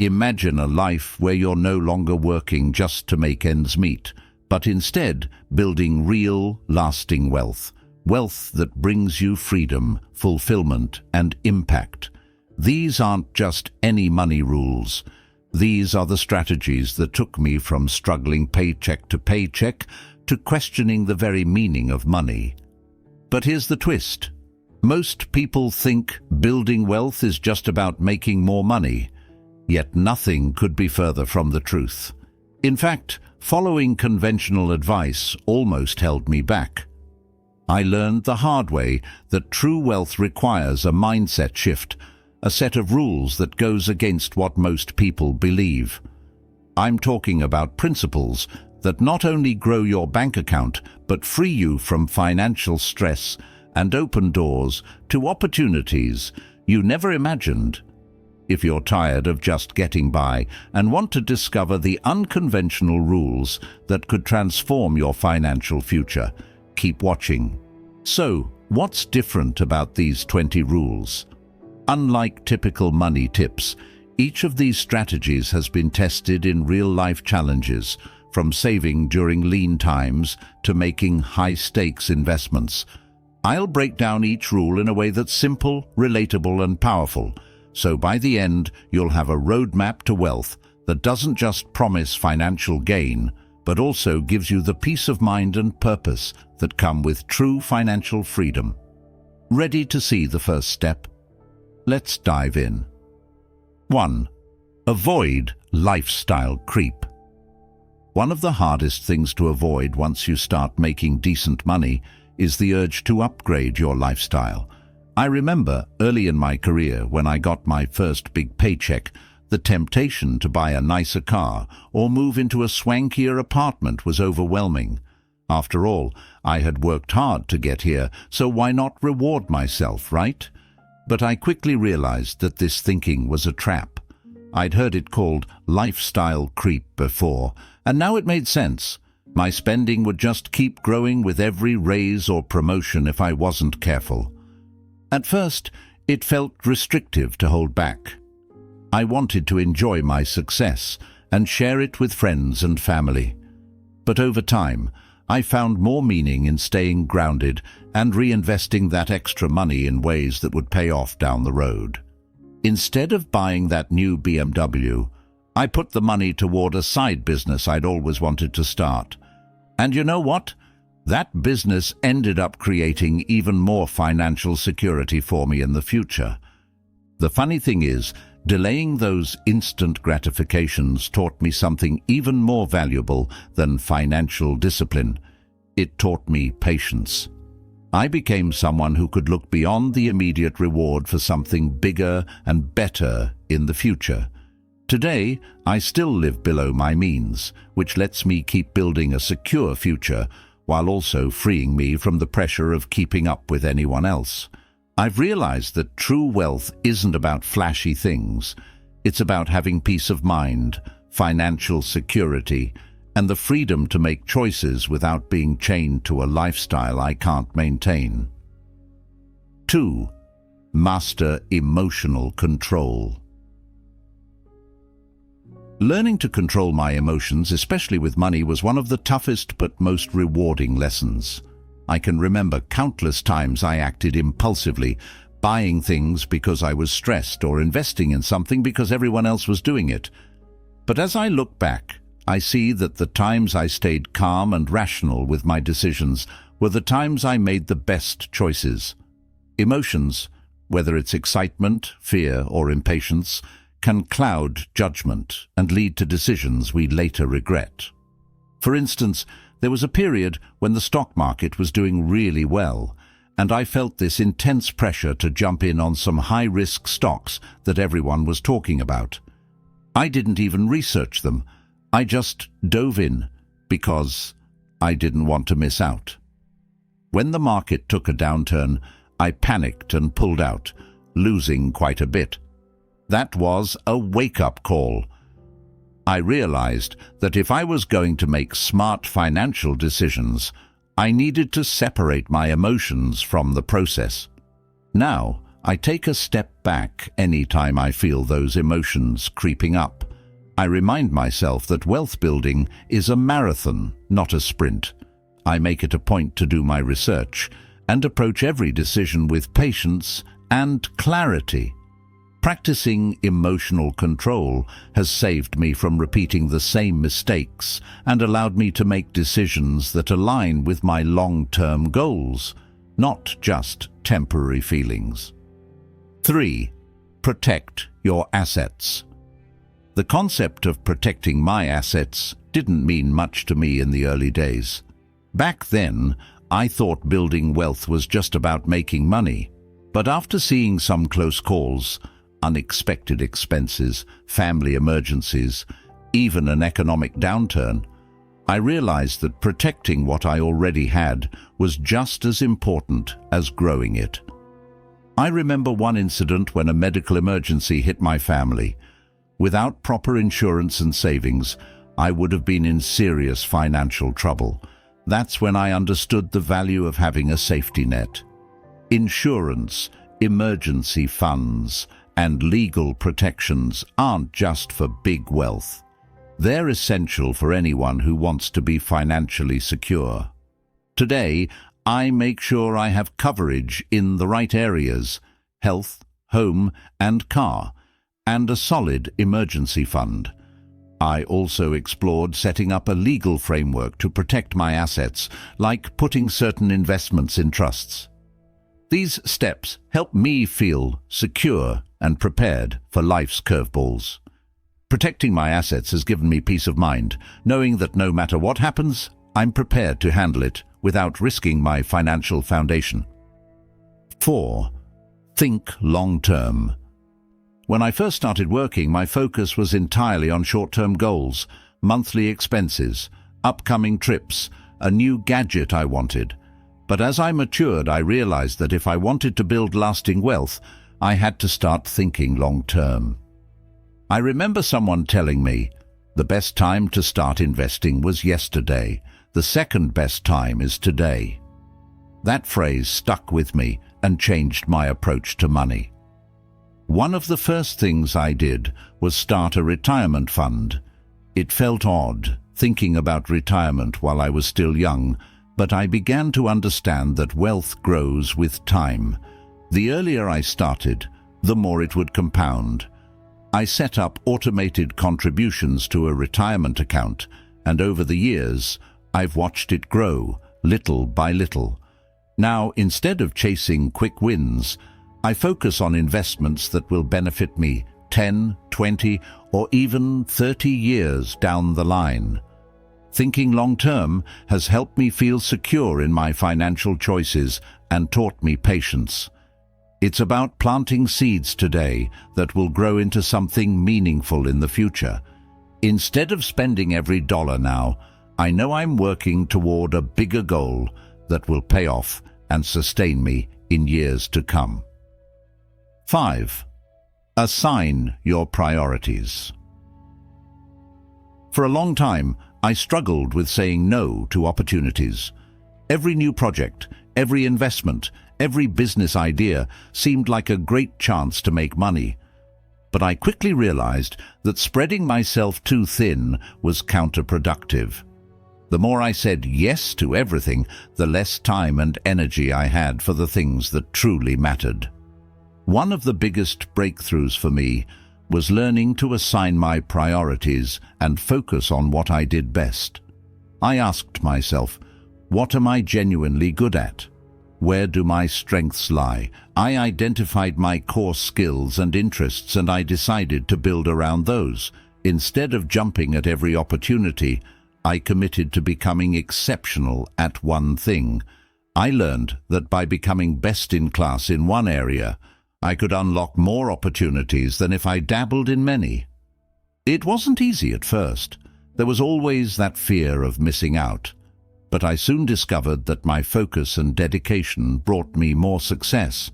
Imagine a life where you're no longer working just to make ends meet, but instead building real, lasting wealth. Wealth that brings you freedom, fulfillment, and impact. These aren't just any money rules. These are the strategies that took me from struggling paycheck to paycheck to questioning the very meaning of money. But here's the twist. Most people think building wealth is just about making more money, yet nothing could be further from the truth. In fact, following conventional advice almost held me back. I learned the hard way that true wealth requires a mindset shift, a set of rules that goes against what most people believe. I'm talking about principles that not only grow your bank account, but free you from financial stress and open doors to opportunities you never imagined. If you're tired of just getting by and want to discover the unconventional rules that could transform your financial future, keep watching. So, what's different about these 20 rules? Unlike typical money tips, each of these strategies has been tested in real-life challenges, from saving during lean times to making high-stakes investments. I'll break down each rule in a way that's simple, relatable, and powerful, so by the end you'll have a roadmap to wealth that doesn't just promise financial gain, but also gives you the peace of mind and purpose that come with true financial freedom. Ready to see the first step? Let's dive in. 1. Avoid lifestyle creep. One of the hardest things to avoid once you start making decent money is the urge to upgrade your lifestyle. I remember early in my career when I got my first big paycheck, the temptation to buy a nicer car or move into a swankier apartment was overwhelming. After all, I had worked hard to get here, so why not reward myself, right? But I quickly realized that this thinking was a trap. I'd heard it called lifestyle creep before, and now it made sense. My spending would just keep growing with every raise or promotion if I wasn't careful. At first, it felt restrictive to hold back. I wanted to enjoy my success and share it with friends and family. But over time, I found more meaning in staying grounded and reinvesting that extra money in ways that would pay off down the road. Instead of buying that new BMW, I put the money toward a side business I'd always wanted to start. And you know what? That business ended up creating even more financial security for me in the future. The funny thing is, delaying those instant gratifications taught me something even more valuable than financial discipline. It taught me patience. I became someone who could look beyond the immediate reward for something bigger and better in the future. Today, I still live below my means, which lets me keep building a secure future while also freeing me from the pressure of keeping up with anyone else. I've realized that true wealth isn't about flashy things. It's about having peace of mind, financial security, and the freedom to make choices without being chained to a lifestyle I can't maintain. 2. Master emotional control. Learning to control my emotions, especially with money, was one of the toughest but most rewarding lessons. I can remember countless times I acted impulsively, buying things because I was stressed or investing in something because everyone else was doing it. But as I look back, I see that the times I stayed calm and rational with my decisions were the times I made the best choices. Emotions, whether it's excitement, fear, or impatience, can cloud judgment and lead to decisions we later regret. For instance, there was a period when the stock market was doing really well, and I felt this intense pressure to jump in on some high-risk stocks that everyone was talking about. I didn't even research them. I just dove in because I didn't want to miss out. When the market took a downturn, I panicked and pulled out, losing quite a bit. That was a wake-up call. I realized that if I was going to make smart financial decisions, I needed to separate my emotions from the process. Now, I take a step back any time I feel those emotions creeping up. I remind myself that wealth building is a marathon, not a sprint. I make it a point to do my research and approach every decision with patience and clarity. Practicing emotional control has saved me from repeating the same mistakes and allowed me to make decisions that align with my long-term goals, not just temporary feelings. 3. Protect your assets. The concept of protecting my assets didn't mean much to me in the early days. Back then, I thought building wealth was just about making money. But after seeing some close calls, unexpected expenses, family emergencies, even an economic downturn, I realized that protecting what I already had was just as important as growing it. I remember one incident when a medical emergency hit my family. Without proper insurance and savings, I would have been in serious financial trouble. That's when I understood the value of having a safety net. Insurance, emergency funds, and legal protections aren't just for big wealth. They're essential for anyone who wants to be financially secure. Today, I make sure I have coverage in the right areas: health, home, and car, and a solid emergency fund. I also explored setting up a legal framework to protect my assets, like putting certain investments in trusts. These steps help me feel secure and prepared for life's curveballs. Protecting my assets has given me peace of mind, knowing that no matter what happens, I'm prepared to handle it without risking my financial foundation. 4. Think long-term. When I first started working, my focus was entirely on short-term goals, monthly expenses, upcoming trips, a new gadget I wanted. But as I matured, I realized that if I wanted to build lasting wealth, I had to start thinking long-term. I remember someone telling me, the best time to start investing was yesterday. The second best time is today. That phrase stuck with me and changed my approach to money. One of the first things I did was start a retirement fund. It felt odd, thinking about retirement while I was still young, but I began to understand that wealth grows with time. The earlier I started, the more it would compound. I set up automated contributions to a retirement account, and over the years, I've watched it grow, little by little. Now, instead of chasing quick wins, I focus on investments that will benefit me 10, 20, or even 30 years down the line. Thinking long-term has helped me feel secure in my financial choices and taught me patience. It's about planting seeds today that will grow into something meaningful in the future. Instead of spending every dollar now, I know I'm working toward a bigger goal that will pay off and sustain me in years to come. 5. Assign your priorities. For a long time, I struggled with saying no to opportunities. Every new project, every investment, every business idea seemed like a great chance to make money. But I quickly realized that spreading myself too thin was counterproductive. The more I said yes to everything, the less time and energy I had for the things that truly mattered. One of the biggest breakthroughs for me was learning to assign my priorities and focus on what I did best. I asked myself, what am I genuinely good at? Where do my strengths lie? I identified my core skills and interests, and I decided to build around those. Instead of jumping at every opportunity, I committed to becoming exceptional at one thing. I learned that by becoming best in class in one area, I could unlock more opportunities than if I dabbled in many. It wasn't easy at first. There was always that fear of missing out. But I soon discovered that my focus and dedication brought me more success.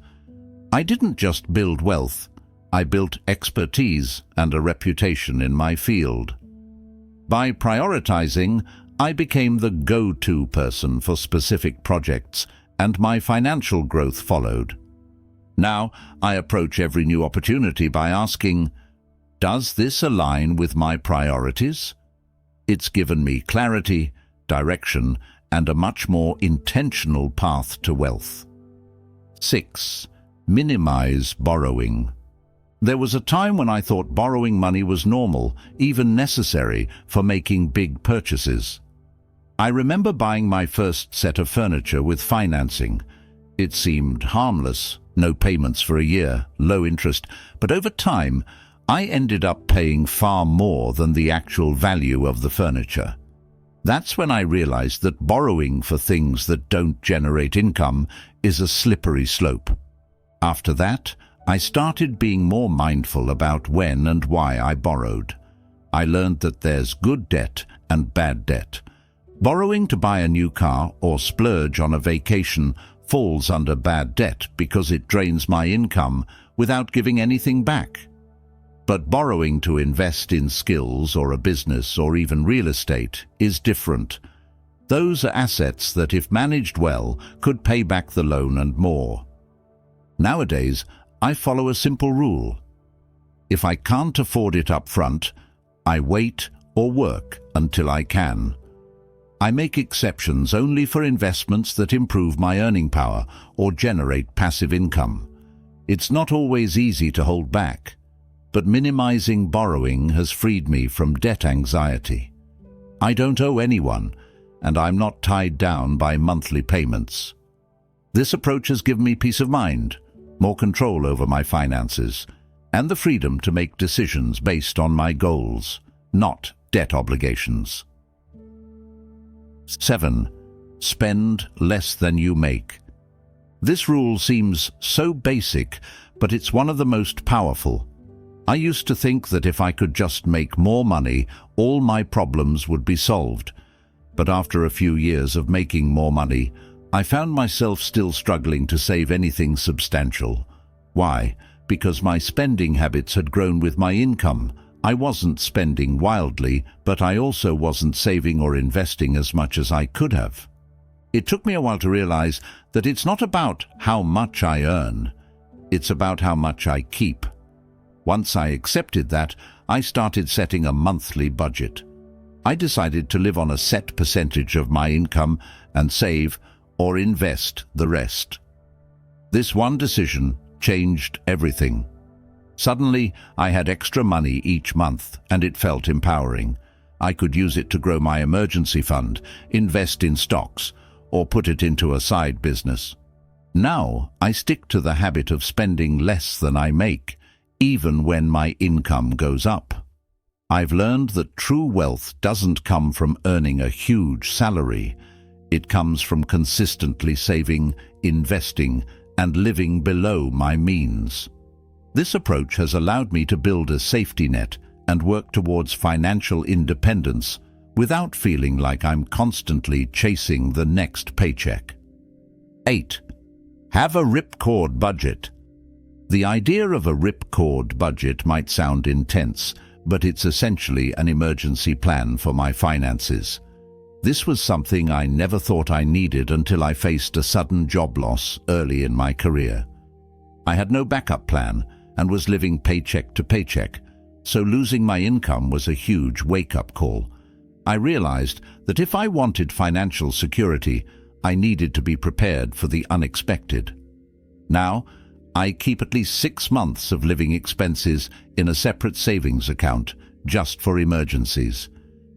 I didn't just build wealth, I built expertise and a reputation in my field. By prioritizing, I became the go-to person for specific projects, and my financial growth followed. Now I approach every new opportunity by asking, does this align with my priorities? It's given me clarity, direction, and a much more intentional path to wealth. 6. Minimize borrowing. There was a time when I thought borrowing money was normal, even necessary, for making big purchases. I remember buying my first set of furniture with financing. It seemed harmless, no payments for a year, low interest, but over time, I ended up paying far more than the actual value of the furniture. That's when I realized that borrowing for things that don't generate income is a slippery slope. After that, I started being more mindful about when and why I borrowed. I learned that there's good debt and bad debt. Borrowing to buy a new car or splurge on a vacation falls under bad debt because it drains my income without giving anything back. But borrowing to invest in skills or a business or even real estate is different. Those are assets that, if managed well, could pay back the loan and more. Nowadays, I follow a simple rule. If I can't afford it up front, I wait or work until I can. I make exceptions only for investments that improve my earning power or generate passive income. It's not always easy to hold back, but minimizing borrowing has freed me from debt anxiety. I don't owe anyone, and I'm not tied down by monthly payments. This approach has given me peace of mind, more control over my finances, and the freedom to make decisions based on my goals, not debt obligations. 7. Spend less than you make. This rule seems so basic, but it's one of the most powerful. I used to think that if I could just make more money, all my problems would be solved. But after a few years of making more money, I found myself still struggling to save anything substantial. Why? Because my spending habits had grown with my income. I wasn't spending wildly, but I also wasn't saving or investing as much as I could have. It took me a while to realize that it's not about how much I earn, it's about how much I keep. Once I accepted that, I started setting a monthly budget. I decided to live on a set percentage of my income and save or invest the rest. This one decision changed everything. Suddenly, I had extra money each month, and it felt empowering. I could use it to grow my emergency fund, invest in stocks, or put it into a side business. Now, I stick to the habit of spending less than I make, even when my income goes up. I've learned that true wealth doesn't come from earning a huge salary. It comes from consistently saving, investing, and living below my means. This approach has allowed me to build a safety net and work towards financial independence without feeling like I'm constantly chasing the next paycheck. 8. Have a ripcord budget. The idea of a ripcord budget might sound intense, but it's essentially an emergency plan for my finances. This was something I never thought I needed until I faced a sudden job loss early in my career. I had no backup plan and was living paycheck to paycheck, so losing my income was a huge wake-up call. I realized that if I wanted financial security, I needed to be prepared for the unexpected. Now, I keep at least 6 months of living expenses in a separate savings account just for emergencies.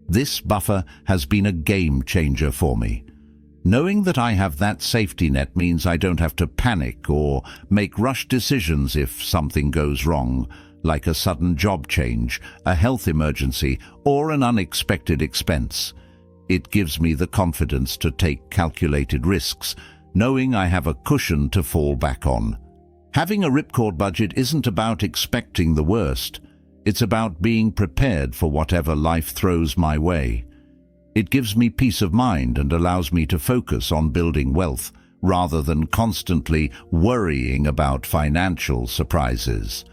This buffer has been a game changer for me. Knowing that I have that safety net means I don't have to panic or make rush decisions if something goes wrong, like a sudden job change, a health emergency, or an unexpected expense. It gives me the confidence to take calculated risks, knowing I have a cushion to fall back on. Having a ripcord budget isn't about expecting the worst. It's about being prepared for whatever life throws my way. It gives me peace of mind and allows me to focus on building wealth rather than constantly worrying about financial surprises.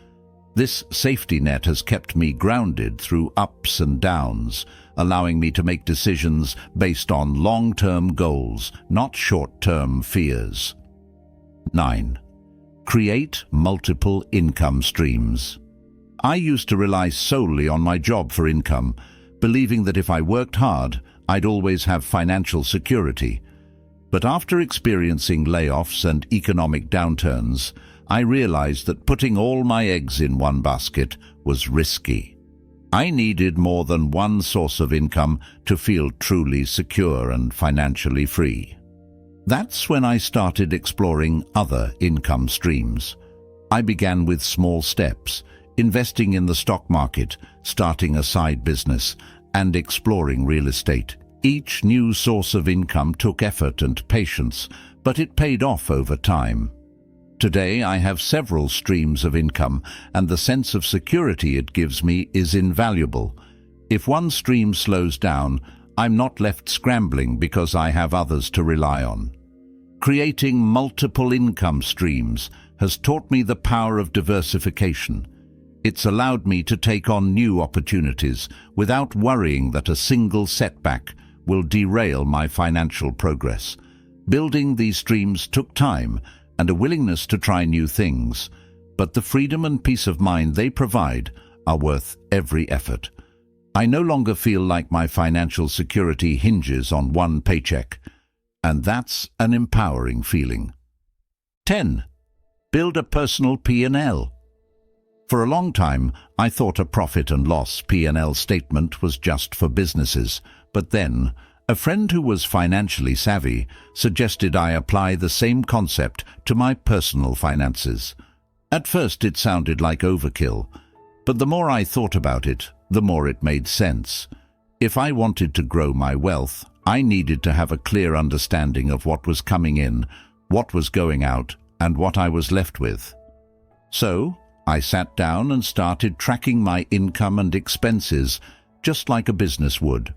This safety net has kept me grounded through ups and downs, allowing me to make decisions based on long-term goals, not short-term fears. 9. Create multiple income streams. I used to rely solely on my job for income, believing that if I worked hard, I'd always have financial security. But after experiencing layoffs and economic downturns, I realized that putting all my eggs in one basket was risky. I needed more than one source of income to feel truly secure and financially free. That's when I started exploring other income streams. I began with small steps, investing in the stock market, starting a side business, and exploring real estate. Each new source of income took effort and patience, but it paid off over time. Today I have several streams of income, and the sense of security it gives me is invaluable. If one stream slows down, I'm not left scrambling because I have others to rely on. Creating multiple income streams has taught me the power of diversification. It's allowed me to take on new opportunities without worrying that a single setback will derail my financial progress. Building these streams took time and a willingness to try new things, but the freedom and peace of mind they provide are worth every effort. I no longer feel like my financial security hinges on one paycheck, and that's an empowering feeling. 10. Build a personal P&L. For a long time, I thought a profit and loss P&L statement was just for businesses, but then a friend who was financially savvy suggested I apply the same concept to my personal finances. At first it sounded like overkill, but the more I thought about it, the more it made sense. If I wanted to grow my wealth, I needed to have a clear understanding of what was coming in, what was going out, and what I was left with. So, I sat down and started tracking my income and expenses, just like a business would.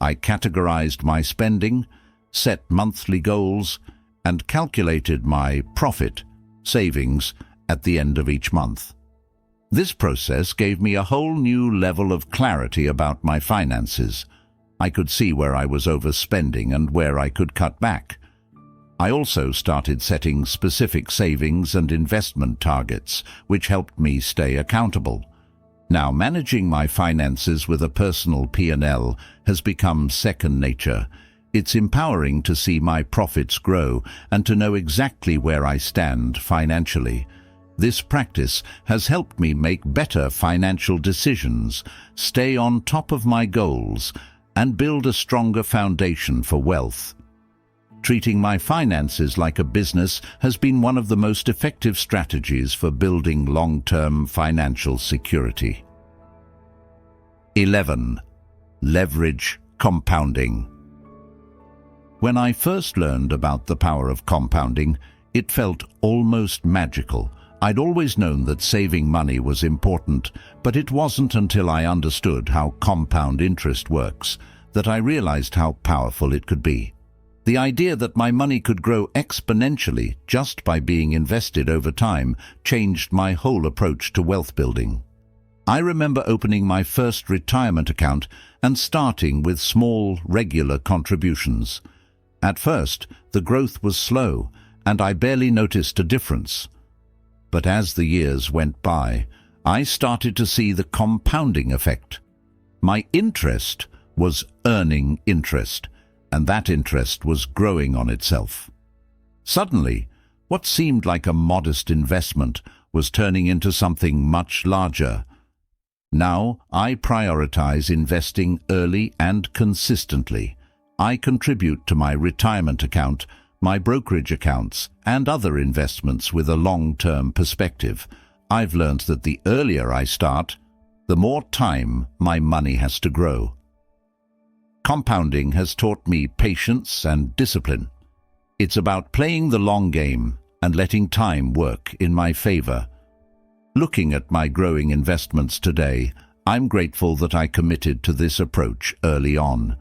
I categorized my spending, set monthly goals, and calculated my profit, savings, at the end of each month. This process gave me a whole new level of clarity about my finances. I could see where I was overspending and where I could cut back. I also started setting specific savings and investment targets, which helped me stay accountable. Now, managing my finances with a personal P&L has become second nature. It's empowering to see my profits grow and to know exactly where I stand financially. This practice has helped me make better financial decisions, stay on top of my goals, and build a stronger foundation for wealth. Treating my finances like a business has been one of the most effective strategies for building long-term financial security. 11. Leverage compounding. When I first learned about the power of compounding, it felt almost magical. I'd always known that saving money was important, but it wasn't until I understood how compound interest works that I realized how powerful it could be. The idea that my money could grow exponentially just by being invested over time changed my whole approach to wealth building. I remember opening my first retirement account and starting with small, regular contributions. At first, the growth was slow, and I barely noticed a difference. But as the years went by, I started to see the compounding effect. My interest was earning interest, and that interest was growing on itself. Suddenly, what seemed like a modest investment was turning into something much larger. Now I prioritize investing early and consistently. I contribute to my retirement account, my brokerage accounts, and other investments with a long-term perspective. I've learned that the earlier I start, the more time my money has to grow. Compounding has taught me patience and discipline. It's about playing the long game and letting time work in my favor. Looking at my growing investments today, I'm grateful that I committed to this approach early on.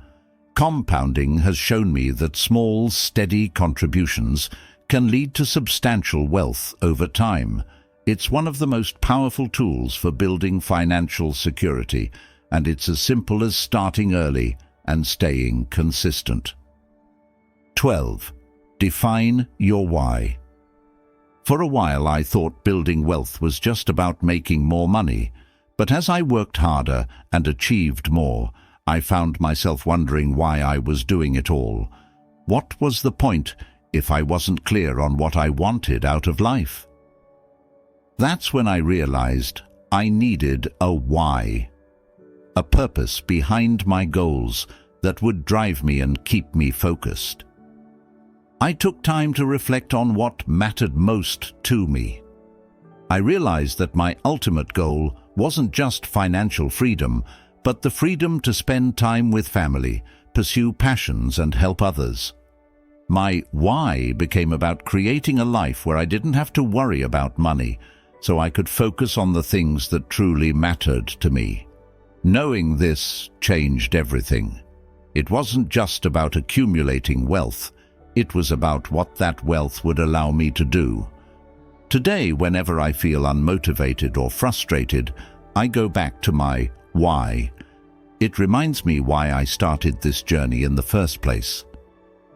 Compounding has shown me that small, steady contributions can lead to substantial wealth over time. It's one of the most powerful tools for building financial security, and it's as simple as starting early and staying consistent. 12. Define your why. For a while I thought building wealth was just about making more money, but as I worked harder and achieved more, I found myself wondering why I was doing it all. What was the point if I wasn't clear on what I wanted out of life? That's when I realized I needed a why, a purpose behind my goals that would drive me and keep me focused. I took time to reflect on what mattered most to me. I realized that my ultimate goal wasn't just financial freedom, but the freedom to spend time with family, pursue passions, and help others. My why became about creating a life where I didn't have to worry about money, so I could focus on the things that truly mattered to me. Knowing this changed everything. It wasn't just about accumulating wealth. It was about what that wealth would allow me to do. Today, whenever I feel unmotivated or frustrated, I go back to my why. It reminds me why I started this journey in the first place.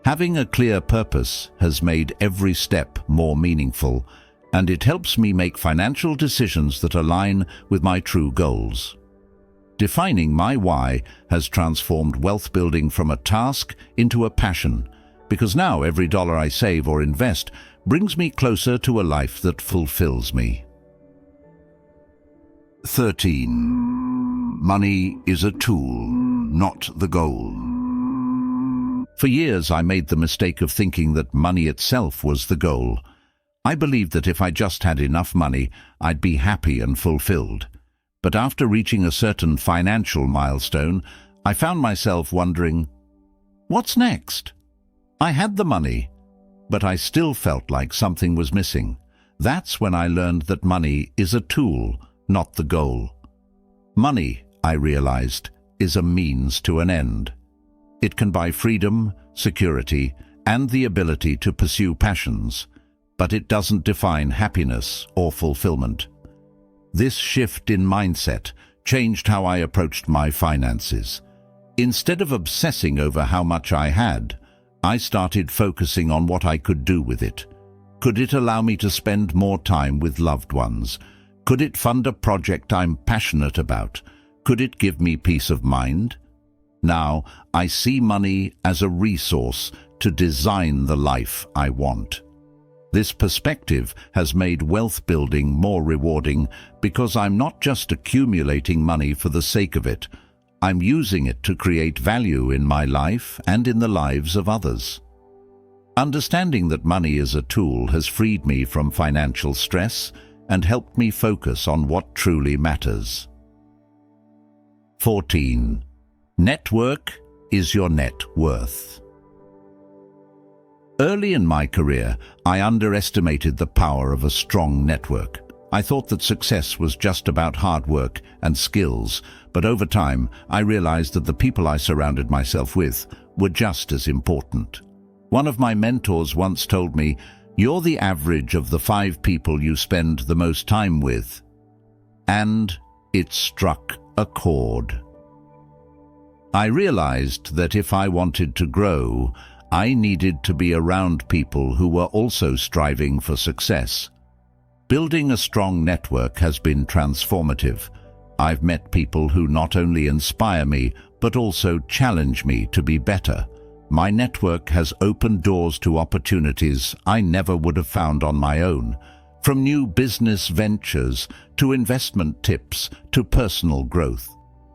Having a clear purpose has made every step more meaningful, and it helps me make financial decisions that align with my true goals. Defining my why has transformed wealth building from a task into a passion, because now every dollar I save or invest brings me closer to a life that fulfills me. 13. Money is a tool, not the goal. For years I made the mistake of thinking that money itself was the goal. I believed that if I just had enough money, I'd be happy and fulfilled. But after reaching a certain financial milestone, I found myself wondering, what's next? I had the money, but I still felt like something was missing. That's when I learned that money is a tool, not the goal. Money, I realized, is a means to an end. It can buy freedom, security, and the ability to pursue passions, but it doesn't define happiness or fulfillment. This shift in mindset changed how I approached my finances. Instead of obsessing over how much I had, I started focusing on what I could do with it. Could it allow me to spend more time with loved ones? Could it fund a project I'm passionate about? Could it give me peace of mind? Now, I see money as a resource to design the life I want. This perspective has made wealth building more rewarding because I'm not just accumulating money for the sake of it. I'm using it to create value in my life and in the lives of others. Understanding that money is a tool has freed me from financial stress and helped me focus on what truly matters. 14. Network is your net worth. Early in my career, I underestimated the power of a strong network. I thought that success was just about hard work and skills, but over time, I realized that the people I surrounded myself with were just as important. One of my mentors once told me, "You're the average of the 5 people you spend the most time with." And it struck a chord. I realized that if I wanted to grow, I needed to be around people who were also striving for success. Building a strong network has been transformative. I've met people who not only inspire me, but also challenge me to be better. My network has opened doors to opportunities I never would have found on my own, from new business ventures to investment tips to personal growth.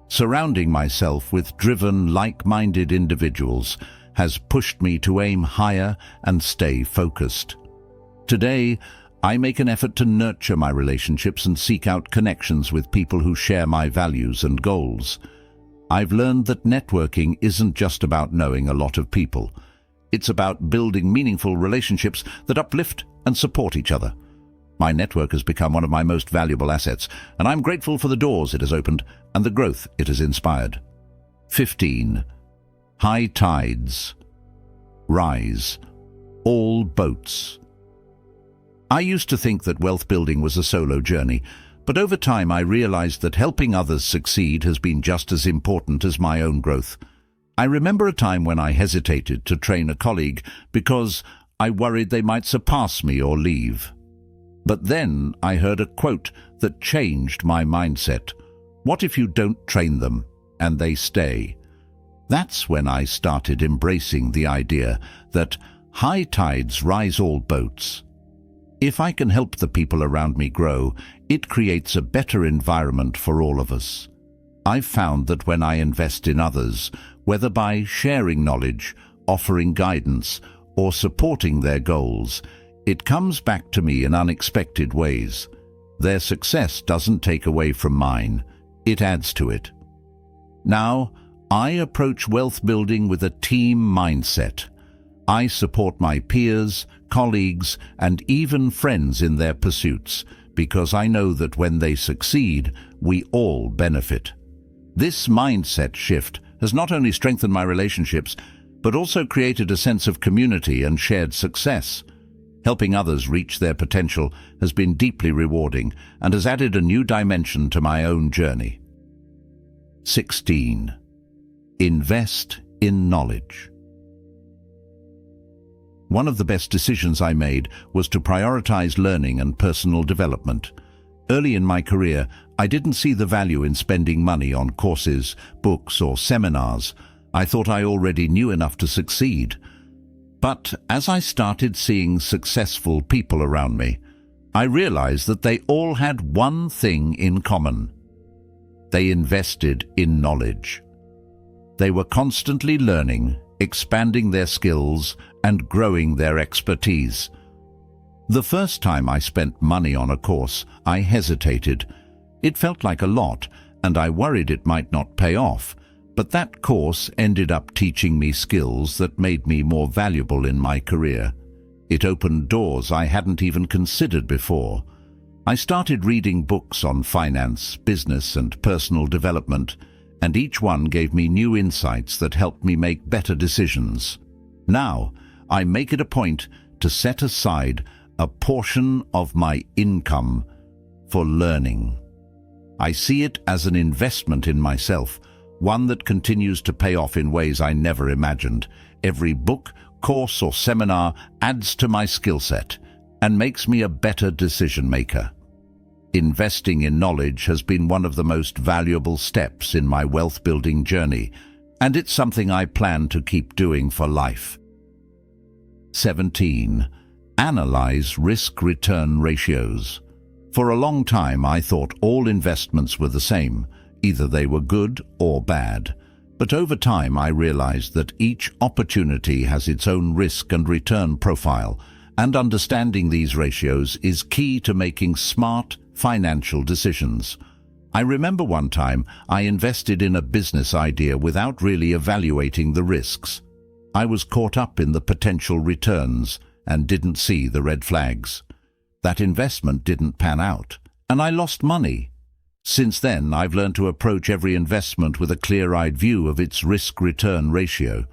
Surrounding myself with driven, like-minded individuals has pushed me to aim higher and stay focused. Today, I make an effort to nurture my relationships and seek out connections with people who share my values and goals. I've learned that networking isn't just about knowing a lot of people. It's about building meaningful relationships that uplift and support each other. My network has become one of my most valuable assets, and I'm grateful for the doors it has opened and the growth it has inspired. 15. High tides rise all boats. I used to think that wealth building was a solo journey, but over time I realized that helping others succeed has been just as important as my own growth. I remember a time when I hesitated to train a colleague because I worried they might surpass me or leave. But then I heard a quote that changed my mindset. What if you don't train them and they stay? That's when I started embracing the idea that high tides rise all boats. If I can help the people around me grow, it creates a better environment for all of us. I've found that when I invest in others, whether by sharing knowledge, offering guidance, or supporting their goals, it comes back to me in unexpected ways. Their success doesn't take away from mine, it adds to it. Now, I approach wealth building with a team mindset. I support my peers, colleagues, and even friends in their pursuits, because I know that when they succeed, we all benefit. This mindset shift has not only strengthened my relationships, but also created a sense of community and shared success. Helping others reach their potential has been deeply rewarding and has added a new dimension to my own journey. 16. Invest in knowledge. One of the best decisions I made was to prioritize learning and personal development. Early in my career, I didn't see the value in spending money on courses, books, or seminars. I thought I already knew enough to succeed. But as I started seeing successful people around me, I realized that they all had one thing in common. They invested in knowledge. They were constantly learning, expanding their skills, and growing their expertise. The first time I spent money on a course, I hesitated. It felt like a lot, and I worried it might not pay off. But that course ended up teaching me skills that made me more valuable in my career. It opened doors I hadn't even considered before. I started reading books on finance, business, and personal development, and each one gave me new insights that helped me make better decisions. Now, I make it a point to set aside a portion of my income for learning. I see it as an investment in myself, one that continues to pay off in ways I never imagined. Every book, course, or seminar adds to my skill set and makes me a better decision maker. Investing in knowledge has been one of the most valuable steps in my wealth-building journey, and it's something I plan to keep doing for life. 17. Analyze risk-return ratios. For a long time, I thought all investments were the same. Either they were good or bad. But over time, I realized that each opportunity has its own risk and return profile, and understanding these ratios is key to making smart financial decisions. I remember one time I invested in a business idea without really evaluating the risks. I was caught up in the potential returns and didn't see the red flags. That investment didn't pan out, and I lost money. Since then, I've learned to approach every investment with a clear-eyed view of its risk-return ratio.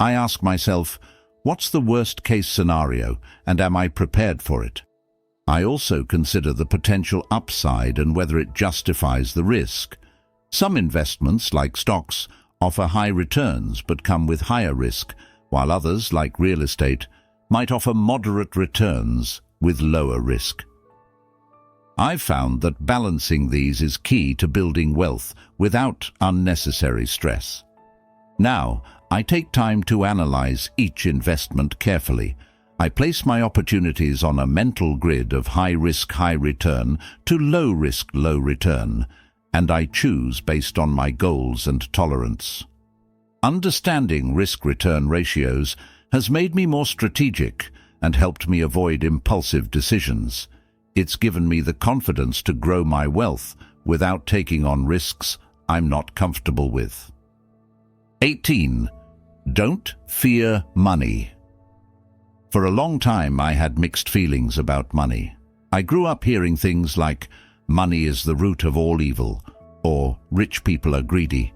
I ask myself, what's the worst-case scenario, and am I prepared for it? I also consider the potential upside and whether it justifies the risk. Some investments, like stocks, offer high returns but come with higher risk, while others, like real estate, might offer moderate returns with lower risk. I've found that balancing these is key to building wealth without unnecessary stress. Now, I take time to analyze each investment carefully. I place my opportunities on a mental grid of high risk, high return to low risk, low return, and I choose based on my goals and tolerance. Understanding risk-return ratios has made me more strategic and helped me avoid impulsive decisions. It's given me the confidence to grow my wealth without taking on risks I'm not comfortable with. 18. Don't fear money. For a long time, I had mixed feelings about money. I grew up hearing things like, money is the root of all evil, or rich people are greedy.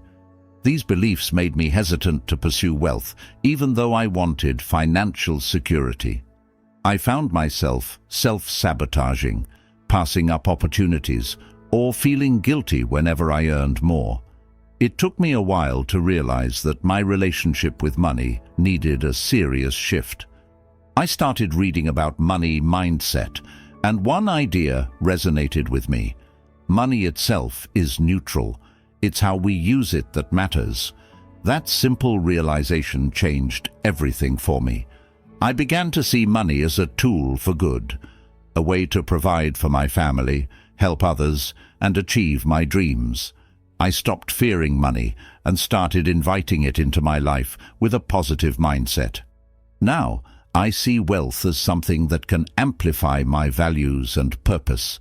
These beliefs made me hesitant to pursue wealth, even though I wanted financial security. I found myself self-sabotaging, passing up opportunities, or feeling guilty whenever I earned more. It took me a while to realize that my relationship with money needed a serious shift. I started reading about money mindset And one idea resonated with me. Money itself is neutral. It's how we use it that matters. That simple realization changed everything for me. I began to see money as a tool for good, a way to provide for my family, help others, and achieve my dreams. I stopped fearing money and started inviting it into my life with a positive mindset. Now, I see wealth as something that can amplify my values and purpose.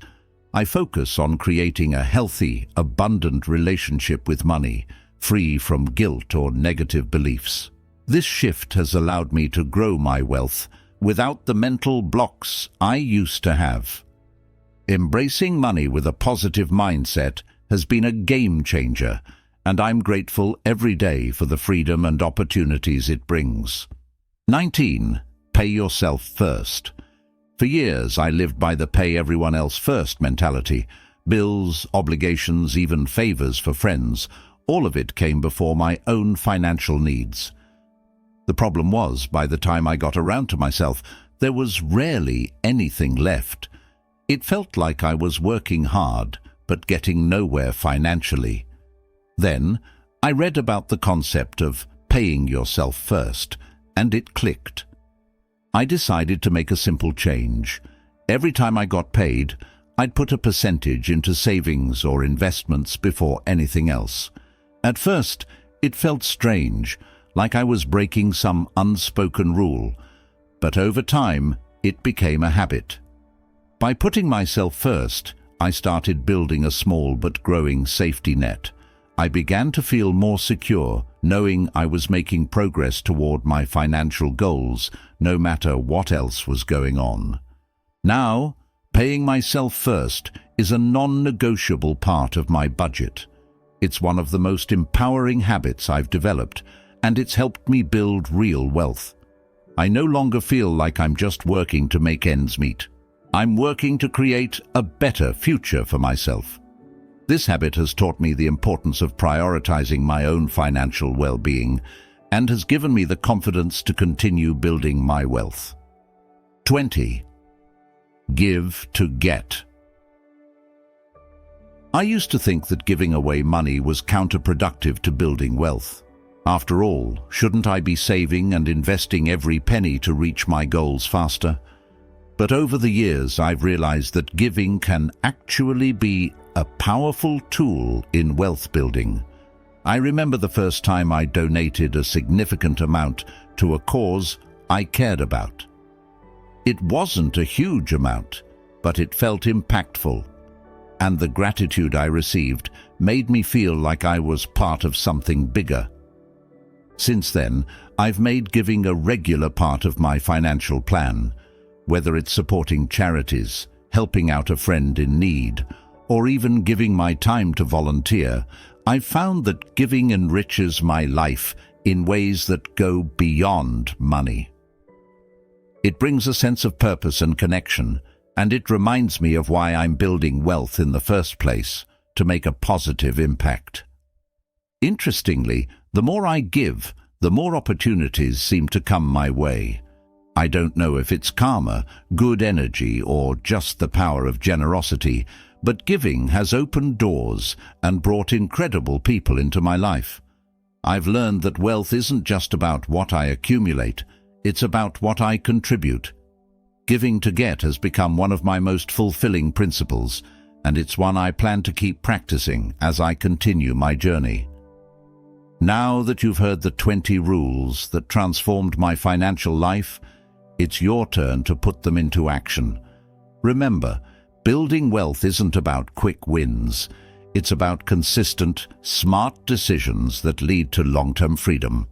I focus on creating a healthy, abundant relationship with money, free from guilt or negative beliefs. This shift has allowed me to grow my wealth without the mental blocks I used to have. Embracing money with a positive mindset has been a game changer, and I'm grateful every day for the freedom and opportunities it brings. 19. Pay yourself first. For years, I lived by the pay everyone else first mentality. Bills, obligations, even favors for friends, all of it came before my own financial needs. The problem was, by the time I got around to myself, there was rarely anything left. It felt like I was working hard, but getting nowhere financially. Then, I read about the concept of paying yourself first, and it clicked. I decided to make a simple change. Every time I got paid, I'd put a percentage into savings or investments before anything else. At first, it felt strange, like I was breaking some unspoken rule, but over time, it became a habit. By putting myself first, I started building a small but growing safety net. I began to feel more secure, knowing I was making progress toward my financial goals, no matter what else was going on. Now, paying myself first is a non-negotiable part of my budget. It's one of the most empowering habits I've developed, and it's helped me build real wealth. I no longer feel like I'm just working to make ends meet. I'm working to create a better future for myself. This habit has taught me the importance of prioritizing my own financial well-being and has given me the confidence to continue building my wealth. 20. Give to get. I used to think that giving away money was counterproductive to building wealth. After all, shouldn't I be saving and investing every penny to reach my goals faster? But over the years, I've realized that giving can actually be a powerful tool in wealth building. I remember the first time I donated a significant amount to a cause I cared about. It wasn't a huge amount, but it felt impactful, and the gratitude I received made me feel like I was part of something bigger. Since then, I've made giving a regular part of my financial plan, whether it's supporting charities, helping out a friend in need, or even giving my time to volunteer. I've found that giving enriches my life in ways that go beyond money. It brings a sense of purpose and connection, and it reminds me of why I'm building wealth in the first place, to make a positive impact. Interestingly, the more I give, the more opportunities seem to come my way. I don't know if it's karma, good energy, or just the power of generosity, but giving has opened doors and brought incredible people into my life. I've learned that wealth isn't just about what I accumulate, it's about what I contribute. Giving to get has become one of my most fulfilling principles, and it's one I plan to keep practicing as I continue my journey. Now that you've heard the 20 rules that transformed my financial life, it's your turn to put them into action. Remember, building wealth isn't about quick wins. It's about consistent, smart decisions that lead to long-term freedom.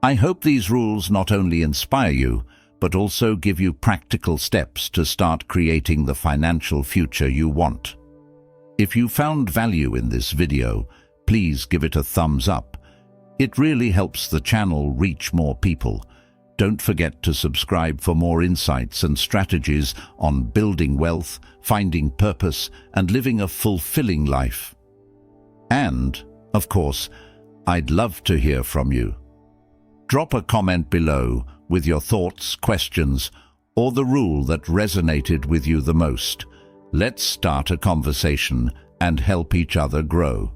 I hope these rules not only inspire you, but also give you practical steps to start creating the financial future you want. If you found value in this video, please give it a thumbs up. It really helps the channel reach more people. Don't forget to subscribe for more insights and strategies on building wealth, finding purpose, and living a fulfilling life. And, of course, I'd love to hear from you. Drop a comment below with your thoughts, questions, or the rule that resonated with you the most? Let's start a conversation and help each other grow.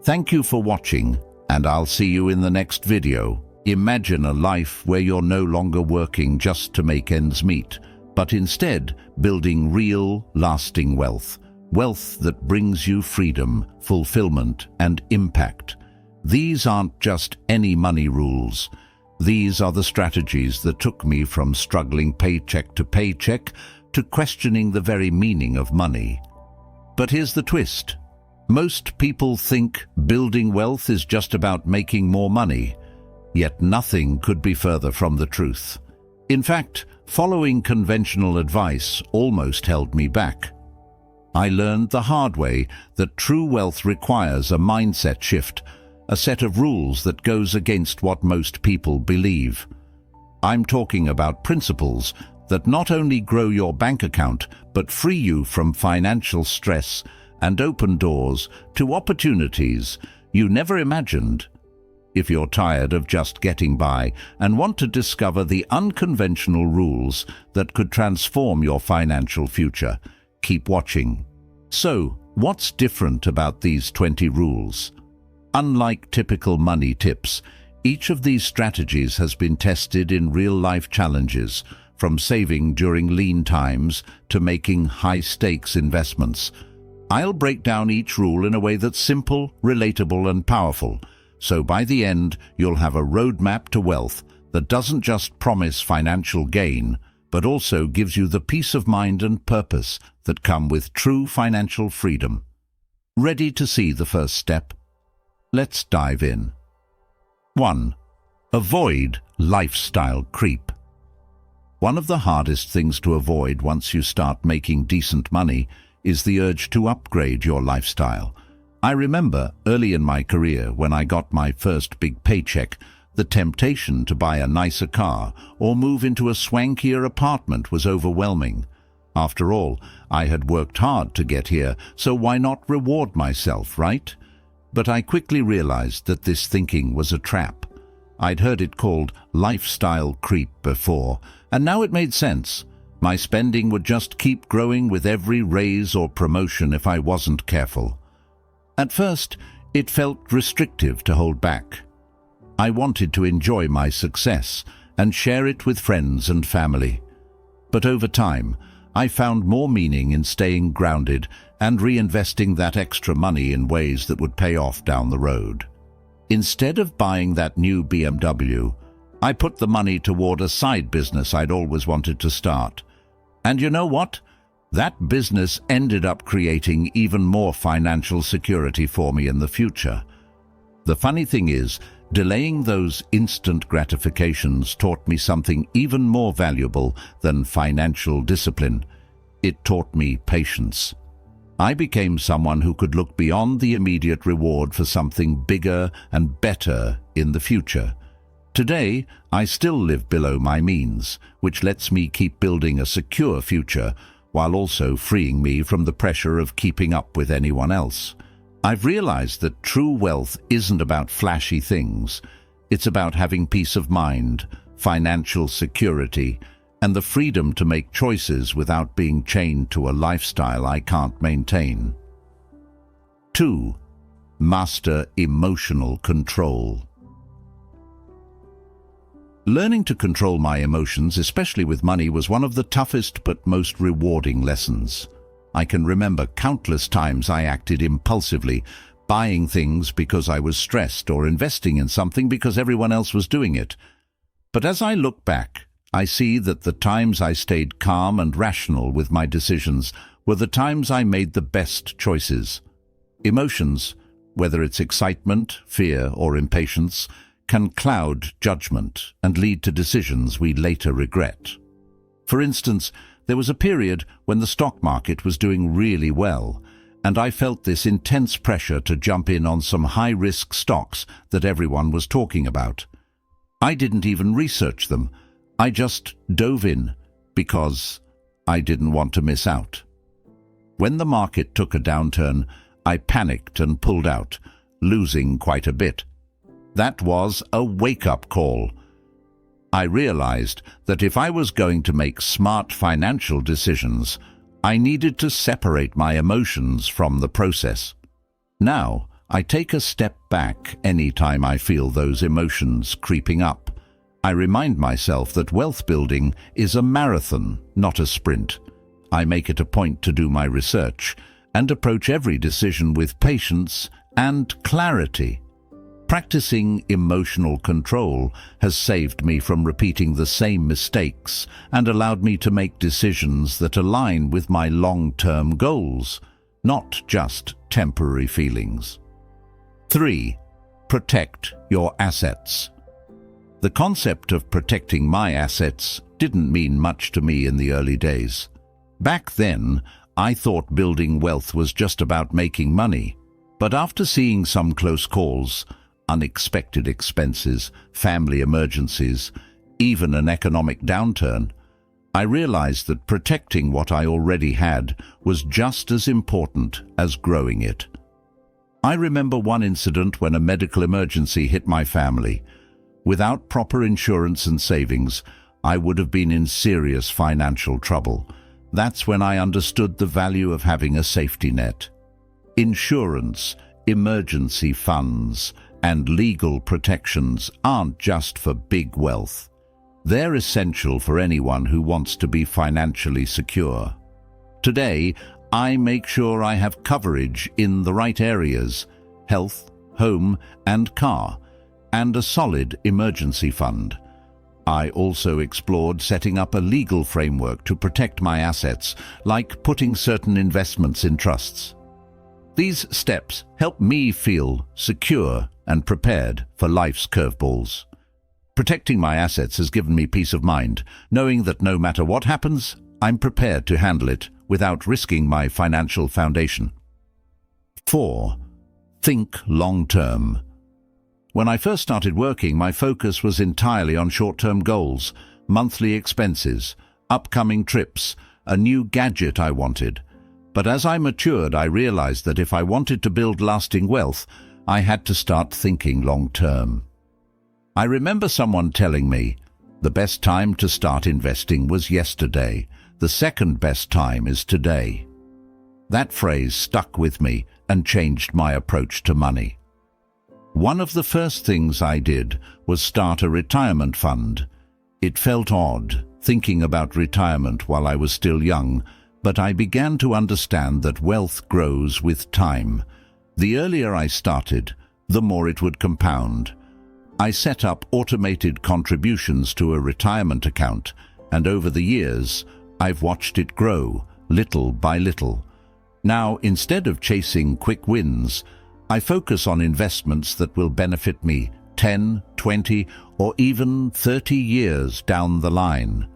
Thank you for watching, and I'll see you in the next video. Imagine a life where you're no longer working just to make ends meet, but instead building real, lasting wealth. Wealth that brings you freedom, fulfillment, and impact. These aren't just any money rules. These are the strategies that took me from struggling paycheck to paycheck to questioning the very meaning of money. But here's the twist. Most people think building wealth is just about making more money, yet nothing could be further from the truth. In fact, following conventional advice almost held me back. I learned the hard way that true wealth requires a mindset shift, a set of rules that goes against what most people believe. I'm talking about principles that not only grow your bank account, but free you from financial stress and open doors to opportunities you never imagined. If you're tired of just getting by and want to discover the unconventional rules that could transform your financial future, keep watching. So, what's different about these 20 rules? Unlike typical money tips, each of these strategies has been tested in real-life challenges, from saving during lean times to making high-stakes investments. I'll break down each rule in a way that's simple, relatable, and powerful, so by the end you'll have a roadmap to wealth that doesn't just promise financial gain, but also gives you the peace of mind and purpose that come with true financial freedom. Ready to see the first step? Let's dive in. 1. Avoid lifestyle creep. One of the hardest things to avoid once you start making decent money is the urge to upgrade your lifestyle. I remember early in my career when I got my first big paycheck, the temptation to buy a nicer car or move into a swankier apartment was overwhelming. After all, I had worked hard to get here, so why not reward myself, right? But I quickly realized that this thinking was a trap. I'd heard it called lifestyle creep before, and now it made sense. My spending would just keep growing with every raise or promotion if I wasn't careful. At first, it felt restrictive to hold back. I wanted to enjoy my success and share it with friends and family. But over time, I found more meaning in staying grounded and reinvesting that extra money in ways that would pay off down the road. Instead of buying that new BMW, I put the money toward a side business I'd always wanted to start. And you know what? That business ended up creating even more financial security for me in the future. The funny thing is, delaying those instant gratifications taught me something even more valuable than financial discipline. It taught me patience. I became someone who could look beyond the immediate reward for something bigger and better in the future. Today, I still live below my means, which lets me keep building a secure future while also freeing me from the pressure of keeping up with anyone else. I've realized that true wealth isn't about flashy things. It's about having peace of mind, financial security, and the freedom to make choices without being chained to a lifestyle I can't maintain. 2. Master emotional control. Learning to control my emotions, especially with money, was one of the toughest but most rewarding lessons. I can remember countless times I acted impulsively, buying things because I was stressed or investing in something because everyone else was doing it. But as I look back, I see that the times I stayed calm and rational with my decisions were the times I made the best choices. Emotions, whether it's excitement, fear, or impatience, can cloud judgment and lead to decisions we later regret. For instance, there was a period when the stock market was doing really well, and I felt this intense pressure to jump in on some high-risk stocks that everyone was talking about. I didn't even research them. I just dove in because I didn't want to miss out. When the market took a downturn, I panicked and pulled out, losing quite a bit. That was a wake-up call. I realized that if I was going to make smart financial decisions, I needed to separate my emotions from the process. Now, I take a step back anytime I feel those emotions creeping up. I remind myself that wealth building is a marathon, not a sprint. I make it a point to do my research and approach every decision with patience and clarity. Practicing emotional control has saved me from repeating the same mistakes and allowed me to make decisions that align with my long-term goals, not just temporary feelings. 3. Protect your assets. The concept of protecting my assets didn't mean much to me in the early days. Back then, I thought building wealth was just about making money. But after seeing some close calls, unexpected expenses, family emergencies, even an economic downturn, I realized that protecting what I already had was just as important as growing it. I remember one incident when a medical emergency hit my family. Without proper insurance and savings, I would have been in serious financial trouble. That's when I understood the value of having a safety net. Insurance, emergency funds, and legal protections aren't just for big wealth. They're essential for anyone who wants to be financially secure. Today, I make sure I have coverage in the right areas: health, home, and car, and a solid emergency fund. I also explored setting up a legal framework to protect my assets, like putting certain investments in trusts. These steps help me feel secure and prepared for life's curveballs. Protecting my assets has given me peace of mind, knowing that no matter what happens, I'm prepared to handle it without risking my financial foundation. 4. Think long-term. When I first started working, my focus was entirely on short-term goals, monthly expenses, upcoming trips, a new gadget I wanted. But as I matured, I realized that if I wanted to build lasting wealth, I had to start thinking long-term. I remember someone telling me, "The best time to start investing was yesterday. The second best time is today." That phrase stuck with me and changed my approach to money. One of the first things I did was start a retirement fund. It felt odd, thinking about retirement while I was still young, but I began to understand that wealth grows with time. The earlier I started, the more it would compound. I set up automated contributions to a retirement account, and over the years, I've watched it grow, little by little. Now, instead of chasing quick wins, I focus on investments that will benefit me 10, 20, or even 30 years down the line.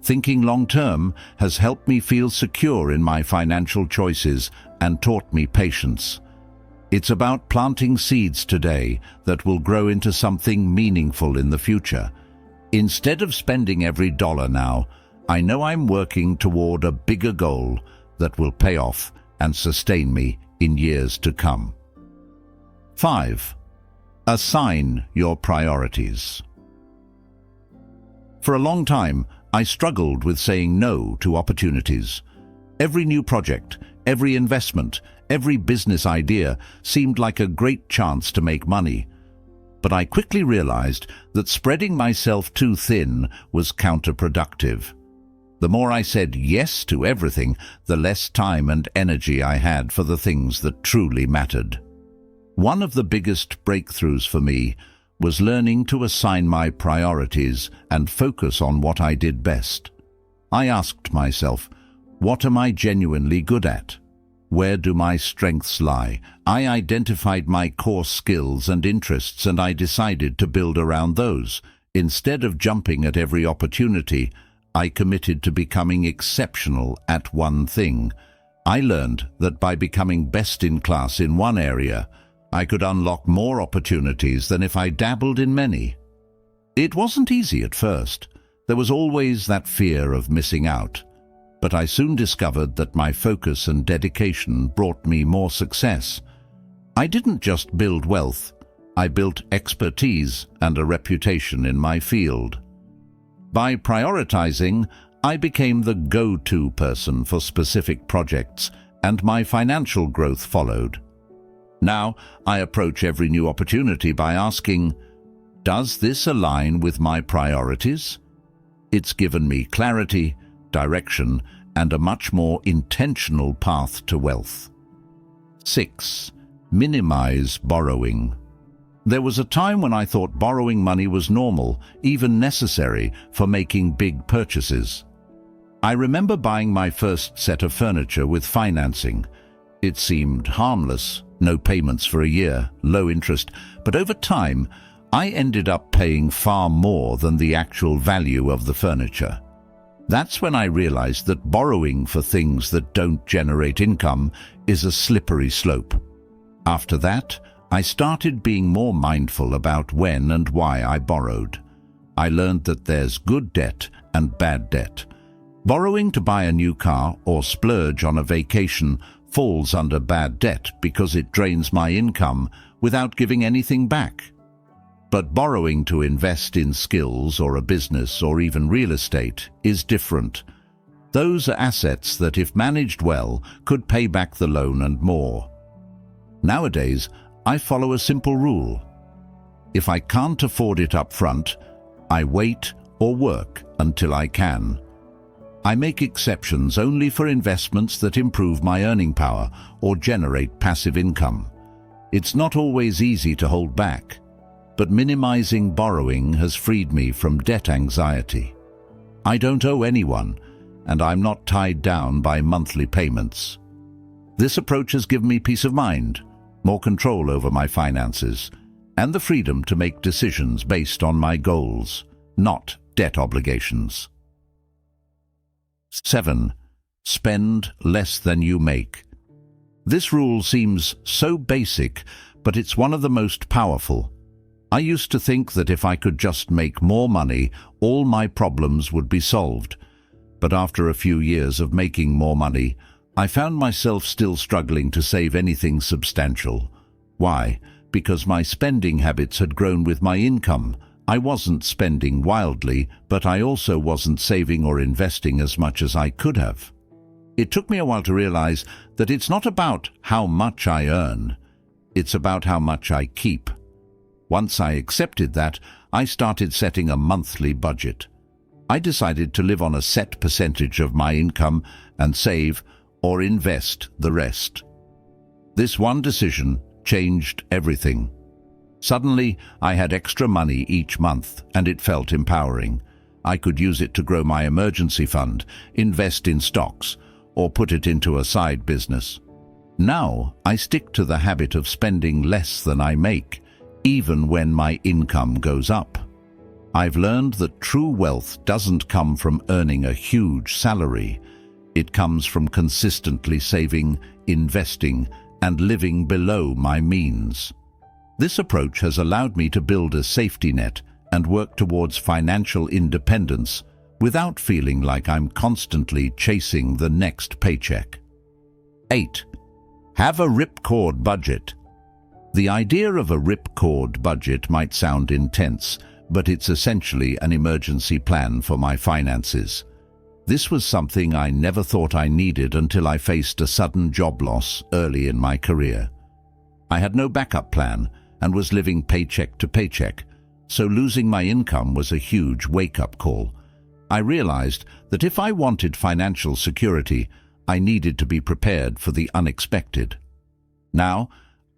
Thinking long-term has helped me feel secure in my financial choices and taught me patience. It's about planting seeds today that will grow into something meaningful in the future. Instead of spending every dollar now, I know I'm working toward a bigger goal that will pay off and sustain me in years to come. 5. Assign your priorities. For a long time, I struggled with saying no to opportunities. Every new project, every investment, every business idea seemed like a great chance to make money. But I quickly realized that spreading myself too thin was counterproductive. The more I said yes to everything, the less time and energy I had for the things that truly mattered. One of the biggest breakthroughs for me was learning to assign my priorities and focus on what I did best. I asked myself, what am I genuinely good at? Where do my strengths lie? I identified my core skills and interests, and I decided to build around those. Instead of jumping at every opportunity, I committed to becoming exceptional at one thing. I learned that by becoming best in class in one area, I could unlock more opportunities than if I dabbled in many. It wasn't easy at first. There was always that fear of missing out. But I soon discovered that my focus and dedication brought me more success. I didn't just build wealth, I built expertise and a reputation in my field. By prioritizing, I became the go-to person for specific projects, and my financial growth followed. Now, I approach every new opportunity by asking, does this align with my priorities? It's given me clarity, direction, and a much more intentional path to wealth. 6. Minimize borrowing. There was a time when I thought borrowing money was normal, even necessary, for making big purchases. I remember buying my first set of furniture with financing. It seemed harmless, no payments for a year, low interest, but over time, I ended up paying far more than the actual value of the furniture. That's when I realized that borrowing for things that don't generate income is a slippery slope. After that, I started being more mindful about when and why I borrowed. I learned that there's good debt and bad debt. Borrowing to buy a new car or splurge on a vacation falls under bad debt because it drains my income without giving anything back. But borrowing to invest in skills or a business or even real estate is different. Those are assets that, if managed well, could pay back the loan and more. Nowadays, I follow a simple rule. If I can't afford it up front, I wait or work until I can. I make exceptions only for investments that improve my earning power or generate passive income. It's not always easy to hold back, but minimizing borrowing has freed me from debt anxiety. I don't owe anyone, and I'm not tied down by monthly payments. This approach has given me peace of mind, more control over my finances, and the freedom to make decisions based on my goals, not debt obligations. 7. Spend less than you make. This rule seems so basic, but it's one of the most powerful. I used to think that if I could just make more money, all my problems would be solved. But after a few years of making more money, I found myself still struggling to save anything substantial. Why? Because my spending habits had grown with my income. I wasn't spending wildly, but I also wasn't saving or investing as much as I could have. It took me a while to realize that it's not about how much I earn, it's about how much I keep. Once I accepted that, I started setting a monthly budget. I decided to live on a set percentage of my income and save or invest the rest. This one decision changed everything. Suddenly, I had extra money each month, and it felt empowering. I could use it to grow my emergency fund, invest in stocks, or put it into a side business. Now, I stick to the habit of spending less than I make, even when my income goes up. I've learned that true wealth doesn't come from earning a huge salary. It comes from consistently saving, investing, and living below my means. This approach has allowed me to build a safety net and work towards financial independence without feeling like I'm constantly chasing the next paycheck. 8. Have a ripcord budget. The idea of a ripcord budget might sound intense, but it's essentially an emergency plan for my finances. This was something I never thought I needed until I faced a sudden job loss early in my career. I had no backup plan and was living paycheck to paycheck, so losing my income was a huge wake-up call. I realized that if I wanted financial security, I needed to be prepared for the unexpected. Now,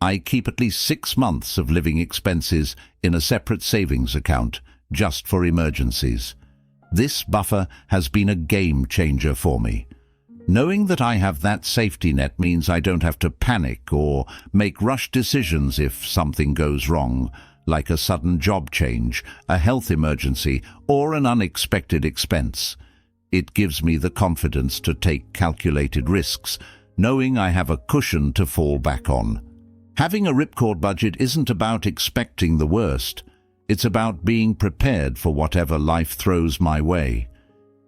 I keep at least 6 months of living expenses in a separate savings account just for emergencies. This buffer has been a game changer for me. Knowing that I have that safety net means I don't have to panic or make rush decisions if something goes wrong, like a sudden job change, a health emergency, or an unexpected expense. It gives me the confidence to take calculated risks, knowing I have a cushion to fall back on. Having a ripcord budget isn't about expecting the worst. It's about being prepared for whatever life throws my way.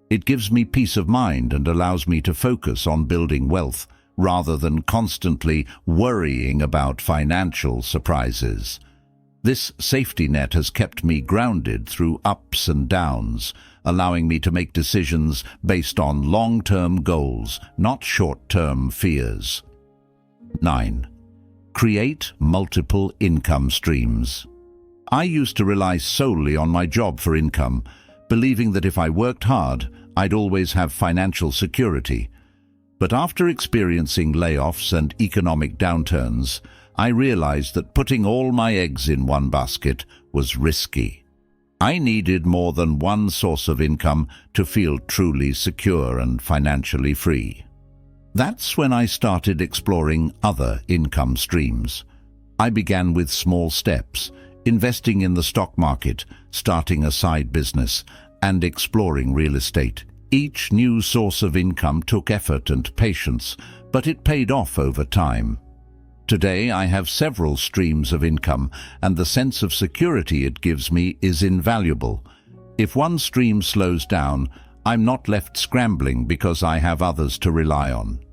It gives me peace of mind and allows me to focus on building wealth rather than constantly worrying about financial surprises. This safety net has kept me grounded through ups and downs, allowing me to make decisions based on long-term goals, not short-term fears. 9. Create multiple income streams. I used to rely solely on my job for income, believing that if I worked hard, I'd always have financial security. But after experiencing layoffs and economic downturns, I realized that putting all my eggs in one basket was risky. I needed more than one source of income to feel truly secure and financially free. That's when I started exploring other income streams. I began with small steps, investing in the stock market, starting a side business, and exploring real estate. Each new source of income took effort and patience, but it paid off over time. Today, I have several streams of income, and the sense of security it gives me is invaluable. If one stream slows down, I'm not left scrambling because I have others to rely on.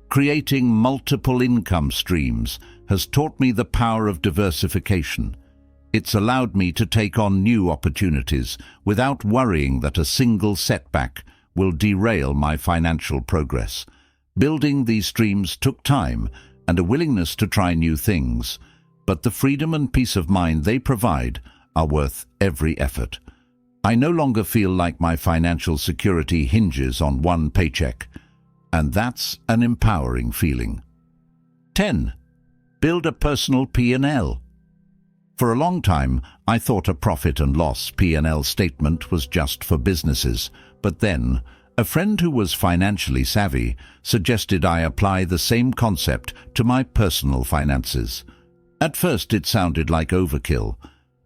Creating multiple income streams has taught me the power of diversification. It's allowed me to take on new opportunities without worrying that a single setback will derail my financial progress. Building these streams took time and a willingness to try new things, but the freedom and peace of mind they provide are worth every effort. I no longer feel like my financial security hinges on one paycheck, and that's an empowering feeling. 10. Build a personal P&L. For a long time, I thought a profit and loss P&L statement was just for businesses, but then a friend who was financially savvy suggested I apply the same concept to my personal finances. At first it sounded like overkill,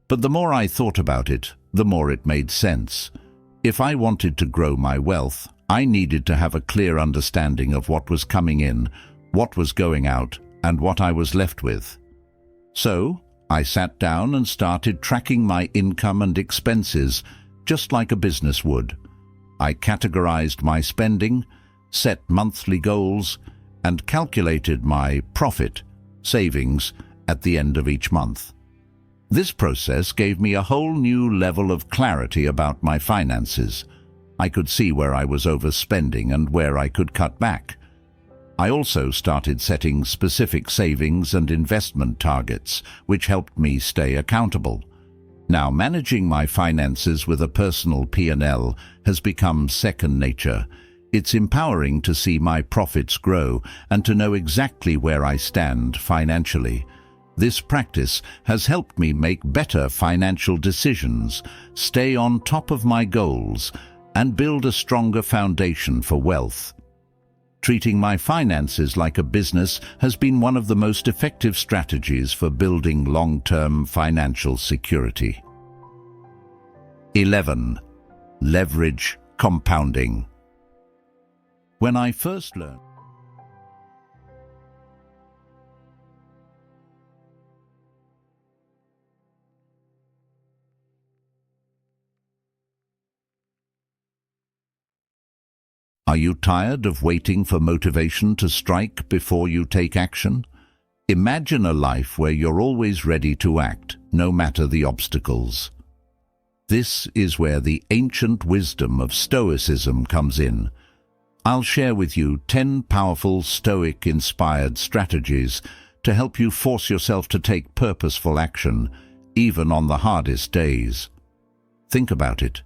but the more I thought about it, the more it made sense. If I wanted to grow my wealth, I needed to have a clear understanding of what was coming in, what was going out, and what I was left with. So, I sat down and started tracking my income and expenses, just like a business would. I categorized my spending, set monthly goals, and calculated my profit, savings, at the end of each month. This process gave me a whole new level of clarity about my finances. I could see where I was overspending and where I could cut back. I also started setting specific savings and investment targets, which helped me stay accountable. Now, managing my finances with a personal P&L has become second nature. It's empowering to see my profits grow and to know exactly where I stand financially. This practice has helped me make better financial decisions, stay on top of my goals, and build a stronger foundation for wealth. Treating my finances like a business has been one of the most effective strategies for building long-term financial security. 11. Leverage compounding. When I first learned Are you tired of waiting for motivation to strike before you take action? Imagine a life where you're always ready to act, no matter the obstacles. This is where the ancient wisdom of Stoicism comes in. I'll share with you 10 powerful Stoic-inspired strategies to help you force yourself to take purposeful action, even on the hardest days. Think about it.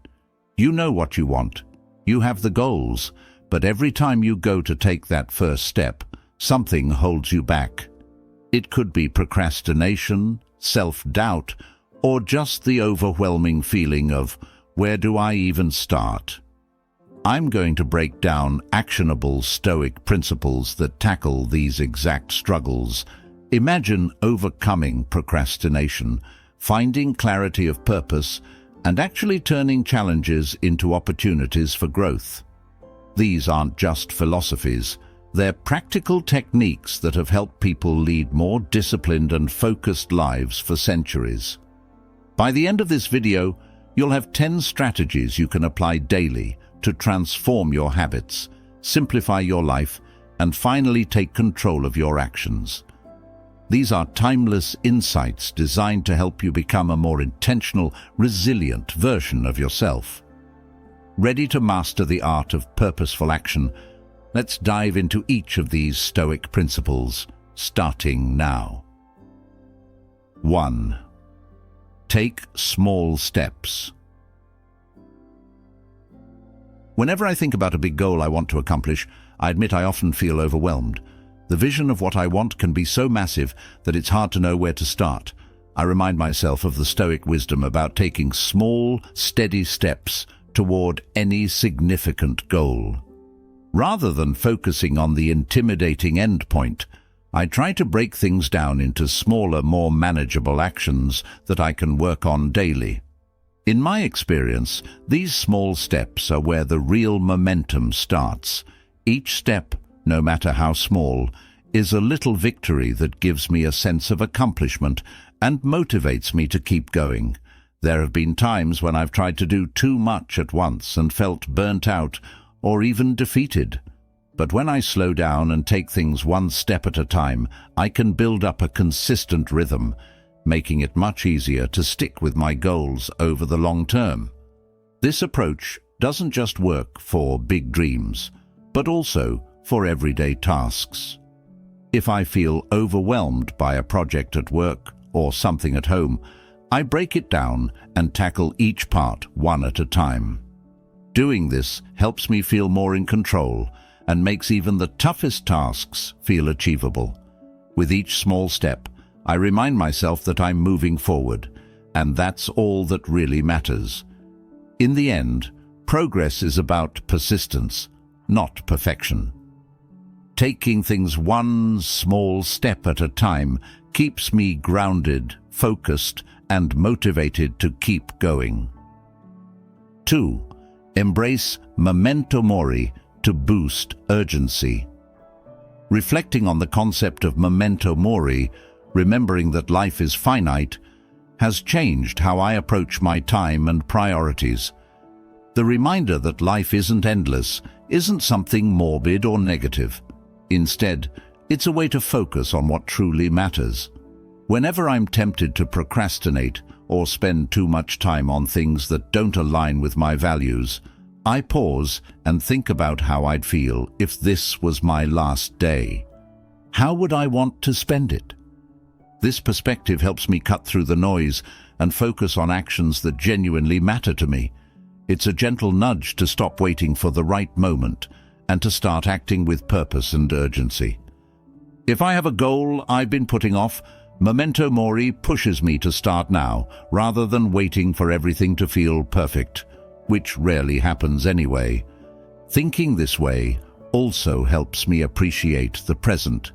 You know what you want. You have the goals. But every time you go to take that first step, something holds you back. It could be procrastination, self-doubt, or just the overwhelming feeling of, where do I even start? I'm going to break down actionable Stoic principles that tackle these exact struggles. Imagine overcoming procrastination, finding clarity of purpose, and actually turning challenges into opportunities for growth. These aren't just philosophies, they're practical techniques that have helped people lead more disciplined and focused lives for centuries. By the end of this video, you'll have 10 strategies you can apply daily to transform your habits, simplify your life, and finally take control of your actions. These are timeless insights designed to help you become a more intentional, resilient version of yourself. Ready to master the art of purposeful action? Let's dive into each of these Stoic principles, starting now. 1. Take small steps. Whenever I think about a big goal I want to accomplish, I admit I often feel overwhelmed. The vision of what I want can be so massive that it's hard to know where to start. I remind myself of the Stoic wisdom about taking small, steady steps toward any significant goal. Rather than focusing on the intimidating endpoint, I try to break things down into smaller, more manageable actions that I can work on daily. In my experience, these small steps are where the real momentum starts. Each step, no matter how small, is a little victory that gives me a sense of accomplishment and motivates me to keep going. There have been times when I've tried to do too much at once and felt burnt out or even defeated. But when I slow down and take things one step at a time, I can build up a consistent rhythm, making it much easier to stick with my goals over the long term. This approach doesn't just work for big dreams, but also for everyday tasks. If I feel overwhelmed by a project at work or something at home, I break it down and tackle each part one at a time. Doing this helps me feel more in control and makes even the toughest tasks feel achievable. With each small step, I remind myself that I'm moving forward, and that's all that really matters. In the end, progress is about persistence, not perfection. Taking things one small step at a time keeps me grounded, focused, and motivated to keep going. 2. Embrace memento mori to boost urgency. Reflecting on the concept of memento mori, remembering that life is finite, has changed how I approach my time and priorities. The reminder that life isn't endless isn't something morbid or negative. Instead, it's a way to focus on what truly matters. Whenever I'm tempted to procrastinate or spend too much time on things that don't align with my values, I pause and think about how I'd feel if this was my last day. How would I want to spend it? This perspective helps me cut through the noise and focus on actions that genuinely matter to me. It's a gentle nudge to stop waiting for the right moment and to start acting with purpose and urgency. If I have a goal I've been putting off, memento mori pushes me to start now, rather than waiting for everything to feel perfect, which rarely happens anyway. Thinking this way also helps me appreciate the present.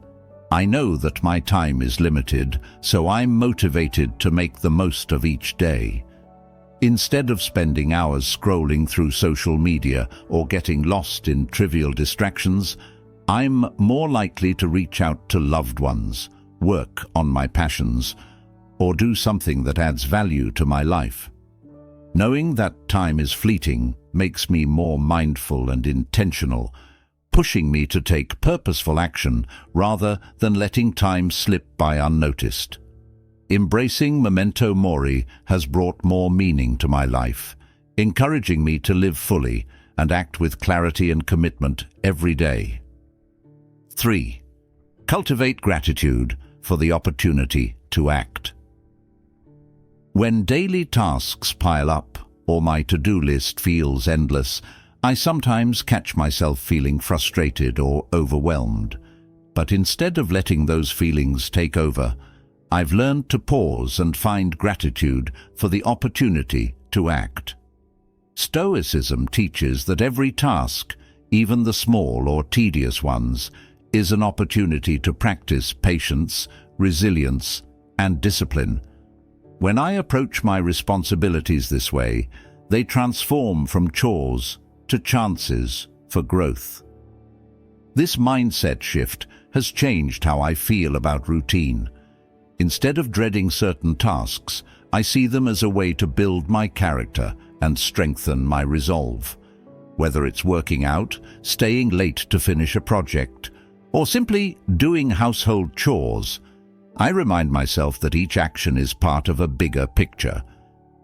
I know that my time is limited, so I'm motivated to make the most of each day. Instead of spending hours scrolling through social media or getting lost in trivial distractions, I'm more likely to reach out to loved ones, work on my passions, or do something that adds value to my life. Knowing that time is fleeting makes me more mindful and intentional, pushing me to take purposeful action rather than letting time slip by unnoticed. Embracing memento mori has brought more meaning to my life, encouraging me to live fully and act with clarity and commitment every day. 3. Cultivate gratitude for the opportunity to act. When daily tasks pile up or my to-do list feels endless, I sometimes catch myself feeling frustrated or overwhelmed. But instead of letting those feelings take over, I've learned to pause and find gratitude for the opportunity to act. Stoicism teaches that every task, even the small or tedious ones, is an opportunity to practice patience, resilience, and discipline. When I approach my responsibilities this way, they transform from chores to chances for growth. This mindset shift has changed how I feel about routine. Instead of dreading certain tasks, I see them as a way to build my character and strengthen my resolve. Whether it's working out, staying late to finish a project, or simply doing household chores, I remind myself that each action is part of a bigger picture.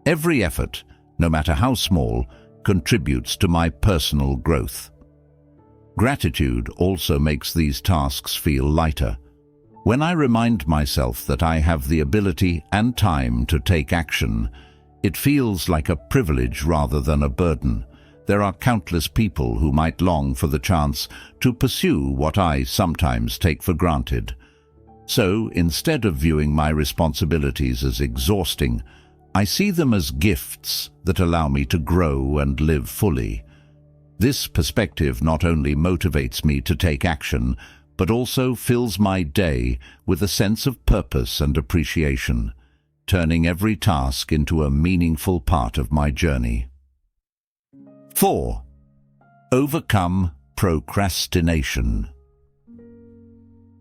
Every effort, no matter how small, contributes to my personal growth. Gratitude also makes these tasks feel lighter. When I remind myself that I have the ability and time to take action, it feels like a privilege rather than a burden. There are countless people who might long for the chance to pursue what I sometimes take for granted. So, instead of viewing my responsibilities as exhausting, I see them as gifts that allow me to grow and live fully. This perspective not only motivates me to take action, but also fills my day with a sense of purpose and appreciation, turning every task into a meaningful part of my journey. 4. Overcome procrastination.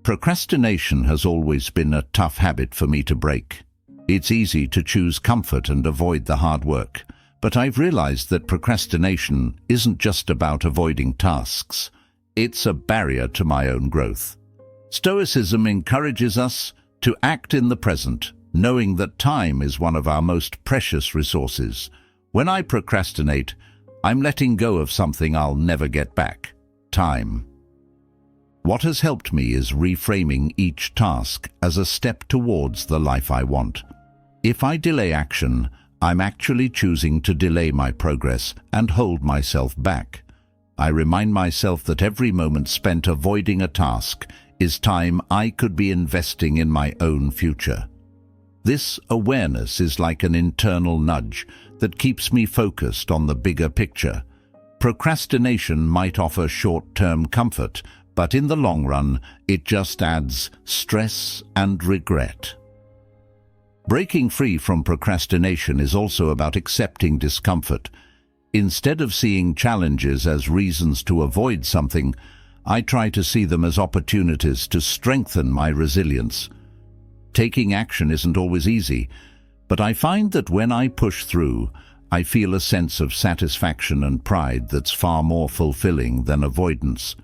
Procrastination has always been a tough habit for me to break. It's easy to choose comfort and avoid the hard work, but I've realized that procrastination isn't just about avoiding tasks. It's a barrier to my own growth. Stoicism encourages us to act in the present, knowing that time is one of our most precious resources. When I procrastinate, I'm letting go of something I'll never get back: time. What has helped me is reframing each task as a step towards the life I want. If I delay action, I'm actually choosing to delay my progress and hold myself back. I remind myself that every moment spent avoiding a task is time I could be investing in my own future. This awareness is like an internal nudge that keeps me focused on the bigger picture. Procrastination might offer short-term comfort, but in the long run, it just adds stress and regret. Breaking free from procrastination is also about accepting discomfort. Instead of seeing challenges as reasons to avoid something, I try to see them as opportunities to strengthen my resilience. Taking action isn't always easy, but I find that when I push through, I feel a sense of satisfaction and pride that's far more fulfilling than avoidance.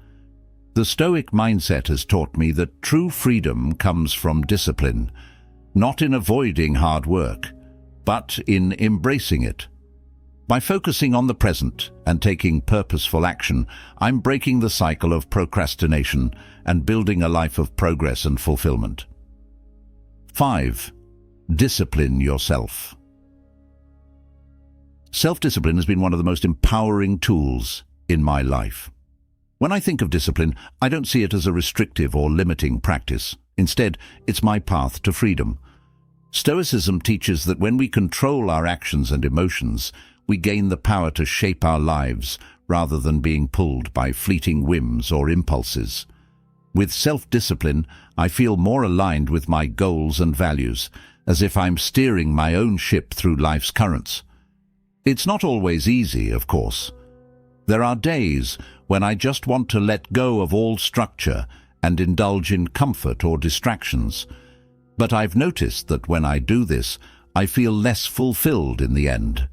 The Stoic mindset has taught me that true freedom comes from discipline, not in avoiding hard work, but in embracing it. By focusing on the present and taking purposeful action, I'm breaking the cycle of procrastination and building a life of progress and fulfillment. 5. Discipline yourself. Self-discipline has been one of the most empowering tools in my life. When I think of discipline, I don't see it as a restrictive or limiting practice. Instead, it's my path to freedom. Stoicism teaches that when we control our actions and emotions, we gain the power to shape our lives rather than being pulled by fleeting whims or impulses. With self-discipline, I feel more aligned with my goals and values, as if I'm steering my own ship through life's currents. It's not always easy, of course. There are days when I just want to let go of all structure and indulge in comfort or distractions. But I've noticed that when I do this, I feel less fulfilled in the end.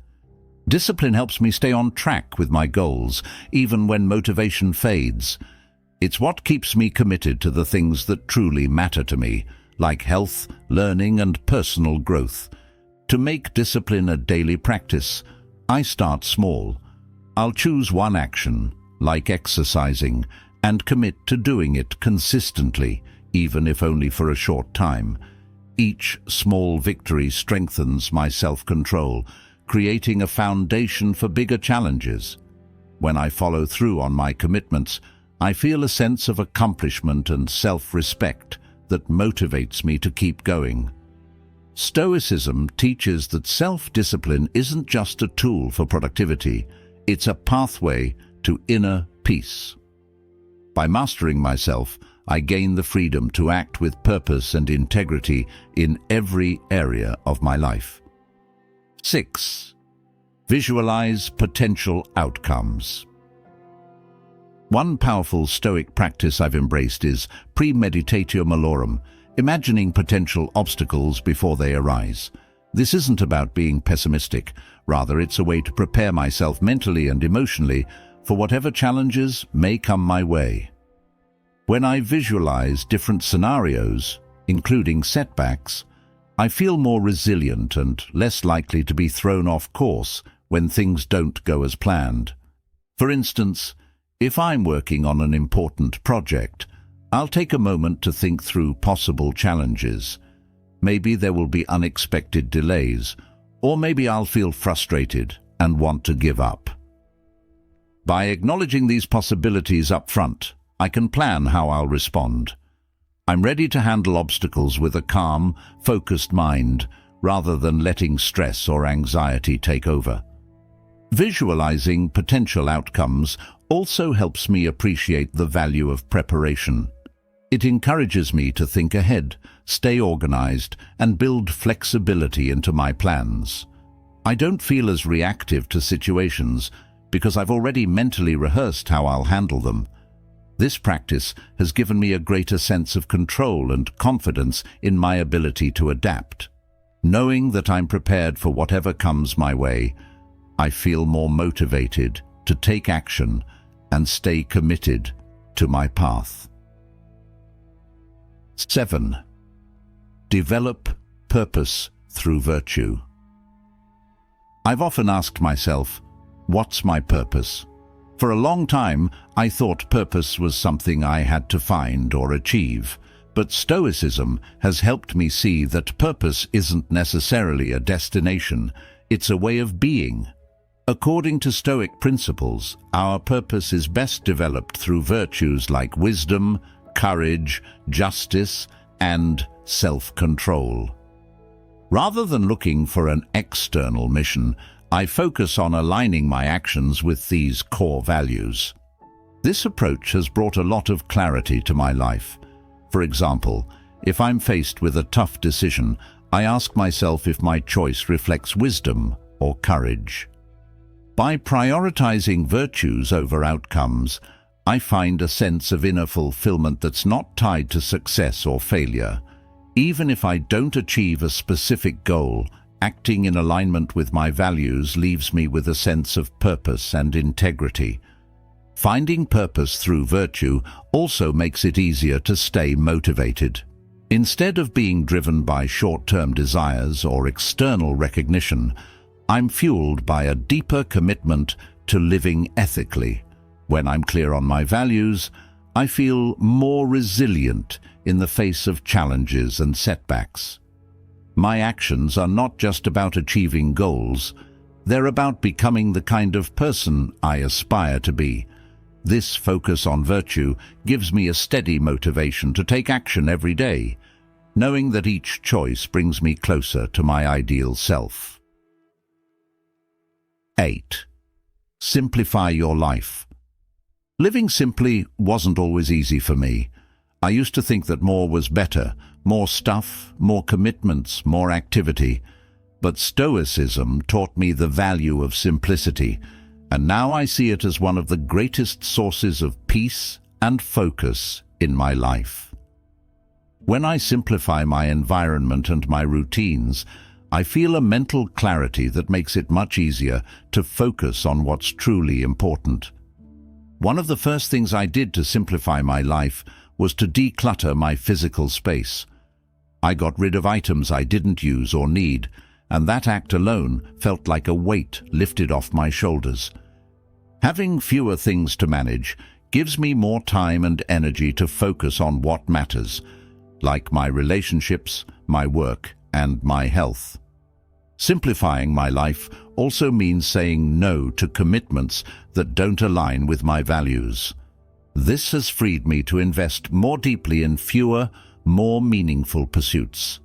Discipline helps me stay on track with my goals, even when motivation fades. It's what keeps me committed to the things that truly matter to me, like health, learning, and personal growth. To make discipline a daily practice, I start small. I'll choose one action, like exercising, and commit to doing it consistently, even if only for a short time. Each small victory strengthens my self-control, creating a foundation for bigger challenges. When I follow through on my commitments, I feel a sense of accomplishment and self-respect that motivates me to keep going. Stoicism teaches that self-discipline isn't just a tool for productivity, it's a pathway to inner peace. By mastering myself, I gain the freedom to act with purpose and integrity in every area of my life. 6. Visualize potential outcomes. One powerful Stoic practice I've embraced is premeditatio malorum, imagining potential obstacles before they arise. This isn't about being pessimistic, rather it's a way to prepare myself mentally and emotionally for whatever challenges may come my way. When I visualize different scenarios, including setbacks, I feel more resilient and less likely to be thrown off course when things don't go as planned. For instance, if I'm working on an important project, I'll take a moment to think through possible challenges. Maybe there will be unexpected delays, or maybe I'll feel frustrated and want to give up. By acknowledging these possibilities up front, I can plan how I'll respond. I'm ready to handle obstacles with a calm, focused mind, rather than letting stress or anxiety take over. Visualizing potential outcomes also helps me appreciate the value of preparation. It encourages me to think ahead, stay organized, and build flexibility into my plans. I don't feel as reactive to situations because I've already mentally rehearsed how I'll handle them. This practice has given me a greater sense of control and confidence in my ability to adapt. Knowing that I'm prepared for whatever comes my way, I feel more motivated to take action and stay committed to my path. 7. Develop purpose through virtue. I've often asked myself, what's my purpose? For a long time, I thought purpose was something I had to find or achieve, but Stoicism has helped me see that purpose isn't necessarily a destination, it's a way of being. According to Stoic principles, our purpose is best developed through virtues like wisdom, courage, justice, and self-control. Rather than looking for an external mission, I focus on aligning my actions with these core values. This approach has brought a lot of clarity to my life. For example, if I'm faced with a tough decision, I ask myself if my choice reflects wisdom or courage. By prioritizing virtues over outcomes, I find a sense of inner fulfillment that's not tied to success or failure. Even if I don't achieve a specific goal, acting in alignment with my values leaves me with a sense of purpose and integrity. Finding purpose through virtue also makes it easier to stay motivated. Instead of being driven by short-term desires or external recognition, I'm fueled by a deeper commitment to living ethically. When I'm clear on my values, I feel more resilient in the face of challenges and setbacks. My actions are not just about achieving goals, they're about becoming the kind of person I aspire to be. This focus on virtue gives me a steady motivation to take action every day, knowing that each choice brings me closer to my ideal self. 8. Simplify your life. Living simply wasn't always easy for me. I used to think that more was better, more stuff, more commitments, more activity. But Stoicism taught me the value of simplicity, and now I see it as one of the greatest sources of peace and focus in my life. When I simplify my environment and my routines, I feel a mental clarity that makes it much easier to focus on what's truly important. One of the first things I did to simplify my life was to declutter my physical space. I got rid of items I didn't use or need, and that act alone felt like a weight lifted off my shoulders. Having fewer things to manage gives me more time and energy to focus on what matters, like my relationships, my work, and my health. Simplifying my life also means saying no to commitments that don't align with my values. This has freed me to invest more deeply in fewer, more meaningful pursuits.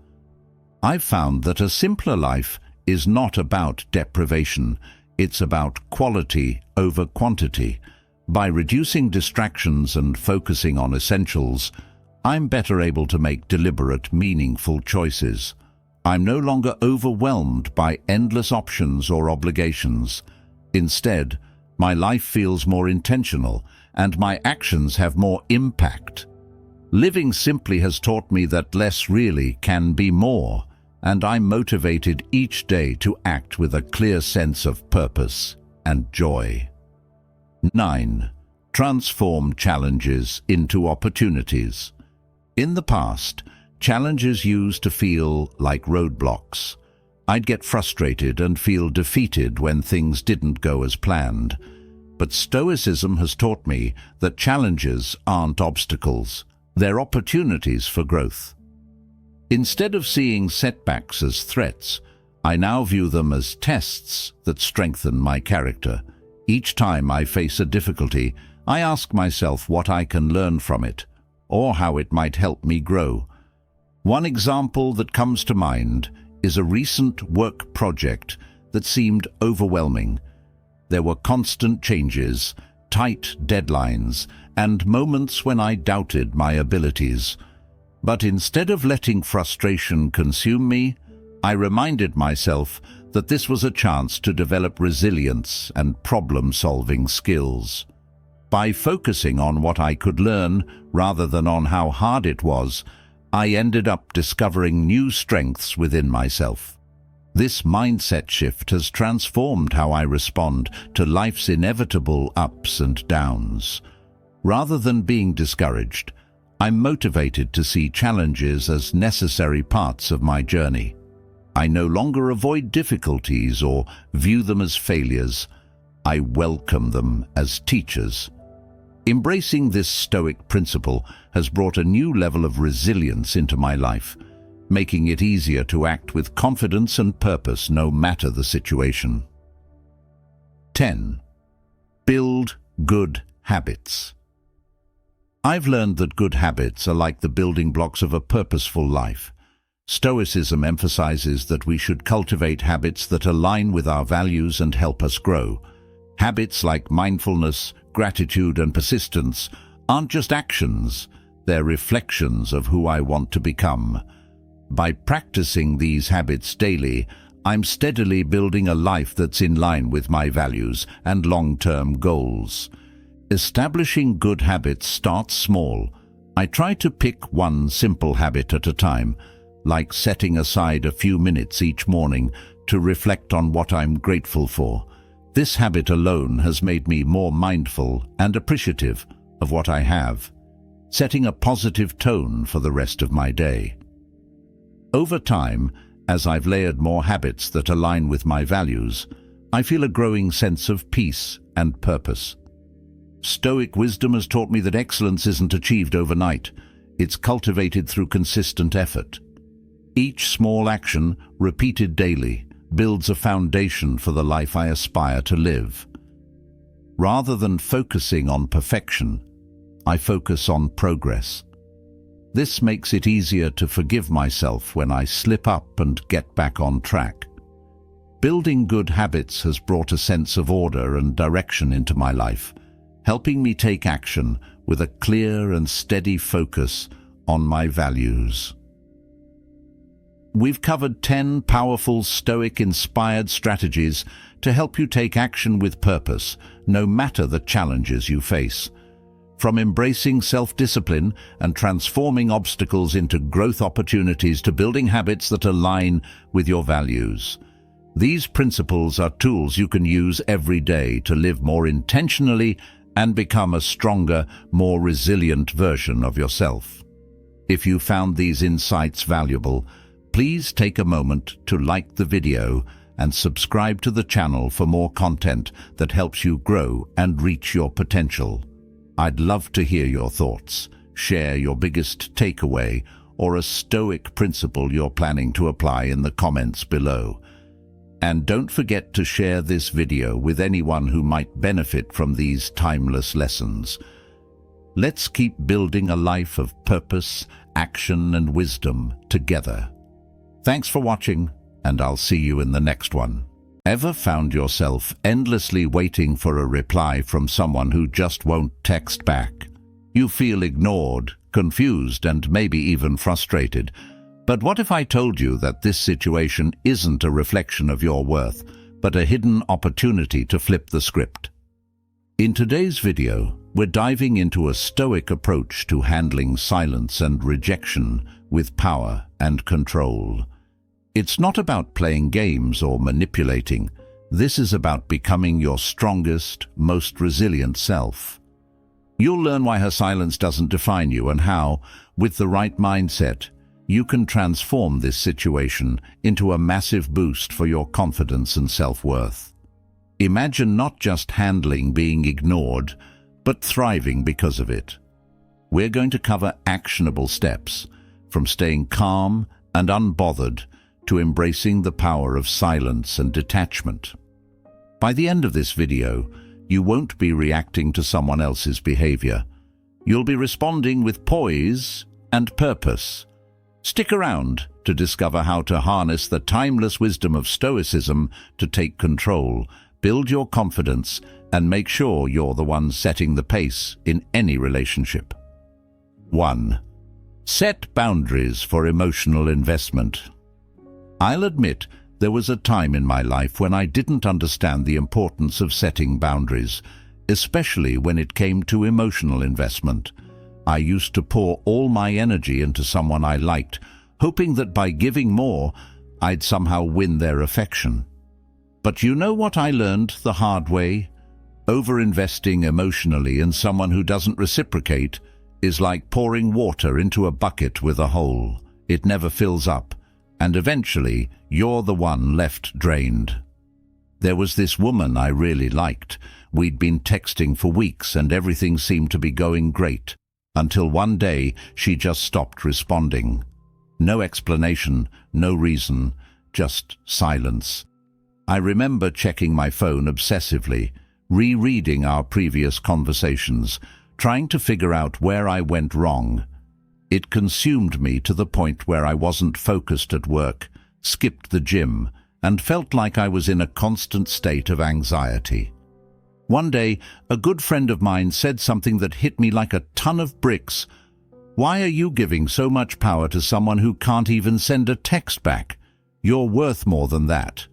I've found that a simpler life is not about deprivation, it's about quality over quantity. By reducing distractions and focusing on essentials, I'm better able to make deliberate, meaningful choices. I'm no longer overwhelmed by endless options or obligations. Instead, my life feels more intentional, and my actions have more impact. Living simply has taught me that less really can be more, and I'm motivated each day to act with a clear sense of purpose and joy. 9. Transform challenges into opportunities. In the past, Challenges used to feel like roadblocks. I'd get frustrated and feel defeated when things didn't go as planned. But Stoicism has taught me that challenges aren't obstacles, they're opportunities for growth. Instead of seeing setbacks as threats, I now view them as tests that strengthen my character. Each time I face a difficulty, I ask myself what I can learn from it, or how it might help me grow. One example that comes to mind is a recent work project that seemed overwhelming. There were constant changes, tight deadlines, and moments when I doubted my abilities. But instead of letting frustration consume me, I reminded myself that this was a chance to develop resilience and problem-solving skills. By focusing on what I could learn rather than on how hard it was, I ended up discovering new strengths within myself. This mindset shift has transformed how I respond to life's inevitable ups and downs. Rather than being discouraged, I'm motivated to see challenges as necessary parts of my journey. I no longer avoid difficulties or view them as failures. I welcome them as teachers. Embracing this Stoic principle has brought a new level of resilience into my life, making it easier to act with confidence and purpose no matter the situation. 10. Build good habits. I've learned that good habits are like the building blocks of a purposeful life. Stoicism emphasizes that we should cultivate habits that align with our values and help us grow. Habits like mindfulness, gratitude, and persistence aren't just actions, they're reflections of who I want to become. By practicing these habits daily, I'm steadily building a life that's in line with my values and long-term goals. Establishing good habits starts small. I try to pick one simple habit at a time, like setting aside a few minutes each morning to reflect on what I'm grateful for. This habit alone has made me more mindful and appreciative of what I have, setting a positive tone for the rest of my day. Over time, as I've layered more habits that align with my values, I feel a growing sense of peace and purpose. Stoic wisdom has taught me that excellence isn't achieved overnight. It's cultivated through consistent effort. Each small action, repeated daily, builds a foundation for the life I aspire to live. Rather than focusing on perfection, I focus on progress. This makes it easier to forgive myself when I slip up and get back on track. Building good habits has brought a sense of order and direction into my life, helping me take action with a clear and steady focus on my values. We've covered 10 powerful Stoic-inspired strategies to help you take action with purpose, no matter the challenges you face. From embracing self-discipline and transforming obstacles into growth opportunities to building habits that align with your values. These principles are tools you can use every day to live more intentionally and become a stronger, more resilient version of yourself. If you found these insights valuable, please take a moment to like the video and subscribe to the channel for more content that helps you grow and reach your potential. I'd love to hear your thoughts. Share your biggest takeaway or a Stoic principle you're planning to apply in the comments below. And don't forget to share this video with anyone who might benefit from these timeless lessons. Let's keep building a life of purpose, action, and wisdom together. Thanks for watching, and I'll see you in the next one. Ever found yourself endlessly waiting for a reply from someone who just won't text back? You feel ignored, confused, and maybe even frustrated. But what if I told you that this situation isn't a reflection of your worth, but a hidden opportunity to flip the script? In today's video, we're diving into a Stoic approach to handling silence and rejection with power and control. It's not about playing games or manipulating. This is about becoming your strongest, most resilient self. You'll learn why her silence doesn't define you and how, with the right mindset, you can transform this situation into a massive boost for your confidence and self-worth. Imagine not just handling being ignored, but thriving because of it. We're going to cover actionable steps, from staying calm and unbothered to embracing the power of silence and detachment. By the end of this video, you won't be reacting to someone else's behavior. You'll be responding with poise and purpose. Stick around to discover how to harness the timeless wisdom of Stoicism to take control, build your confidence, and make sure you're the one setting the pace in any relationship. 1. Set boundaries for emotional investment. I'll admit there was a time in my life when I didn't understand the importance of setting boundaries, especially when it came to emotional investment. I used to pour all my energy into someone I liked, hoping that by giving more, I'd somehow win their affection. But you know what I learned the hard way? Over-investing emotionally in someone who doesn't reciprocate is like pouring water into a bucket with a hole. It never fills up, and eventually you're the one left drained. There was this woman I really liked. We'd been texting for weeks and everything seemed to be going great, until one day she just stopped responding. No explanation, no reason, just silence. I remember checking my phone obsessively, rereading our previous conversations, trying to figure out where I went wrong. It consumed me to the point where I wasn't focused at work, skipped the gym, and felt like I was in a constant state of anxiety. One day, a good friend of mine said something that hit me like a ton of bricks. "Why are you giving so much power to someone who can't even send a text back? You're worth more than that."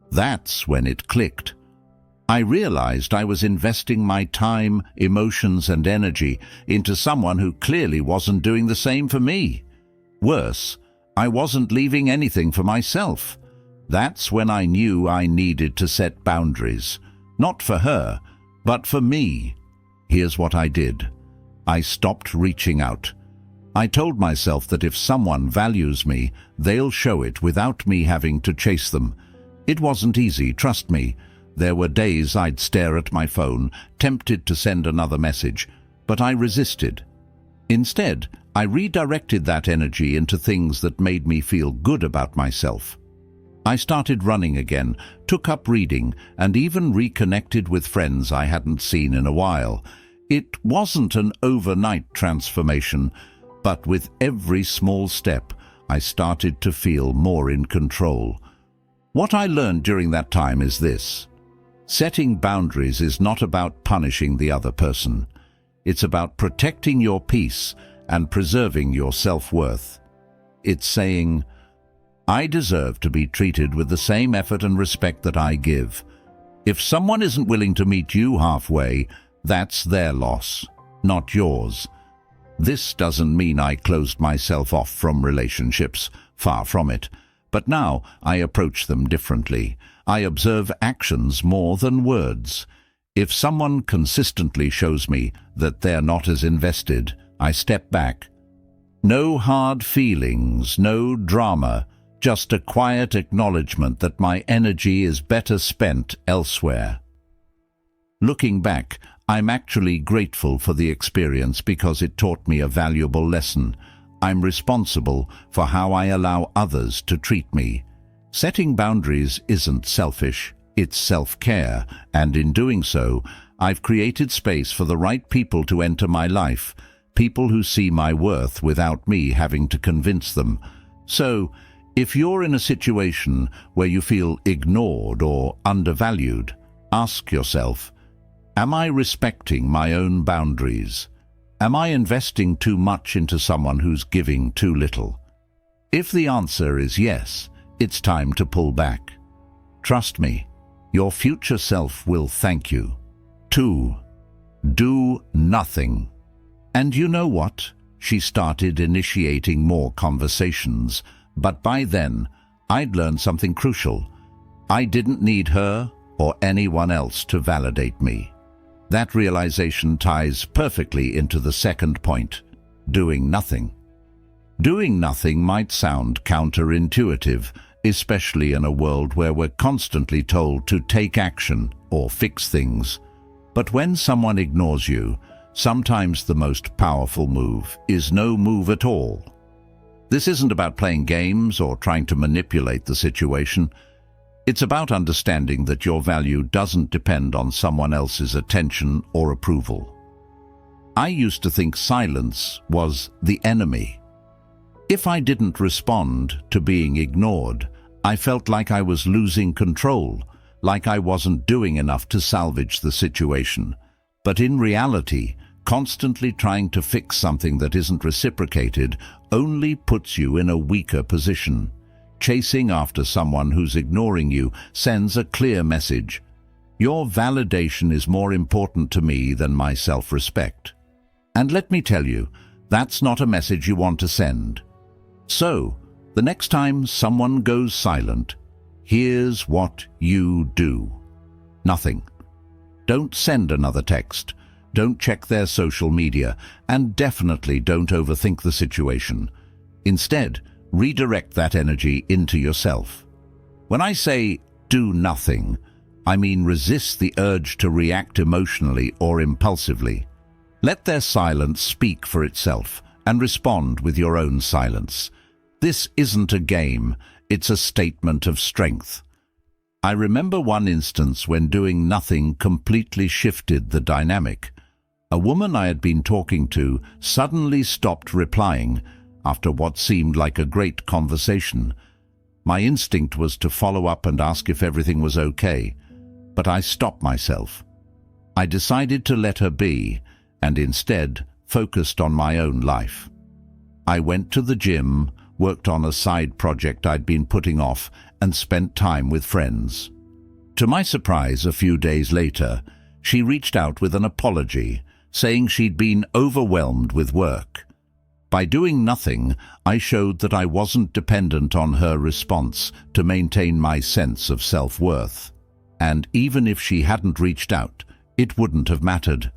That's when it clicked. I realized I was investing my time, emotions, and energy into someone who clearly wasn't doing the same for me. Worse, I wasn't leaving anything for myself. That's when I knew I needed to set boundaries. Not for her, but for me. Here's what I did. I stopped reaching out. I told myself that if someone values me, they'll show it without me having to chase them. It wasn't easy, trust me. There were days I'd stare at my phone, tempted to send another message, but I resisted. Instead, I redirected that energy into things that made me feel good about myself. I started running again, took up reading, and even reconnected with friends I hadn't seen in a while. It wasn't an overnight transformation, but with every small step, I started to feel more in control. What I learned during that time is this. Setting boundaries is not about punishing the other person. It's about protecting your peace and preserving your self-worth. It's saying, I deserve to be treated with the same effort and respect that I give. If someone isn't willing to meet you halfway, that's their loss, not yours. This doesn't mean I closed myself off from relationships, far from it. But now I approach them differently. I observe actions more than words. If someone consistently shows me that they're not as invested, I step back. No hard feelings, no drama, just a quiet acknowledgement that my energy is better spent elsewhere. Looking back, I'm actually grateful for the experience because it taught me a valuable lesson. I'm responsible for how I allow others to treat me. Setting boundaries isn't selfish, it's self-care, and in doing so, I've created space for the right people to enter my life, people who see my worth without me having to convince them. So, if you're in a situation where you feel ignored or undervalued, ask yourself, am I respecting my own boundaries? Am I investing too much into someone who's giving too little? If the answer is yes, it's time to pull back. Trust me, your future self will thank you. 2. Do nothing. And you know what? She started initiating more conversations, but by then, I'd learned something crucial. I didn't need her or anyone else to validate me. That realization ties perfectly into the second point, doing nothing. Doing nothing might sound counterintuitive, especially in a world where we're constantly told to take action or fix things. But when someone ignores you, sometimes the most powerful move is no move at all. This isn't about playing games or trying to manipulate the situation. It's about understanding that your value doesn't depend on someone else's attention or approval. I used to think silence was the enemy. If I didn't respond to being ignored, I felt like I was losing control, like I wasn't doing enough to salvage the situation. But in reality, constantly trying to fix something that isn't reciprocated only puts you in a weaker position. Chasing after someone who's ignoring you sends a clear message. Your validation is more important to me than my self-respect. And let me tell you, that's not a message you want to send. So, the next time someone goes silent, here's what you do. Nothing. Don't send another text. Don't check their social media, and definitely don't overthink the situation. Instead, redirect that energy into yourself. When I say do nothing, I mean resist the urge to react emotionally or impulsively. Let their silence speak for itself and respond with your own silence. This isn't a game, it's a statement of strength. I remember one instance when doing nothing completely shifted the dynamic. A woman I had been talking to suddenly stopped replying after what seemed like a great conversation. My instinct was to follow up and ask if everything was okay, but I stopped myself. I decided to let her be, and instead focused on my own life. I went to the gym, worked on a side project I'd been putting off, and spent time with friends. To my surprise, a few days later, she reached out with an apology, saying she'd been overwhelmed with work. By doing nothing, I showed that I wasn't dependent on her response to maintain my sense of self-worth. And even if she hadn't reached out, it wouldn't have mattered.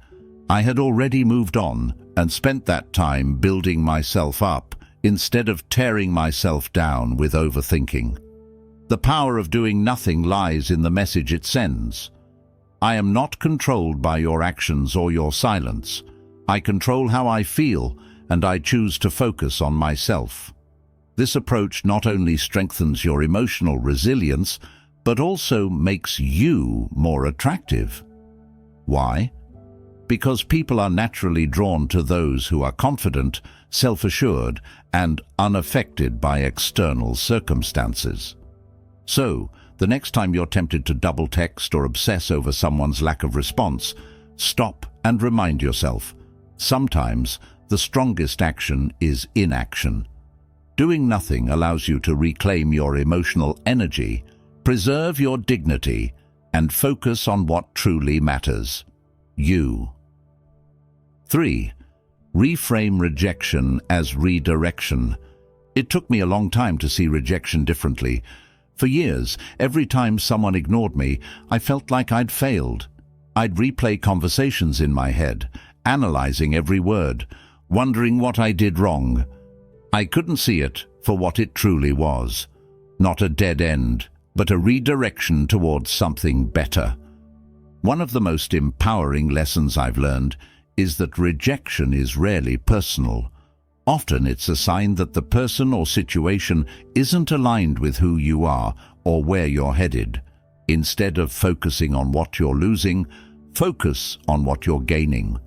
I had already moved on and spent that time building myself up instead of tearing myself down with overthinking. The power of doing nothing lies in the message it sends. I am not controlled by your actions or your silence. I control how I feel, and I choose to focus on myself. This approach not only strengthens your emotional resilience, but also makes you more attractive. Why? Because people are naturally drawn to those who are confident, self-assured, and unaffected by external circumstances. So, the next time you're tempted to double text or obsess over someone's lack of response, stop and remind yourself, sometimes the strongest action is inaction. Doing nothing allows you to reclaim your emotional energy, preserve your dignity, and focus on what truly matters: you. 3. Reframe rejection as redirection. It took me a long time to see rejection differently. For years, every time someone ignored me, I felt like I'd failed. I'd replay conversations in my head, analyzing every word, wondering what I did wrong. I couldn't see it for what it truly was. Not a dead end, but a redirection towards something better. One of the most empowering lessons I've learned is that rejection is rarely personal. Often it's a sign that the person or situation isn't aligned with who you are or where you're headed. Instead of focusing on what you're losing, focus on what you're gaining.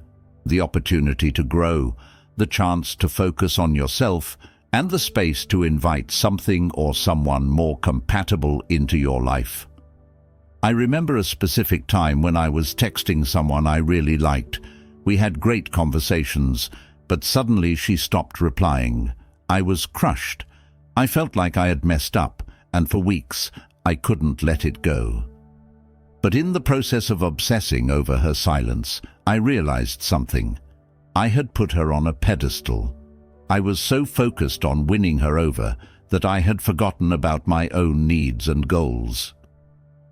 The opportunity to grow, the chance to focus on yourself, and the space to invite something or someone more compatible into your life. I remember a specific time when I was texting someone I really liked. We had great conversations, but suddenly she stopped replying. I was crushed. I felt like I had messed up, and for weeks I couldn't let it go. But in the process of obsessing over her silence, I realized something. I had put her on a pedestal. I was so focused on winning her over that I had forgotten about my own needs and goals.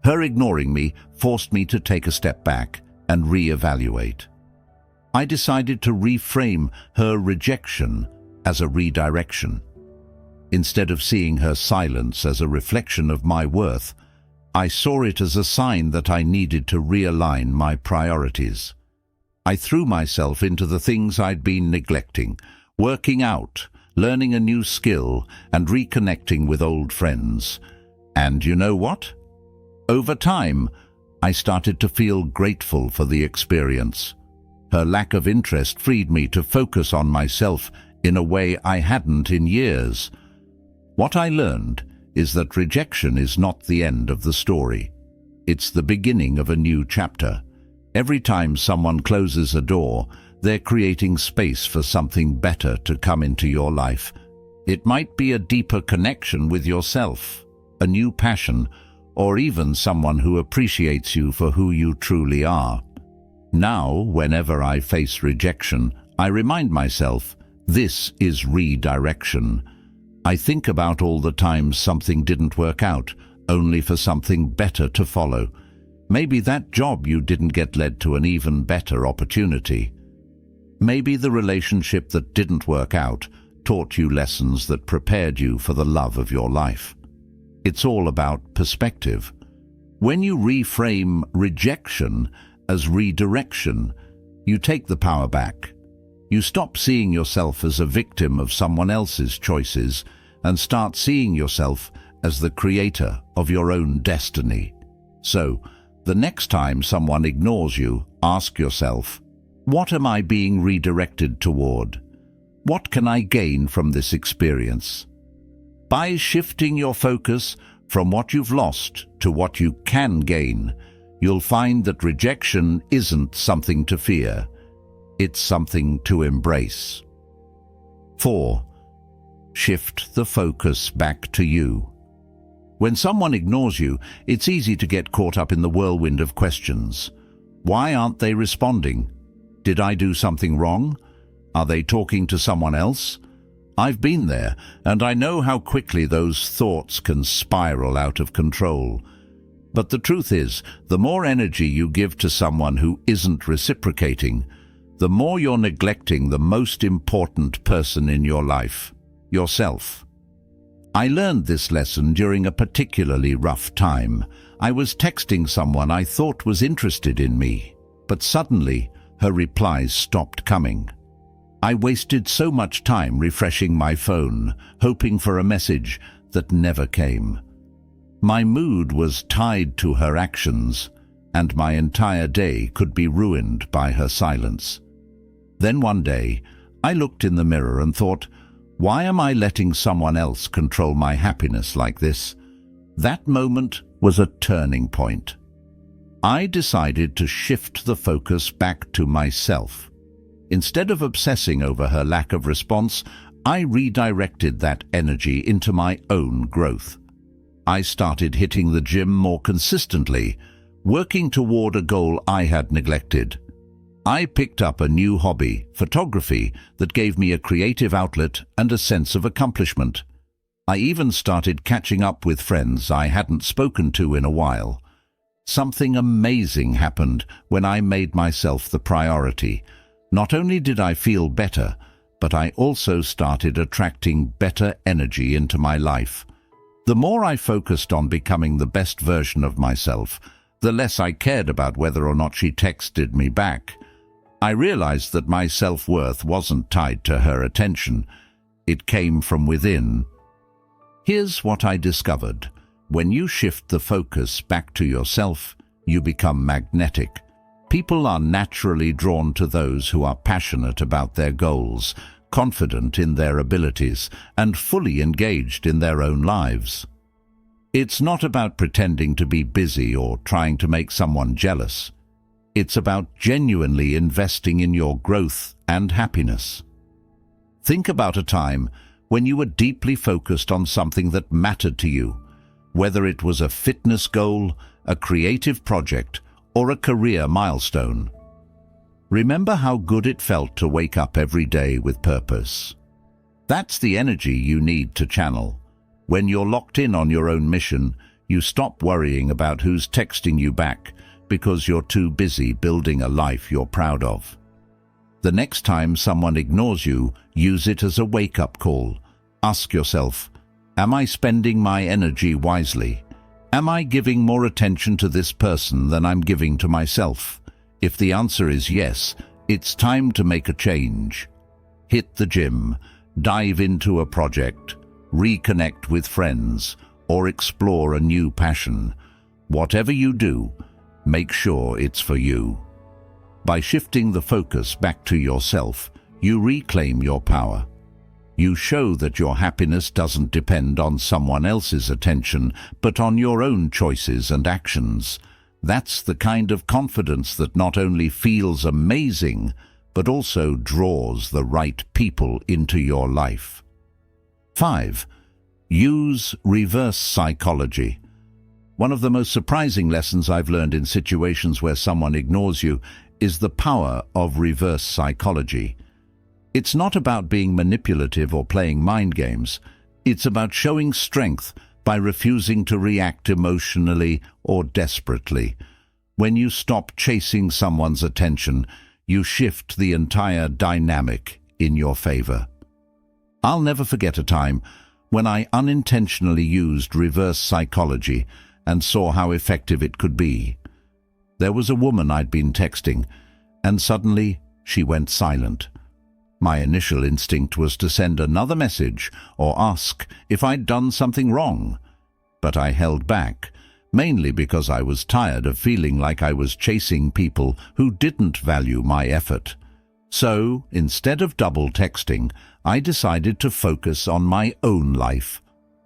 Her ignoring me forced me to take a step back and reevaluate. I decided to reframe her rejection as a redirection. Instead of seeing her silence as a reflection of my worth, I saw it as a sign that I needed to realign my priorities. I threw myself into the things I'd been neglecting, working out, learning a new skill, and reconnecting with old friends. And you know what? Over time, I started to feel grateful for the experience. Her lack of interest freed me to focus on myself in a way I hadn't in years. What I learned is that rejection is not the end of the story. It's the beginning of a new chapter. Every time someone closes a door, they're creating space for something better to come into your life. It might be a deeper connection with yourself, a new passion, or even someone who appreciates you for who you truly are. Now, whenever I face rejection, I remind myself, this is redirection. I think about all the times something didn't work out, only for something better to follow. Maybe that job you didn't get led to an even better opportunity. Maybe the relationship that didn't work out taught you lessons that prepared you for the love of your life. It's all about perspective. When you reframe rejection as redirection, you take the power back. You stop seeing yourself as a victim of someone else's choices and start seeing yourself as the creator of your own destiny. So, the next time someone ignores you, ask yourself, what am I being redirected toward? What can I gain from this experience? By shifting your focus from what you've lost to what you can gain, you'll find that rejection isn't something to fear. It's something to embrace. 4. Shift the focus back to you. When someone ignores you, it's easy to get caught up in the whirlwind of questions. Why aren't they responding? Did I do something wrong? Are they talking to someone else? I've been there, and I know how quickly those thoughts can spiral out of control. But the truth is, the more energy you give to someone who isn't reciprocating, the more you're neglecting the most important person in your life, yourself. I learned this lesson during a particularly rough time. I was texting someone I thought was interested in me, but suddenly her replies stopped coming. I wasted so much time refreshing my phone, hoping for a message that never came. My mood was tied to her actions, and my entire day could be ruined by her silence. Then one day, I looked in the mirror and thought, why am I letting someone else control my happiness like this? That moment was a turning point. I decided to shift the focus back to myself. Instead of obsessing over her lack of response, I redirected that energy into my own growth. I started hitting the gym more consistently, working toward a goal I had neglected. I picked up a new hobby, photography, that gave me a creative outlet and a sense of accomplishment. I even started catching up with friends I hadn't spoken to in a while. Something amazing happened when I made myself the priority. Not only did I feel better, but I also started attracting better energy into my life. The more I focused on becoming the best version of myself, the less I cared about whether or not she texted me back. I realized that my self-worth wasn't tied to her attention. It came from within. Here's what I discovered. When you shift the focus back to yourself, you become magnetic. People are naturally drawn to those who are passionate about their goals, confident in their abilities, and fully engaged in their own lives. It's not about pretending to be busy or trying to make someone jealous. It's about genuinely investing in your growth and happiness. Think about a time when you were deeply focused on something that mattered to you, whether it was a fitness goal, a creative project, or a career milestone. Remember how good it felt to wake up every day with purpose. That's the energy you need to channel. When you're locked in on your own mission, you stop worrying about who's texting you back because you're too busy building a life you're proud of. The next time someone ignores you, use it as a wake-up call. Ask yourself, am I spending my energy wisely? Am I giving more attention to this person than I'm giving to myself? If the answer is yes, it's time to make a change. Hit the gym, dive into a project, reconnect with friends, or explore a new passion. Whatever you do, make sure it's for you. By shifting the focus back to yourself, you reclaim your power. You show that your happiness doesn't depend on someone else's attention, but on your own choices and actions. That's the kind of confidence that not only feels amazing, but also draws the right people into your life. 5. Use reverse psychology. One of the most surprising lessons I've learned in situations where someone ignores you is the power of reverse psychology. It's not about being manipulative or playing mind games. It's about showing strength by refusing to react emotionally or desperately. When you stop chasing someone's attention, you shift the entire dynamic in your favor. I'll never forget a time when I unintentionally used reverse psychology and saw how effective it could be. There was a woman I'd been texting, and suddenly she went silent. My initial instinct was to send another message or ask if I'd done something wrong. But I held back, mainly because I was tired of feeling like I was chasing people who didn't value my effort. So, instead of double texting, I decided to focus on my own life.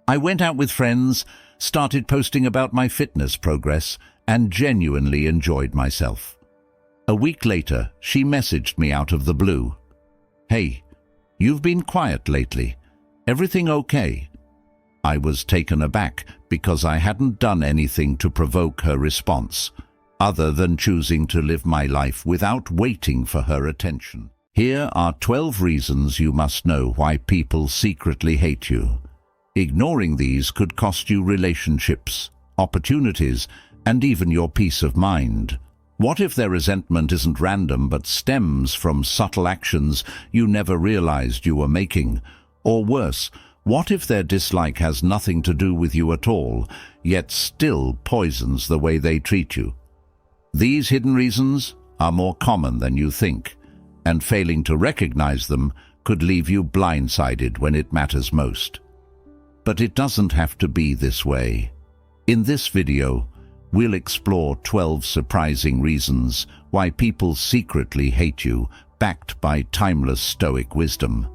I went out with friends, started posting about my fitness progress, and genuinely enjoyed myself. A week later, she messaged me out of the blue. "Hey, you've been quiet lately. Everything okay?" I was taken aback because I hadn't done anything to provoke her response, other than choosing to live my life without waiting for her attention. Here are 12 reasons you must know why people secretly hate you. Ignoring these could cost you relationships, opportunities, and even your peace of mind. What if their resentment isn't random but stems from subtle actions you never realized you were making? Or worse, what if their dislike has nothing to do with you at all, yet still poisons the way they treat you? These hidden reasons are more common than you think, and failing to recognize them could leave you blindsided when it matters most. But it doesn't have to be this way. In this video, we'll explore 12 surprising reasons why people secretly hate you, backed by timeless Stoic wisdom.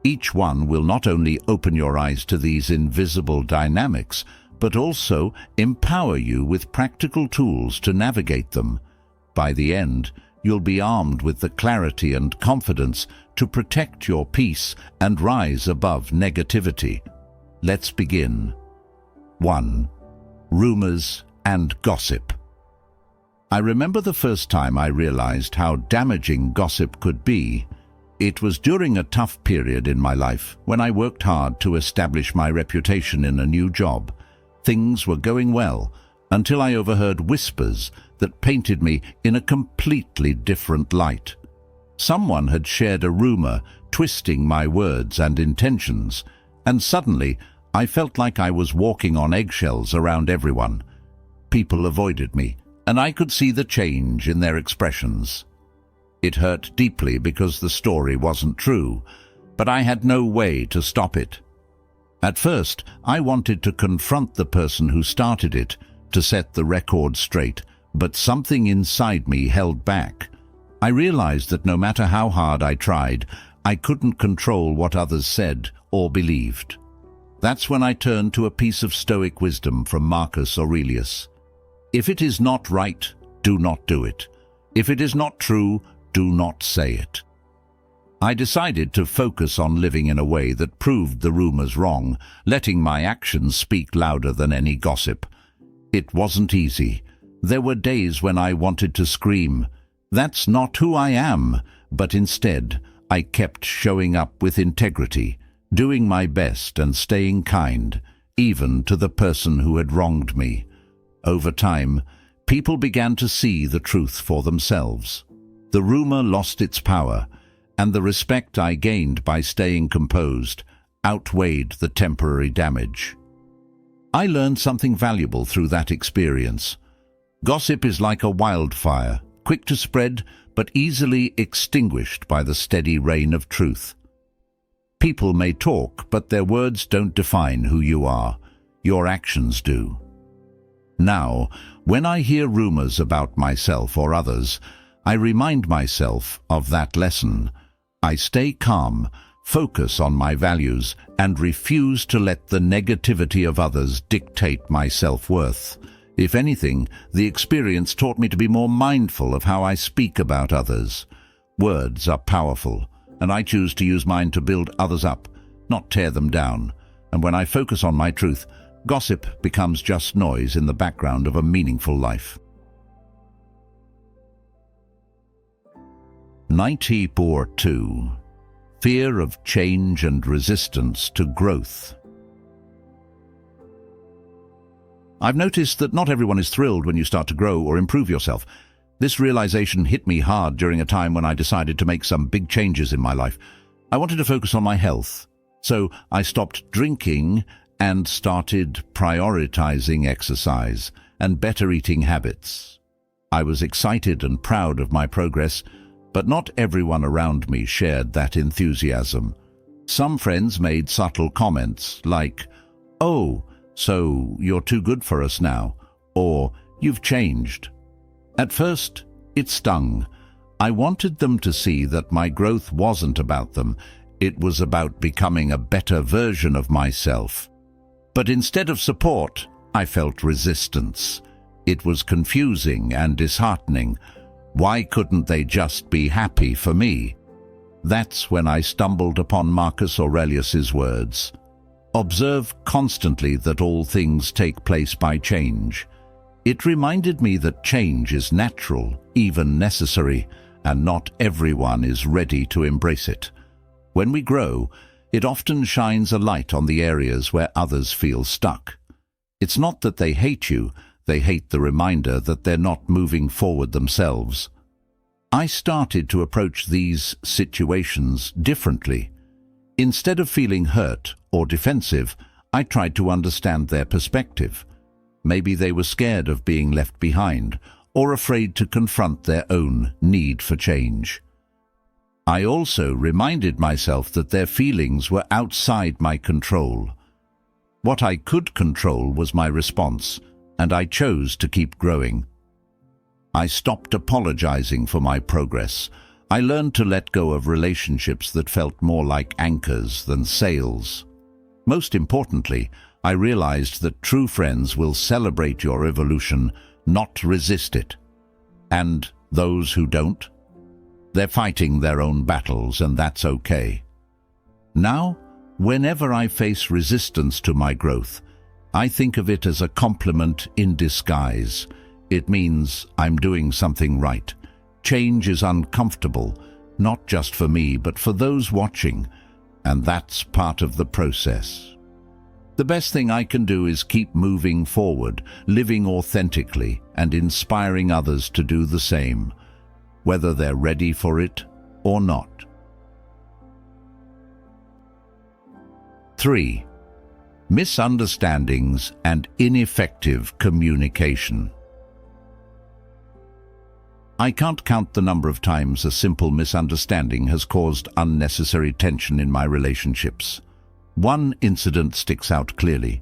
Each one will not only open your eyes to these invisible dynamics, but also empower you with practical tools to navigate them. By the end, you'll be armed with the clarity and confidence to protect your peace and rise above negativity. Let's begin. 1. Rumors and gossip. I remember the first time I realized how damaging gossip could be. It was during a tough period in my life when I worked hard to establish my reputation in a new job. Things were going well until I overheard whispers that painted me in a completely different light. Someone had shared a rumor, twisting my words and intentions, and suddenly I felt like I was walking on eggshells around everyone. People avoided me, and I could see the change in their expressions. It hurt deeply because the story wasn't true, but I had no way to stop it. At first, I wanted to confront the person who started it, to set the record straight, but something inside me held back. I realized that no matter how hard I tried, I couldn't control what others said or believed. That's when I turned to a piece of Stoic wisdom from Marcus Aurelius. If it is not right, do not do it. If it is not true, do not say it. I decided to focus on living in a way that proved the rumors wrong, letting my actions speak louder than any gossip. It wasn't easy. There were days when I wanted to scream, "That's not who I am," but instead, I kept showing up with integrity, doing my best and staying kind, even to the person who had wronged me. Over time, people began to see the truth for themselves. The rumor lost its power, and the respect I gained by staying composed outweighed the temporary damage. I learned something valuable through that experience. Gossip is like a wildfire, quick to spread, but easily extinguished by the steady rain of truth. People may talk, but their words don't define who you are. Your actions do. Now, when I hear rumors about myself or others, I remind myself of that lesson. I stay calm, focus on my values, and refuse to let the negativity of others dictate my self-worth. If anything, the experience taught me to be more mindful of how I speak about others. Words are powerful, and I choose to use mine to build others up, not tear them down. And when I focus on my truth, gossip becomes just noise in the background of a meaningful life. 94.2. Fear of change and resistance to growth. I've noticed that not everyone is thrilled when you start to grow or improve yourself. This realization hit me hard during a time when I decided to make some big changes in my life. I wanted to focus on my health, so I stopped drinking and started prioritizing exercise and better eating habits. I was excited and proud of my progress, but not everyone around me shared that enthusiasm. Some friends made subtle comments like, "Oh, so you're too good for us now," or "You've changed." At first, it stung. I wanted them to see that my growth wasn't about them. It was about becoming a better version of myself. But instead of support, I felt resistance. It was confusing and disheartening. Why couldn't they just be happy for me? That's when I stumbled upon Marcus Aurelius's words. Observe constantly that all things take place by change. It reminded me that change is natural, even necessary, and not everyone is ready to embrace it. When we grow, it often shines a light on the areas where others feel stuck. It's not that they hate you, they hate the reminder that they're not moving forward themselves. I started to approach these situations differently. Instead of feeling hurt or defensive, I tried to understand their perspective. Maybe they were scared of being left behind or afraid to confront their own need for change. I also reminded myself that their feelings were outside my control. What I could control was my response, and I chose to keep growing. I stopped apologizing for my progress. I learned to let go of relationships that felt more like anchors than sails. Most importantly, I realized that true friends will celebrate your evolution, not resist it. And those who don't? They're fighting their own battles, and that's okay. Now, whenever I face resistance to my growth, I think of it as a compliment in disguise. It means I'm doing something right. Change is uncomfortable, not just for me, but for those watching, and that's part of the process. The best thing I can do is keep moving forward, living authentically, and inspiring others to do the same, whether they're ready for it or not. 3. Misunderstandings and ineffective communication. I can't count the number of times a simple misunderstanding has caused unnecessary tension in my relationships. One incident sticks out clearly.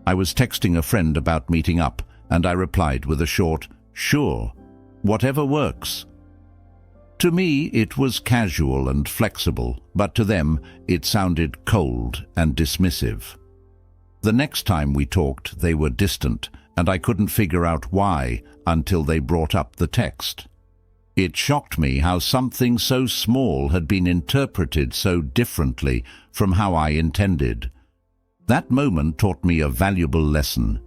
I was texting a friend about meeting up, and I replied with a short, "Sure, whatever works." To me, it was casual and flexible, but to them, it sounded cold and dismissive. The next time we talked, they were distant, and I couldn't figure out why until they brought up the text. It shocked me how something so small had been interpreted so differently from how I intended. That moment taught me a valuable lesson.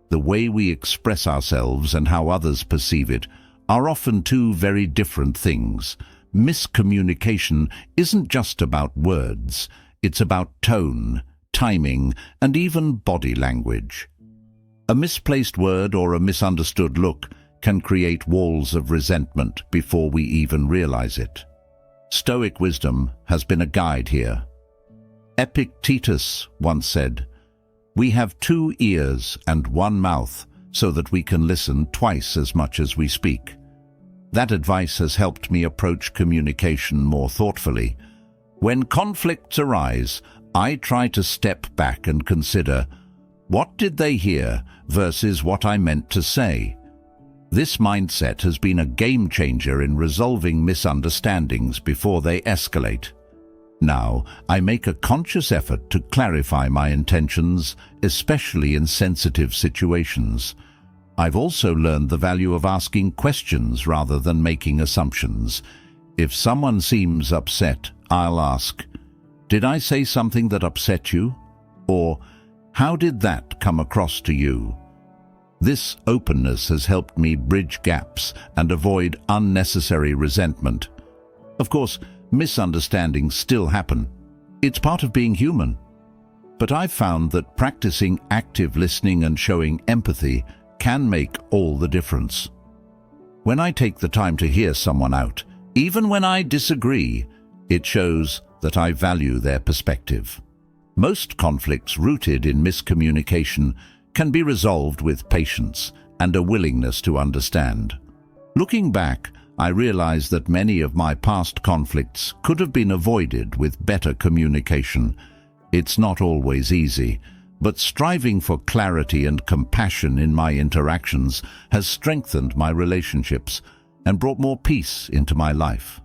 The way we express ourselves and how others perceive it are often two very different things. Miscommunication isn't just about words, it's about tone, timing, and even body language. A misplaced word or a misunderstood look can create walls of resentment before we even realize it. Stoic wisdom has been a guide here. Epictetus once said, "We have 2 ears and 1 mouth so that we can listen twice as much as we speak." That advice has helped me approach communication more thoughtfully. When conflicts arise, I try to step back and consider, what did they hear versus what I meant to say? This mindset has been a game changer in resolving misunderstandings before they escalate. Now, I make a conscious effort to clarify my intentions, especially in sensitive situations. I've also learned the value of asking questions rather than making assumptions. If someone seems upset, I'll ask, "Did I say something that upset you?" Or, "How did that come across to you?" This openness has helped me bridge gaps and avoid unnecessary resentment. Of course, misunderstandings still happen. It's part of being human. But I've found that practicing active listening and showing empathy can make all the difference. When I take the time to hear someone out, even when I disagree, it shows that I value their perspective. Most conflicts rooted in miscommunication can be resolved with patience and a willingness to understand. Looking back, I realize that many of my past conflicts could have been avoided with better communication. It's not always easy, but striving for clarity and compassion in my interactions has strengthened my relationships and brought more peace into my life.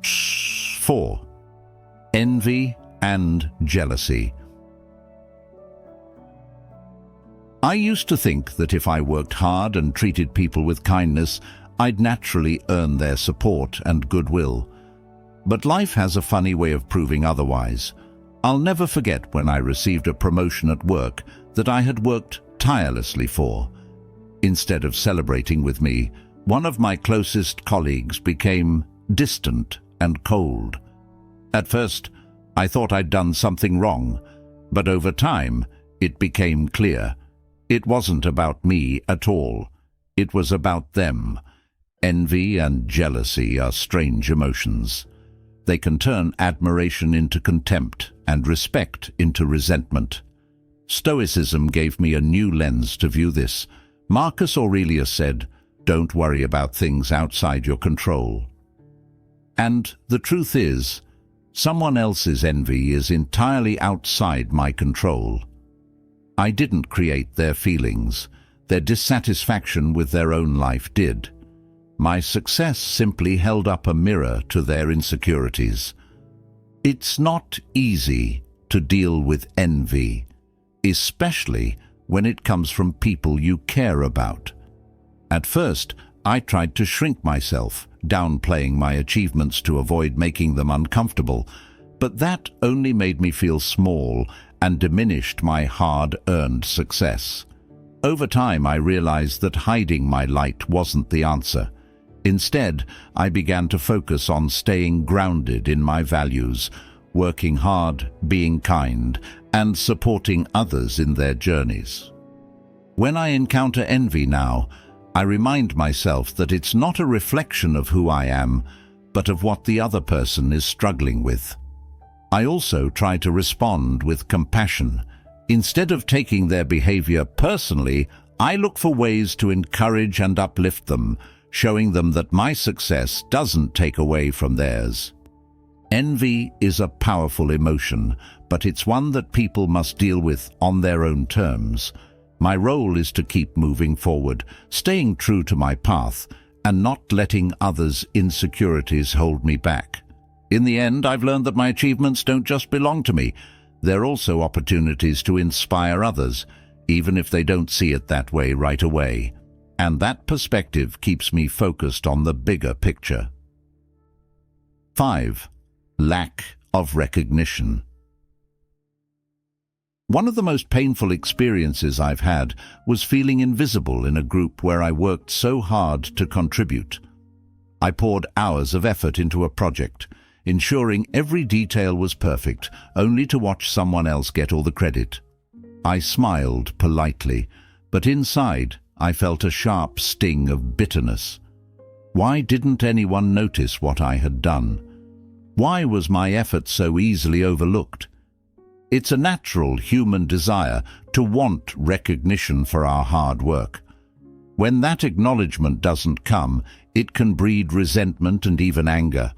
4. Envy and jealousy. I used to think that if I worked hard and treated people with kindness, I'd naturally earn their support and goodwill. But life has a funny way of proving otherwise. I'll never forget when I received a promotion at work that I had worked tirelessly for. Instead of celebrating with me, one of my closest colleagues became distant and cold. At first, I thought I'd done something wrong, but over time, it became clear. It wasn't about me at all. It was about them. Envy and jealousy are strange emotions. They can turn admiration into contempt and respect into resentment. Stoicism gave me a new lens to view this. Marcus Aurelius said, "Don't worry about things outside your control." And the truth is, someone else's envy is entirely outside my control. I didn't create their feelings. Their dissatisfaction with their own life did. My success simply held up a mirror to their insecurities. It's not easy to deal with envy, especially when it comes from people you care about. At first, I tried to shrink myself, downplaying my achievements to avoid making them uncomfortable, but that only made me feel small and diminished my hard-earned success. Over time, I realized that hiding my light wasn't the answer. Instead, I began to focus on staying grounded in my values, working hard, being kind, and supporting others in their journeys. When I encounter envy now, I remind myself that it's not a reflection of who I am, but of what the other person is struggling with. I also try to respond with compassion. Instead of taking their behavior personally, I look for ways to encourage and uplift them, showing them that my success doesn't take away from theirs. Envy is a powerful emotion, but it's one that people must deal with on their own terms. My role is to keep moving forward, staying true to my path, and not letting others' insecurities hold me back. In the end, I've learned that my achievements don't just belong to me. They're also opportunities to inspire others, even if they don't see it that way right away. And that perspective keeps me focused on the bigger picture. 5. Lack of recognition. One of the most painful experiences I've had was feeling invisible in a group where I worked so hard to contribute. I poured hours of effort into a project, ensuring every detail was perfect, only to watch someone else get all the credit. I smiled politely, but inside I felt a sharp sting of bitterness. Why didn't anyone notice what I had done? Why was my effort so easily overlooked? It's a natural human desire to want recognition for our hard work. When that acknowledgement doesn't come, it can breed resentment and even anger,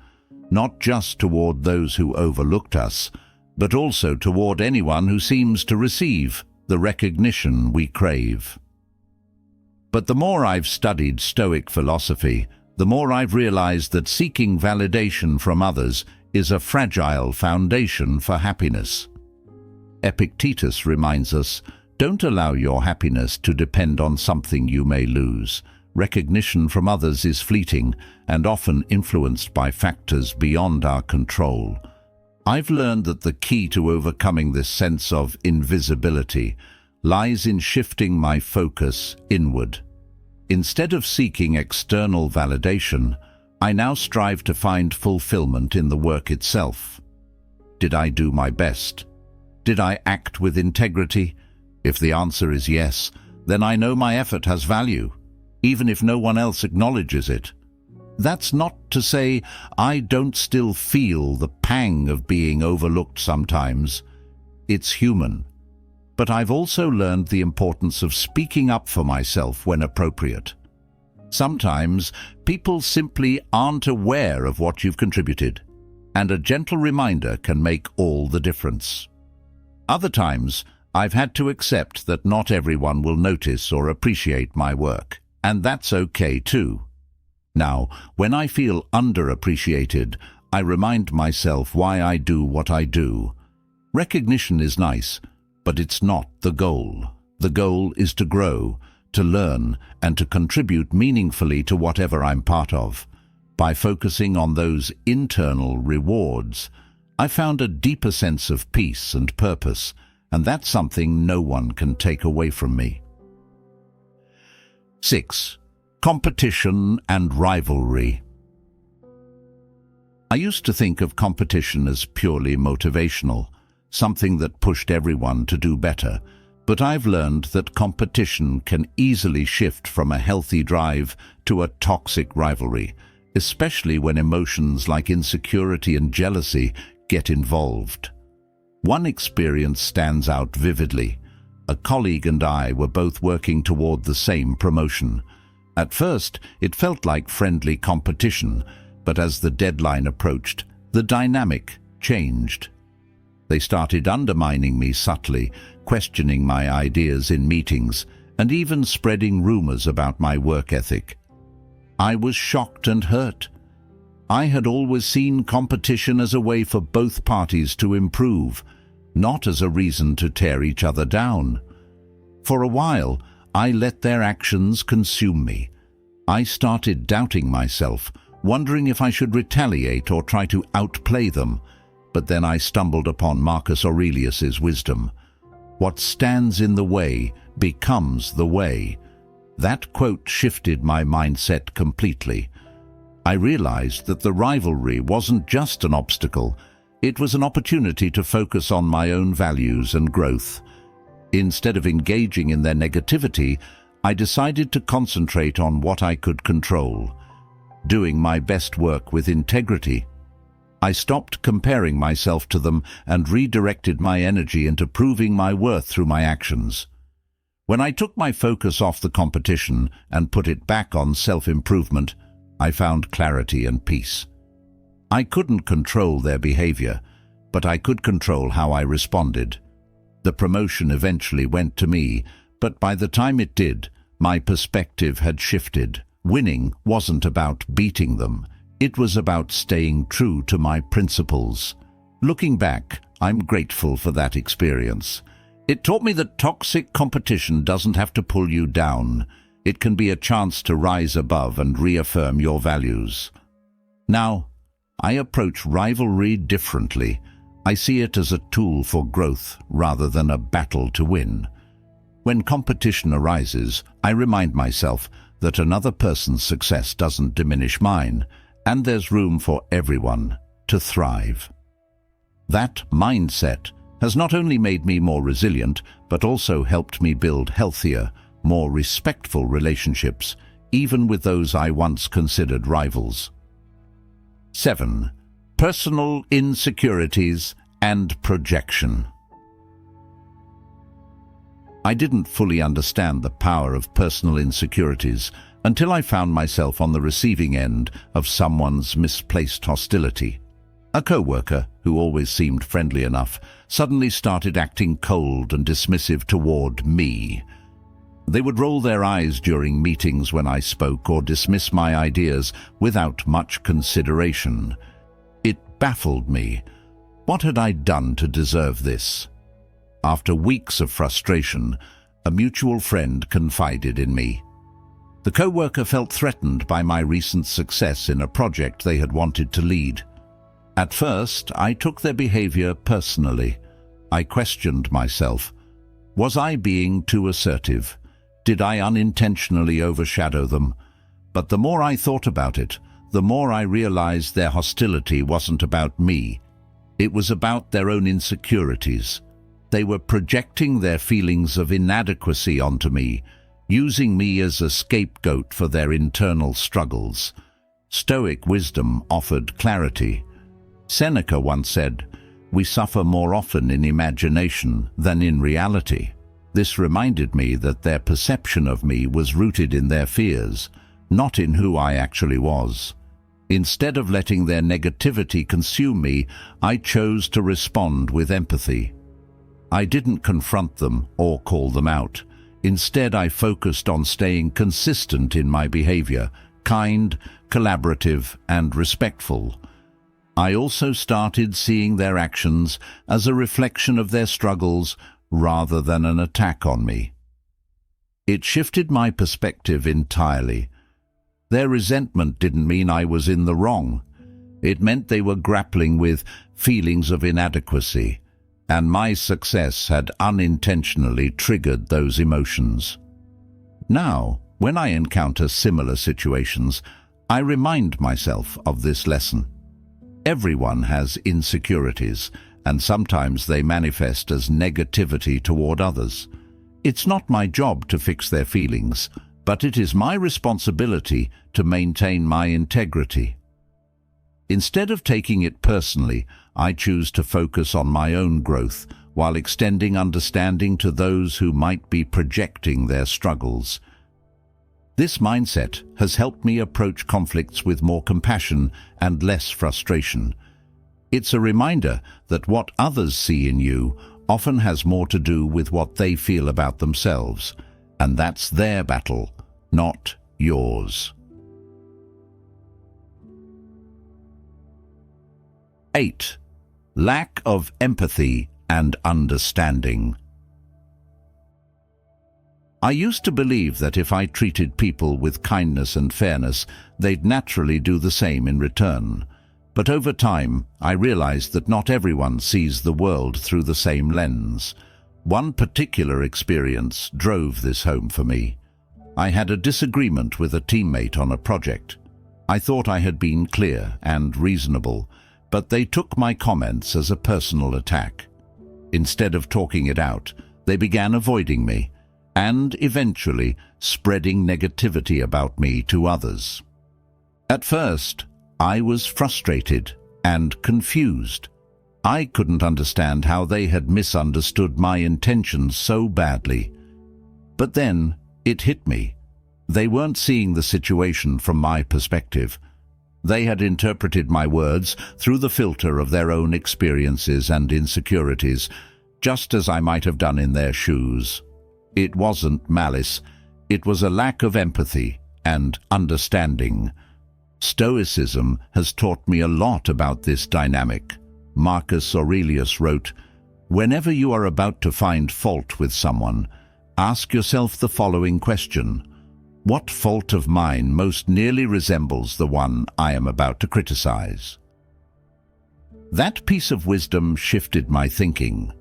not just toward those who overlooked us, but also toward anyone who seems to receive the recognition we crave. But the more I've studied Stoic philosophy, the more I've realized that seeking validation from others is a fragile foundation for happiness. Epictetus reminds us, don't allow your happiness to depend on something you may lose. Recognition from others is fleeting and often influenced by factors beyond our control. I've learned that the key to overcoming this sense of invisibility lies in shifting my focus inward. Instead of seeking external validation, I now strive to find fulfillment in the work itself. Did I do my best? Did I act with integrity? If the answer is yes, then I know my effort has value, even if no one else acknowledges it. That's not to say I don't still feel the pang of being overlooked sometimes. It's human. But I've also learned the importance of speaking up for myself when appropriate. Sometimes people simply aren't aware of what you've contributed, and a gentle reminder can make all the difference. Other times, I've had to accept that not everyone will notice or appreciate my work, and that's okay too. Now, when I feel underappreciated, I remind myself why I do what I do. Recognition is nice, but it's not the goal. The goal is to grow, to learn, and to contribute meaningfully to whatever I'm part of. By focusing on those internal rewards, I found a deeper sense of peace and purpose, and that's something no one can take away from me. 6. Competition and rivalry. I used to think of competition as purely motivational, something that pushed everyone to do better, but I've learned that competition can easily shift from a healthy drive to a toxic rivalry, especially when emotions like insecurity and jealousy get involved. One experience stands out vividly. A colleague and I were both working toward the same promotion. At first, it felt like friendly competition, but as the deadline approached, the dynamic changed. They started undermining me subtly, questioning my ideas in meetings, and even spreading rumors about my work ethic. I was shocked and hurt. I had always seen competition as a way for both parties to improve, not as a reason to tear each other down. For a while, I let their actions consume me. I started doubting myself, wondering if I should retaliate or try to outplay them. But then I stumbled upon Marcus Aurelius's wisdom. What stands in the way becomes the way. That quote shifted my mindset completely. I realized that the rivalry wasn't just an obstacle. It was an opportunity to focus on my own values and growth. Instead of engaging in their negativity, I decided to concentrate on what I could control, doing my best work with integrity. I stopped comparing myself to them and redirected my energy into proving my worth through my actions. When I took my focus off the competition and put it back on self-improvement, I found clarity and peace. I couldn't control their behavior, but I could control how I responded. The promotion eventually went to me, but by the time it did, my perspective had shifted. Winning wasn't about beating them. It was about staying true to my principles. Looking back, I'm grateful for that experience. It taught me that toxic competition doesn't have to pull you down. It can be a chance to rise above and reaffirm your values. Now, I approach rivalry differently. I see it as a tool for growth rather than a battle to win. When competition arises, I remind myself that another person's success doesn't diminish mine, and there's room for everyone to thrive. That mindset has not only made me more resilient, but also helped me build healthier, more respectful relationships, even with those I once considered rivals. 7. Personal insecurities and projection. I didn't fully understand the power of personal insecurities until I found myself on the receiving end of someone's misplaced hostility. A co-worker, who always seemed friendly enough, suddenly started acting cold and dismissive toward me. They would roll their eyes during meetings when I spoke or dismiss my ideas without much consideration. It baffled me. What had I done to deserve this? After weeks of frustration, a mutual friend confided in me. The co-worker felt threatened by my recent success in a project they had wanted to lead. At first, I took their behavior personally. I questioned myself. Was I being too assertive? Did I unintentionally overshadow them? But the more I thought about it, the more I realized their hostility wasn't about me. It was about their own insecurities. They were projecting their feelings of inadequacy onto me, using me as a scapegoat for their internal struggles. Stoic wisdom offered clarity. Seneca once said, "We suffer more often in imagination than in reality." This reminded me that their perception of me was rooted in their fears, not in who I actually was. Instead of letting their negativity consume me, I chose to respond with empathy. I didn't confront them or call them out. Instead, I focused on staying consistent in my behavior, kind, collaborative, and respectful. I also started seeing their actions as a reflection of their struggles rather than an attack on me. It shifted my perspective entirely. Their resentment didn't mean I was in the wrong. It meant they were grappling with feelings of inadequacy, and my success had unintentionally triggered those emotions. Now, when I encounter similar situations, I remind myself of this lesson. Everyone has insecurities, and sometimes they manifest as negativity toward others. It's not my job to fix their feelings, but it is my responsibility to maintain my integrity. Instead of taking it personally, I choose to focus on my own growth while extending understanding to those who might be projecting their struggles. This mindset has helped me approach conflicts with more compassion and less frustration. It's a reminder that what others see in you often has more to do with what they feel about themselves, and that's their battle, not yours. 8. Lack of empathy and understanding. I used to believe that if I treated people with kindness and fairness, they'd naturally do the same in return. But over time, I realized that not everyone sees the world through the same lens. One particular experience drove this home for me. I had a disagreement with a teammate on a project. I thought I had been clear and reasonable, but they took my comments as a personal attack. Instead of talking it out, they began avoiding me, and eventually spreading negativity about me to others. At first, I was frustrated and confused. I couldn't understand how they had misunderstood my intentions so badly. But then it hit me. They weren't seeing the situation from my perspective. They had interpreted my words through the filter of their own experiences and insecurities, just as I might have done in their shoes. It wasn't malice, it was a lack of empathy and understanding. Stoicism has taught me a lot about this dynamic. Marcus Aurelius wrote, "Whenever you are about to find fault with someone, ask yourself the following question: what fault of mine most nearly resembles the one I am about to criticize?" That piece of wisdom shifted my thinking.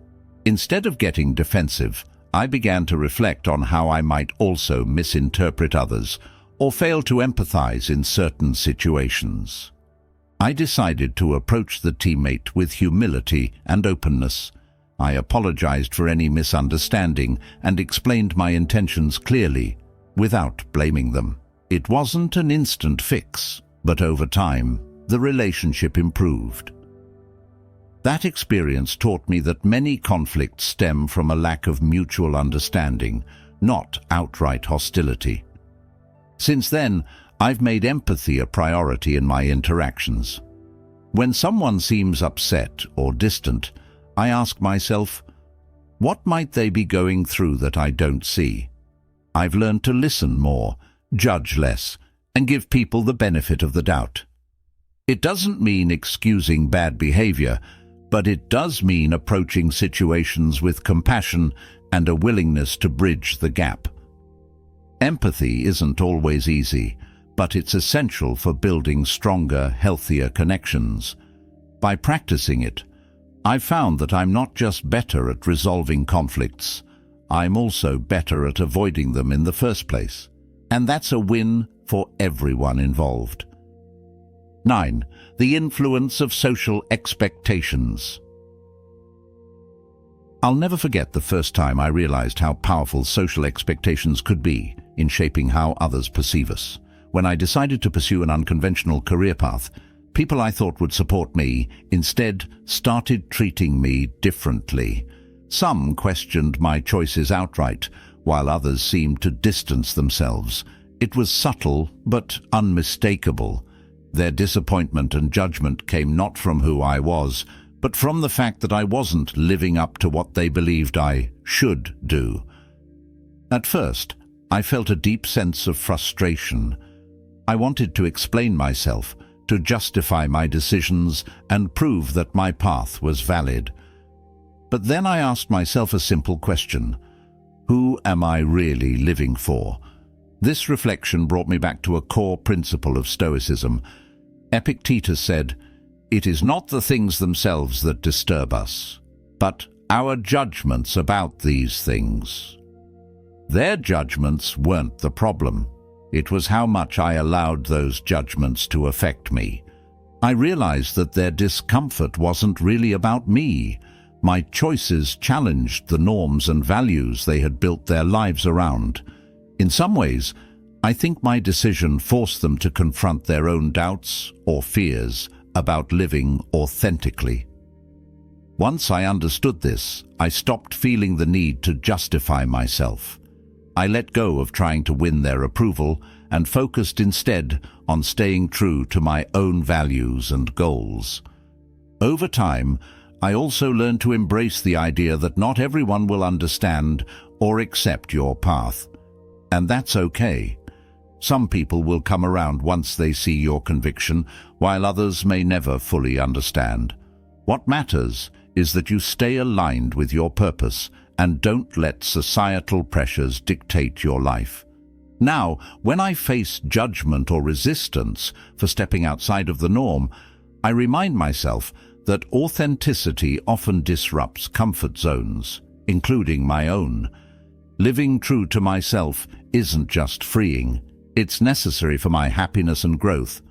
Instead of getting defensive, I began to reflect on how I might also misinterpret others or fail to empathize in certain situations. I decided to approach the teammate with humility and openness. I apologized for any misunderstanding and explained my intentions clearly, without blaming them. It wasn't an instant fix, but over time, the relationship improved. That experience taught me that many conflicts stem from a lack of mutual understanding, not outright hostility. Since then, I've made empathy a priority in my interactions. When someone seems upset or distant, I ask myself, what might they be going through that I don't see? I've learned to listen more, judge less, and give people the benefit of the doubt. It doesn't mean excusing bad behavior, but it does mean approaching situations with compassion and a willingness to bridge the gap. Empathy isn't always easy, but it's essential for building stronger, healthier connections. By practicing it, I've found that I'm not just better at resolving conflicts, I'm also better at avoiding them in the first place. And that's a win for everyone involved. 9. The influence of social expectations. I'll never forget the first time I realized how powerful social expectations could be in shaping how others perceive us. When I decided to pursue an unconventional career path, people I thought would support me instead started treating me differently. Some questioned my choices outright, while others seemed to distance themselves. It was subtle but unmistakable. Their disappointment and judgment came not from who I was, but from the fact that I wasn't living up to what they believed I should do. At first, I felt a deep sense of frustration. I wanted to explain myself, to justify my decisions and prove that my path was valid. But then I asked myself a simple question: who am I really living for? This reflection brought me back to a core principle of Stoicism. Epictetus said, "It is not the things themselves that disturb us, but our judgments about these things." Their judgments weren't the problem. It was how much I allowed those judgments to affect me. I realized that their discomfort wasn't really about me. My choices challenged the norms and values they had built their lives around. In some ways, I think my decision forced them to confront their own doubts or fears about living authentically. Once I understood this, I stopped feeling the need to justify myself. I let go of trying to win their approval and focused instead on staying true to my own values and goals. Over time, I also learned to embrace the idea that not everyone will understand or accept your path. And that's okay. Some people will come around once they see your conviction, while others may never fully understand. What matters is that you stay aligned with your purpose and don't let societal pressures dictate your life. Now, when I face judgment or resistance for stepping outside of the norm, I remind myself that authenticity often disrupts comfort zones, including my own. Living true to myself isn't just freeing, it's necessary for my happiness and growth.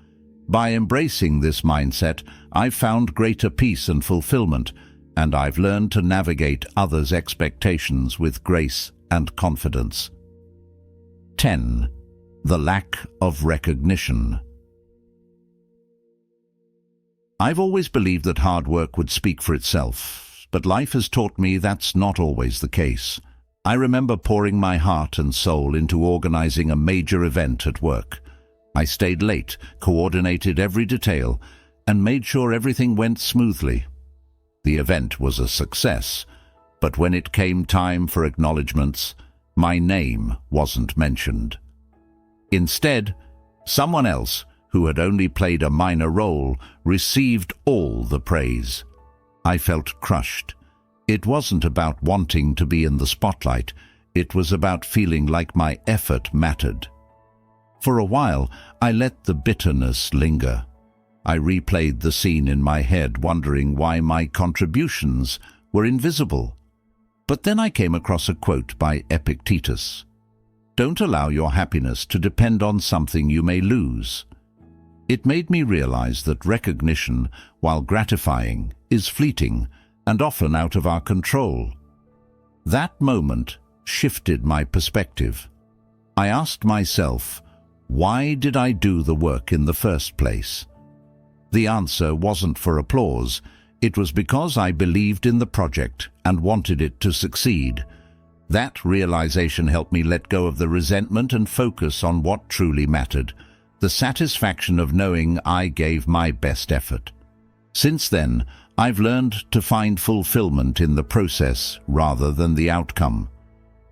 By embracing this mindset, I've found greater peace and fulfillment, and I've learned to navigate others' expectations with grace and confidence. 10. The lack of recognition. I've always believed that hard work would speak for itself, but life has taught me that's not always the case. I remember pouring my heart and soul into organizing a major event at work. I stayed late, coordinated every detail, and made sure everything went smoothly. The event was a success, but when it came time for acknowledgements, my name wasn't mentioned. Instead, someone else, who had only played a minor role, received all the praise. I felt crushed. It wasn't about wanting to be in the spotlight, it was about feeling like my effort mattered. For a while, I let the bitterness linger. I replayed the scene in my head, wondering why my contributions were invisible. But then I came across a quote by Epictetus. "Don't allow your happiness to depend on something you may lose." It made me realize that recognition, while gratifying, is fleeting and often out of our control. That moment shifted my perspective. I asked myself, why did I do the work in the first place? The answer wasn't for applause. It was because I believed in the project and wanted it to succeed. That realization helped me let go of the resentment and focus on what truly mattered, the satisfaction of knowing I gave my best effort. Since then, I've learned to find fulfillment in the process rather than the outcome.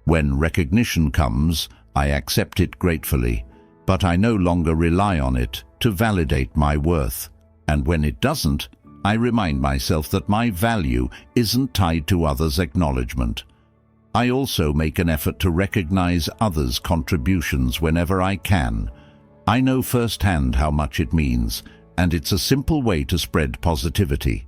When recognition comes, I accept it gratefully, but I no longer rely on it to validate my worth. And when it doesn't, I remind myself that my value isn't tied to others' acknowledgement. I also make an effort to recognize others' contributions whenever I can. I know firsthand how much it means, and it's a simple way to spread positivity.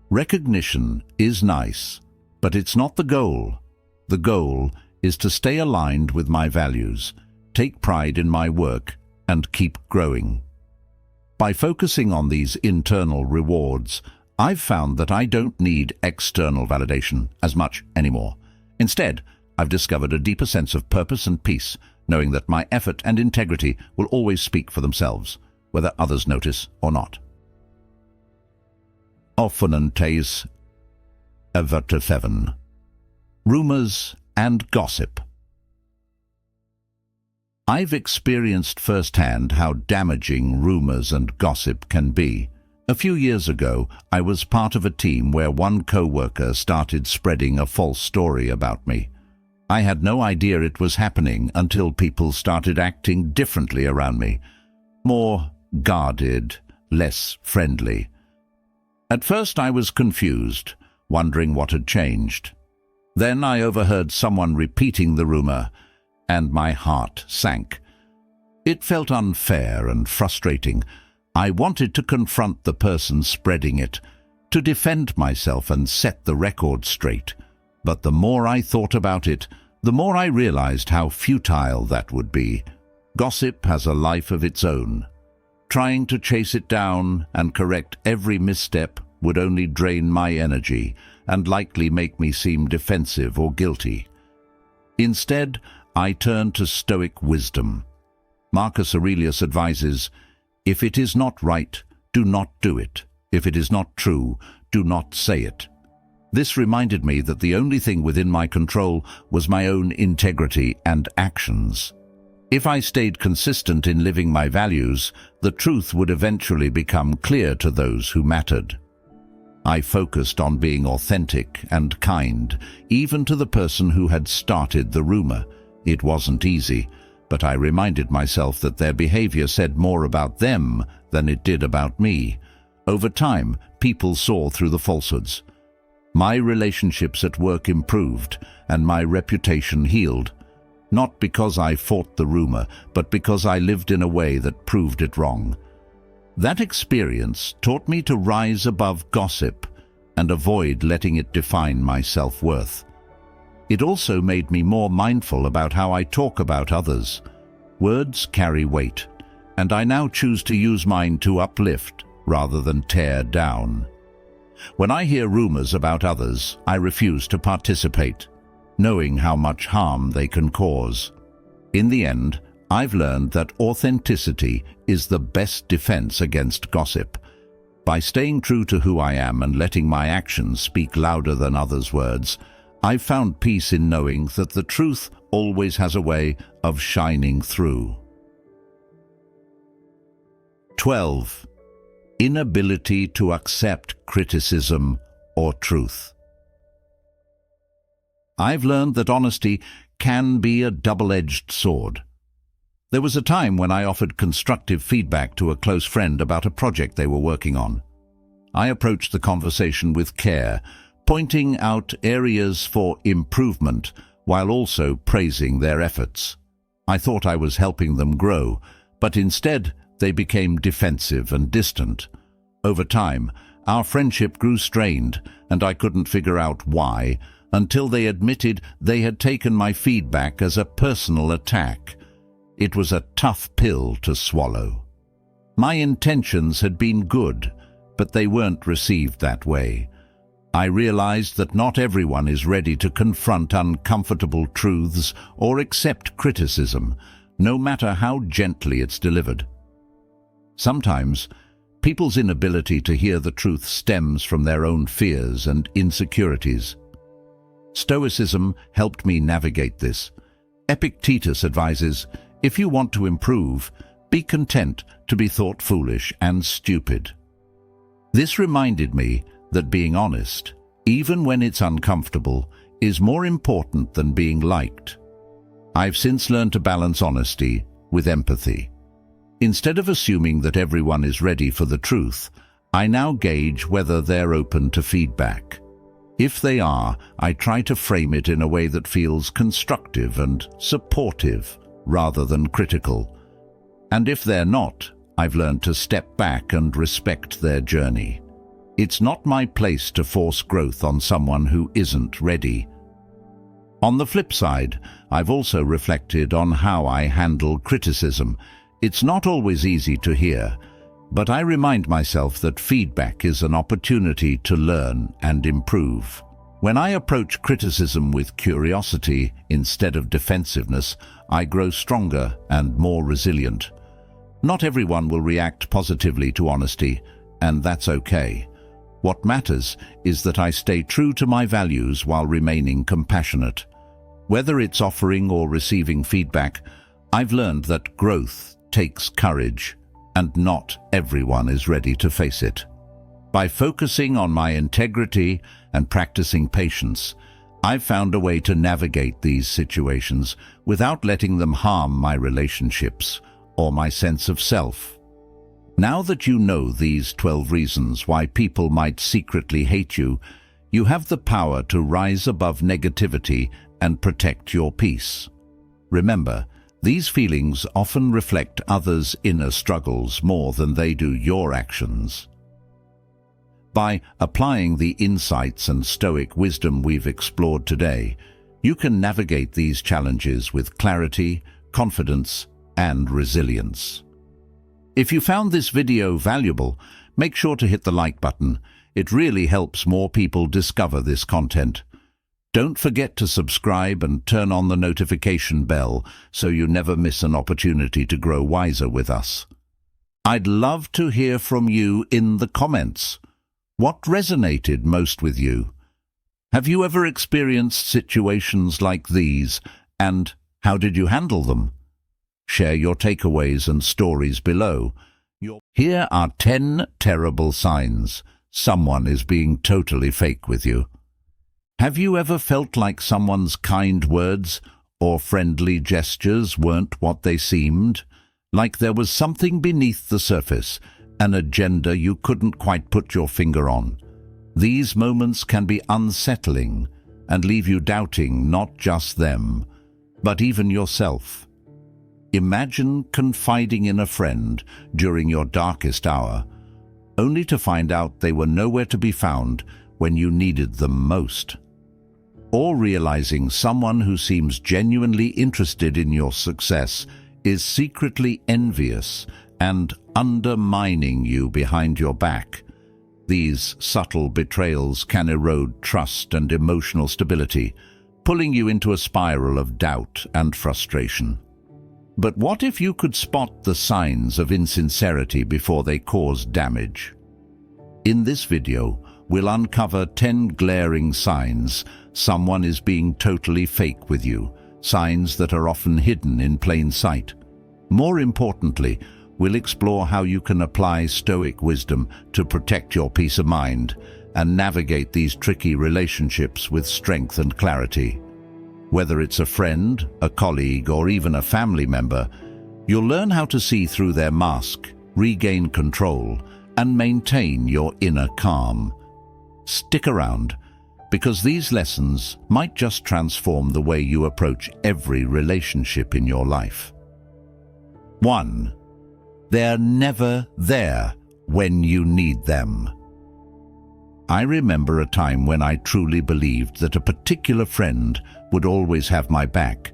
Recognition is nice, but it's not the goal. The goal is to stay aligned with my values, take pride in my work, and keep growing. By focusing on these internal rewards, I've found that I don't need external validation as much anymore. Instead, I've discovered a deeper sense of purpose and peace, knowing that my effort and integrity will always speak for themselves, whether others notice or not. Offenentes överträffen. Rumors and gossip. I've experienced firsthand how damaging rumors and gossip can be. A few years ago, I was part of a team where one co-worker started spreading a false story about me. I had no idea it was happening until people started acting differently around me. More guarded, less friendly. At first I was confused, wondering what had changed. Then I overheard someone repeating the rumor, and my heart sank. It felt unfair and frustrating. I wanted to confront the person spreading it, to defend myself and set the record straight. But the more I thought about it, the more I realized how futile that would be. Gossip has a life of its own. Trying to chase it down and correct every misstep would only drain my energy and likely make me seem defensive or guilty. Instead, I turned to Stoic wisdom. Marcus Aurelius advises, "If it is not right, do not do it. If it is not true, do not say it." This reminded me that the only thing within my control was my own integrity and actions. If I stayed consistent in living my values, the truth would eventually become clear to those who mattered. I focused on being authentic and kind, even to the person who had started the rumor. It wasn't easy, but I reminded myself that their behavior said more about them than it did about me. Over time, people saw through the falsehoods. My relationships at work improved, and my reputation healed. Not because I fought the rumor, but because I lived in a way that proved it wrong. That experience taught me to rise above gossip and avoid letting it define my self-worth. It also made me more mindful about how I talk about others. Words carry weight, and I now choose to use mine to uplift rather than tear down. When I hear rumors about others, I refuse to participate, knowing how much harm they can cause. In the end, I've learned that authenticity is the best defense against gossip. By staying true to who I am and letting my actions speak louder than others' words, I've found peace in knowing that the truth always has a way of shining through. 12. Inability to accept criticism or truth. I've learned that honesty can be a double-edged sword. There was a time when I offered constructive feedback to a close friend about a project they were working on. I approached the conversation with care, pointing out areas for improvement while also praising their efforts. I thought I was helping them grow, but instead they became defensive and distant. Over time, our friendship grew strained, and I couldn't figure out why, until they admitted they had taken my feedback as a personal attack. It was a tough pill to swallow. My intentions had been good, but they weren't received that way. I realized that not everyone is ready to confront uncomfortable truths or accept criticism, no matter how gently it's delivered. Sometimes, People's inability to hear the truth stems from their own fears and insecurities. Stoicism helped me navigate this. Epictetus advises, if you want to improve, be content to be thought foolish and stupid. This reminded me that being honest, even when it's uncomfortable, is more important than being liked. I've since learned to balance honesty with empathy. Instead of assuming that everyone is ready for the truth, I now gauge whether they're open to feedback. If they are, I try to frame it in a way that feels constructive and supportive rather than critical. And if they're not, I've learned to step back and respect their journey. It's not my place to force growth on someone who isn't ready. On the flip side, I've also reflected on how I handle criticism. It's not always easy to hear, but I remind myself that feedback is an opportunity to learn and improve. When I approach criticism with curiosity instead of defensiveness, I grow stronger and more resilient. Not everyone will react positively to honesty, and that's okay. What matters is that I stay true to my values while remaining compassionate. Whether it's offering or receiving feedback, I've learned that growth takes courage, and not everyone is ready to face it. By focusing on my integrity and practicing patience, I've found a way to navigate these situations without letting them harm my relationships or my sense of self. Now that you know these 12 reasons why people might secretly hate you, you have the power to rise above negativity and protect your peace. Remember, these feelings often reflect others' inner struggles more than they do your actions. By applying the insights and Stoic wisdom we've explored today, you can navigate these challenges with clarity, confidence, and resilience. If you found this video valuable, make sure to hit the like button. It really helps more people discover this content. Don't forget to subscribe and turn on the notification bell so you never miss an opportunity to grow wiser with us. I'd love to hear from you in the comments. What resonated most with you? Have you ever experienced situations like these, and how did you handle them? Share your takeaways and stories below. Here are 10 terrible signs someone is being totally fake with you. Have you ever felt like someone's kind words or friendly gestures weren't what they seemed? Like there was something beneath the surface, an agenda you couldn't quite put your finger on? These moments can be unsettling and leave you doubting not just them, but even yourself. Imagine confiding in a friend during your darkest hour, only to find out they were nowhere to be found when you needed them most. Or realizing someone who seems genuinely interested in your success is secretly envious and undermining you behind your back. These subtle betrayals can erode trust and emotional stability, pulling you into a spiral of doubt and frustration. But what if you could spot the signs of insincerity before they cause damage? In this video, we'll uncover 10 glaring signs someone is being totally fake with you, signs that are often hidden in plain sight. More importantly, we'll explore how you can apply Stoic wisdom to protect your peace of mind and navigate these tricky relationships with strength and clarity. Whether it's a friend, a colleague, or even a family member, you'll learn how to see through their mask, regain control, and maintain your inner calm. Stick around, because these lessons might just transform the way you approach every relationship in your life. 1. They're never there when you need them. I remember a time when I truly believed that a particular friend would always have my back.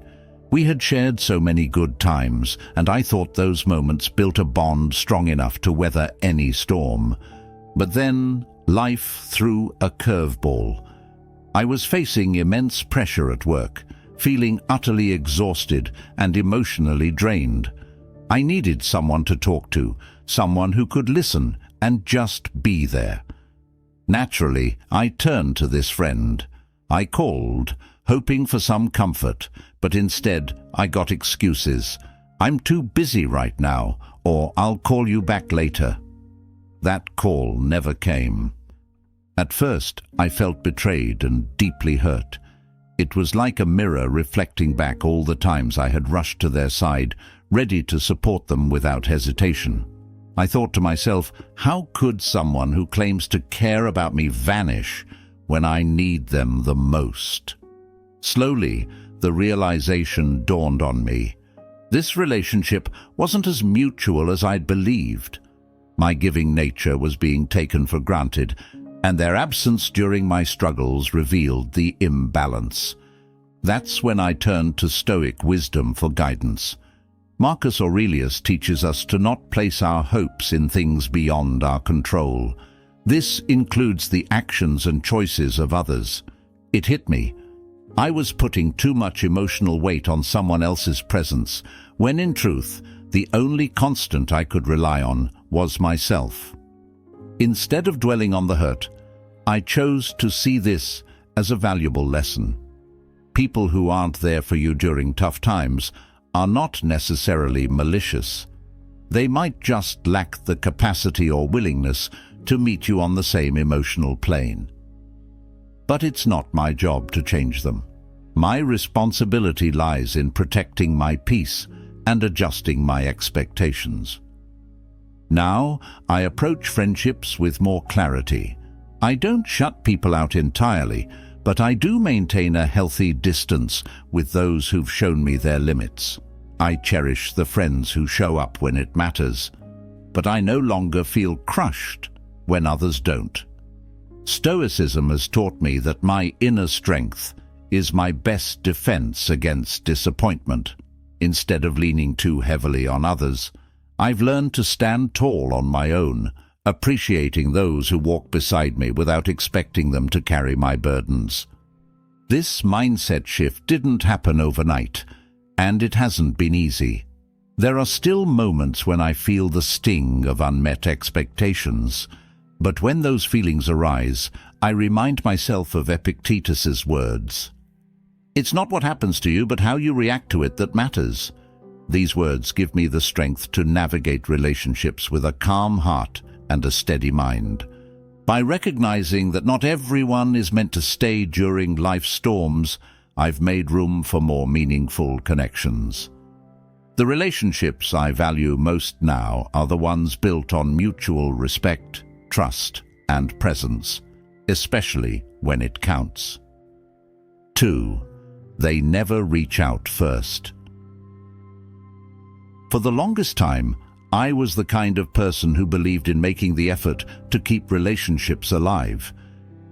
We had shared so many good times, and I thought those moments built a bond strong enough to weather any storm. But then life threw a curveball. I was facing immense pressure at work, feeling utterly exhausted and emotionally drained. I needed someone to talk to, someone who could listen and just be there. Naturally, I turned to this friend. I called, hoping for some comfort, but instead I got excuses. "I'm too busy right now," or "I'll call you back later." That call never came. At first, I felt betrayed and deeply hurt. It was like a mirror reflecting back all the times I had rushed to their side, ready to support them without hesitation. I thought to myself, how could someone who claims to care about me vanish when I need them the most? Slowly, the realization dawned on me. This relationship wasn't as mutual as I'd believed. My giving nature was being taken for granted, and their absence during my struggles revealed the imbalance. That's when I turned to Stoic wisdom for guidance. Marcus Aurelius teaches us to not place our hopes in things beyond our control. This includes the actions and choices of others. It hit me. I was putting too much emotional weight on someone else's presence, when in truth, the only constant I could rely on was myself. Instead of dwelling on the hurt, I chose to see this as a valuable lesson. People who aren't there for you during tough times are not necessarily malicious. They might just lack the capacity or willingness to meet you on the same emotional plane. But it's not my job to change them. My responsibility lies in protecting my peace and adjusting my expectations. Now, I approach friendships with more clarity. I don't shut people out entirely, but I do maintain a healthy distance with those who've shown me their limits. I cherish the friends who show up when it matters, but I no longer feel crushed when others don't. Stoicism has taught me that my inner strength is my best defense against disappointment. Instead of leaning too heavily on others, I've learned to stand tall on my own, appreciating those who walk beside me without expecting them to carry my burdens. This mindset shift didn't happen overnight, and it hasn't been easy. There are still moments when I feel the sting of unmet expectations, but when those feelings arise, I remind myself of Epictetus's words. "It's not what happens to you, but how you react to it that matters." These words give me the strength to navigate relationships with a calm heart and a steady mind. By recognizing that not everyone is meant to stay during life's storms, I've made room for more meaningful connections. The relationships I value most now are the ones built on mutual respect, trust, and presence, especially when it counts. 2. They never reach out first. For the longest time, I was the kind of person who believed in making the effort to keep relationships alive.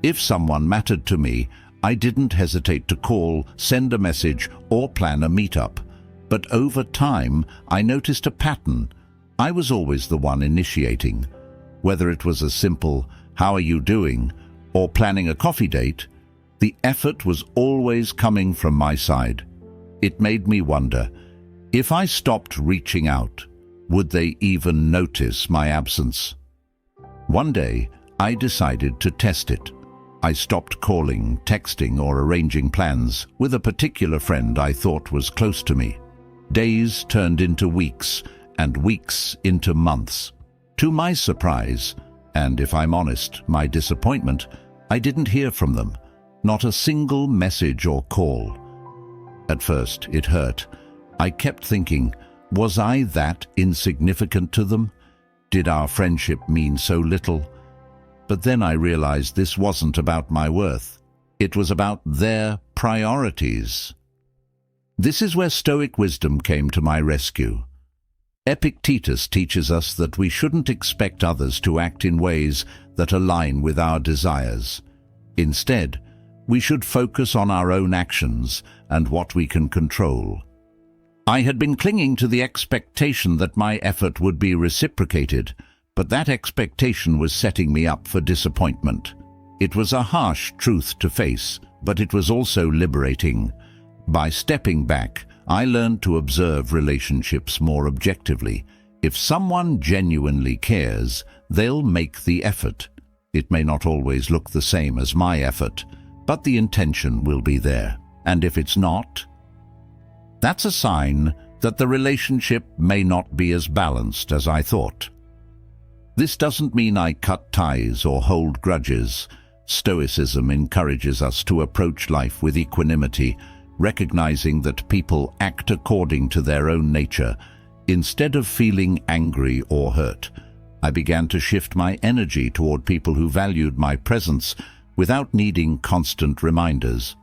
If someone mattered to me, I didn't hesitate to call, send a message, or plan a meetup. But over time, I noticed a pattern. I was always the one initiating. Whether it was a simple, "How are you doing?" or planning a coffee date, the effort was always coming from my side. It made me wonder, if I stopped reaching out, would they even notice my absence? One day, I decided to test it. I stopped calling, texting, or arranging plans with a particular friend I thought was close to me. Days turned into weeks, and weeks into months. To my surprise, and if I'm honest, my disappointment, I didn't hear from them. Not a single message or call. At first, it hurt. I kept thinking, was I that insignificant to them? Did our friendship mean so little? But then I realized this wasn't about my worth. It was about their priorities. This is where Stoic wisdom came to my rescue. Epictetus teaches us that we shouldn't expect others to act in ways that align with our desires. Instead, we should focus on our own actions and what we can control. I had been clinging to the expectation that my effort would be reciprocated, but that expectation was setting me up for disappointment. It was a harsh truth to face, but it was also liberating. By stepping back, I learned to observe relationships more objectively. If someone genuinely cares, they'll make the effort. It may not always look the same as my effort, but the intention will be there. And if it's not, that's a sign that the relationship may not be as balanced as I thought. This doesn't mean I cut ties or hold grudges. Stoicism encourages us to approach life with equanimity, recognizing that people act according to their own nature. Instead of feeling angry or hurt, I began to shift my energy toward people who valued my presence without needing constant reminders.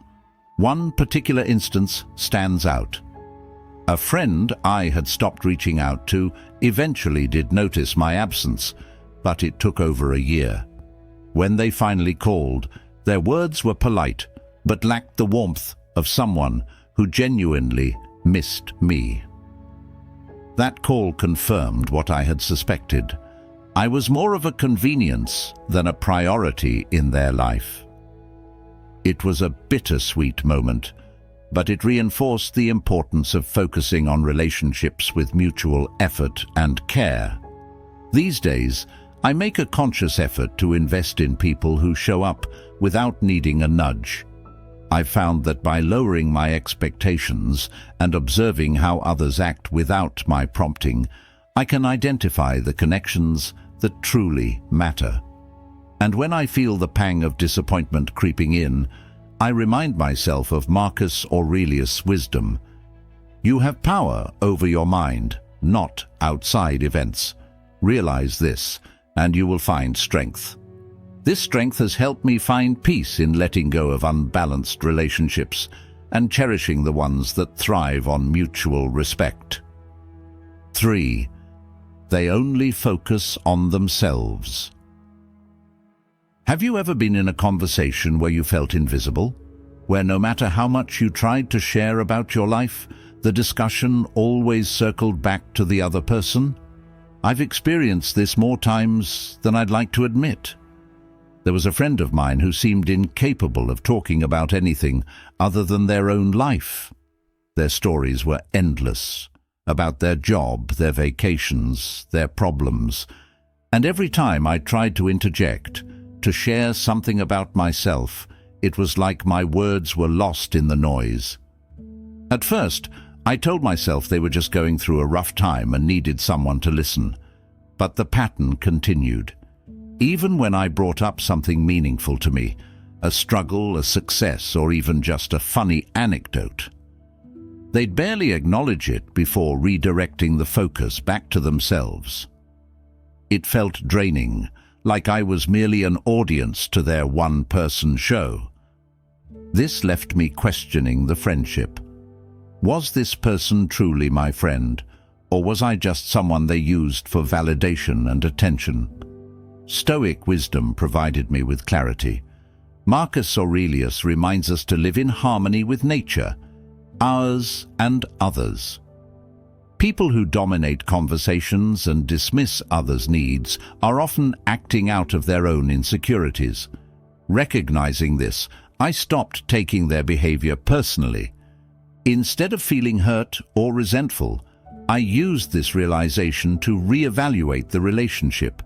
One particular instance stands out. A friend I had stopped reaching out to eventually did notice my absence, but it took over a year. When they finally called, their words were polite, but lacked the warmth of someone who genuinely missed me. That call confirmed what I had suspected. I was more of a convenience than a priority in their life. It was a bittersweet moment, but it reinforced the importance of focusing on relationships with mutual effort and care. These days, I make a conscious effort to invest in people who show up without needing a nudge. I've found that by lowering my expectations and observing how others act without my prompting, I can identify the connections that truly matter. And when I feel the pang of disappointment creeping in, I remind myself of Marcus Aurelius' wisdom. You have power over your mind, not outside events. Realize this, and you will find strength. This strength has helped me find peace in letting go of unbalanced relationships and cherishing the ones that thrive on mutual respect. 3. They only focus on themselves. Have you ever been in a conversation where you felt invisible? Where no matter how much you tried to share about your life, the discussion always circled back to the other person? I've experienced this more times than I'd like to admit. There was a friend of mine who seemed incapable of talking about anything other than their own life. Their stories were endless, about their job, their vacations, their problems. And every time I tried to interject, to share something about myself, it was like my words were lost in the noise. At first, I told myself they were just going through a rough time and needed someone to listen. But the pattern continued. Even when I brought up something meaningful to me, a struggle, a success, or even just a funny anecdote, they'd barely acknowledge it before redirecting the focus back to themselves. It felt draining, like I was merely an audience to their one-person show. This left me questioning the friendship. Was this person truly my friend, or was I just someone they used for validation and attention? Stoic wisdom provided me with clarity. Marcus Aurelius reminds us to live in harmony with nature, ours and others. People who dominate conversations and dismiss others' needs are often acting out of their own insecurities. Recognizing this, I stopped taking their behavior personally. Instead of feeling hurt or resentful, I used this realization to reevaluate the relationship.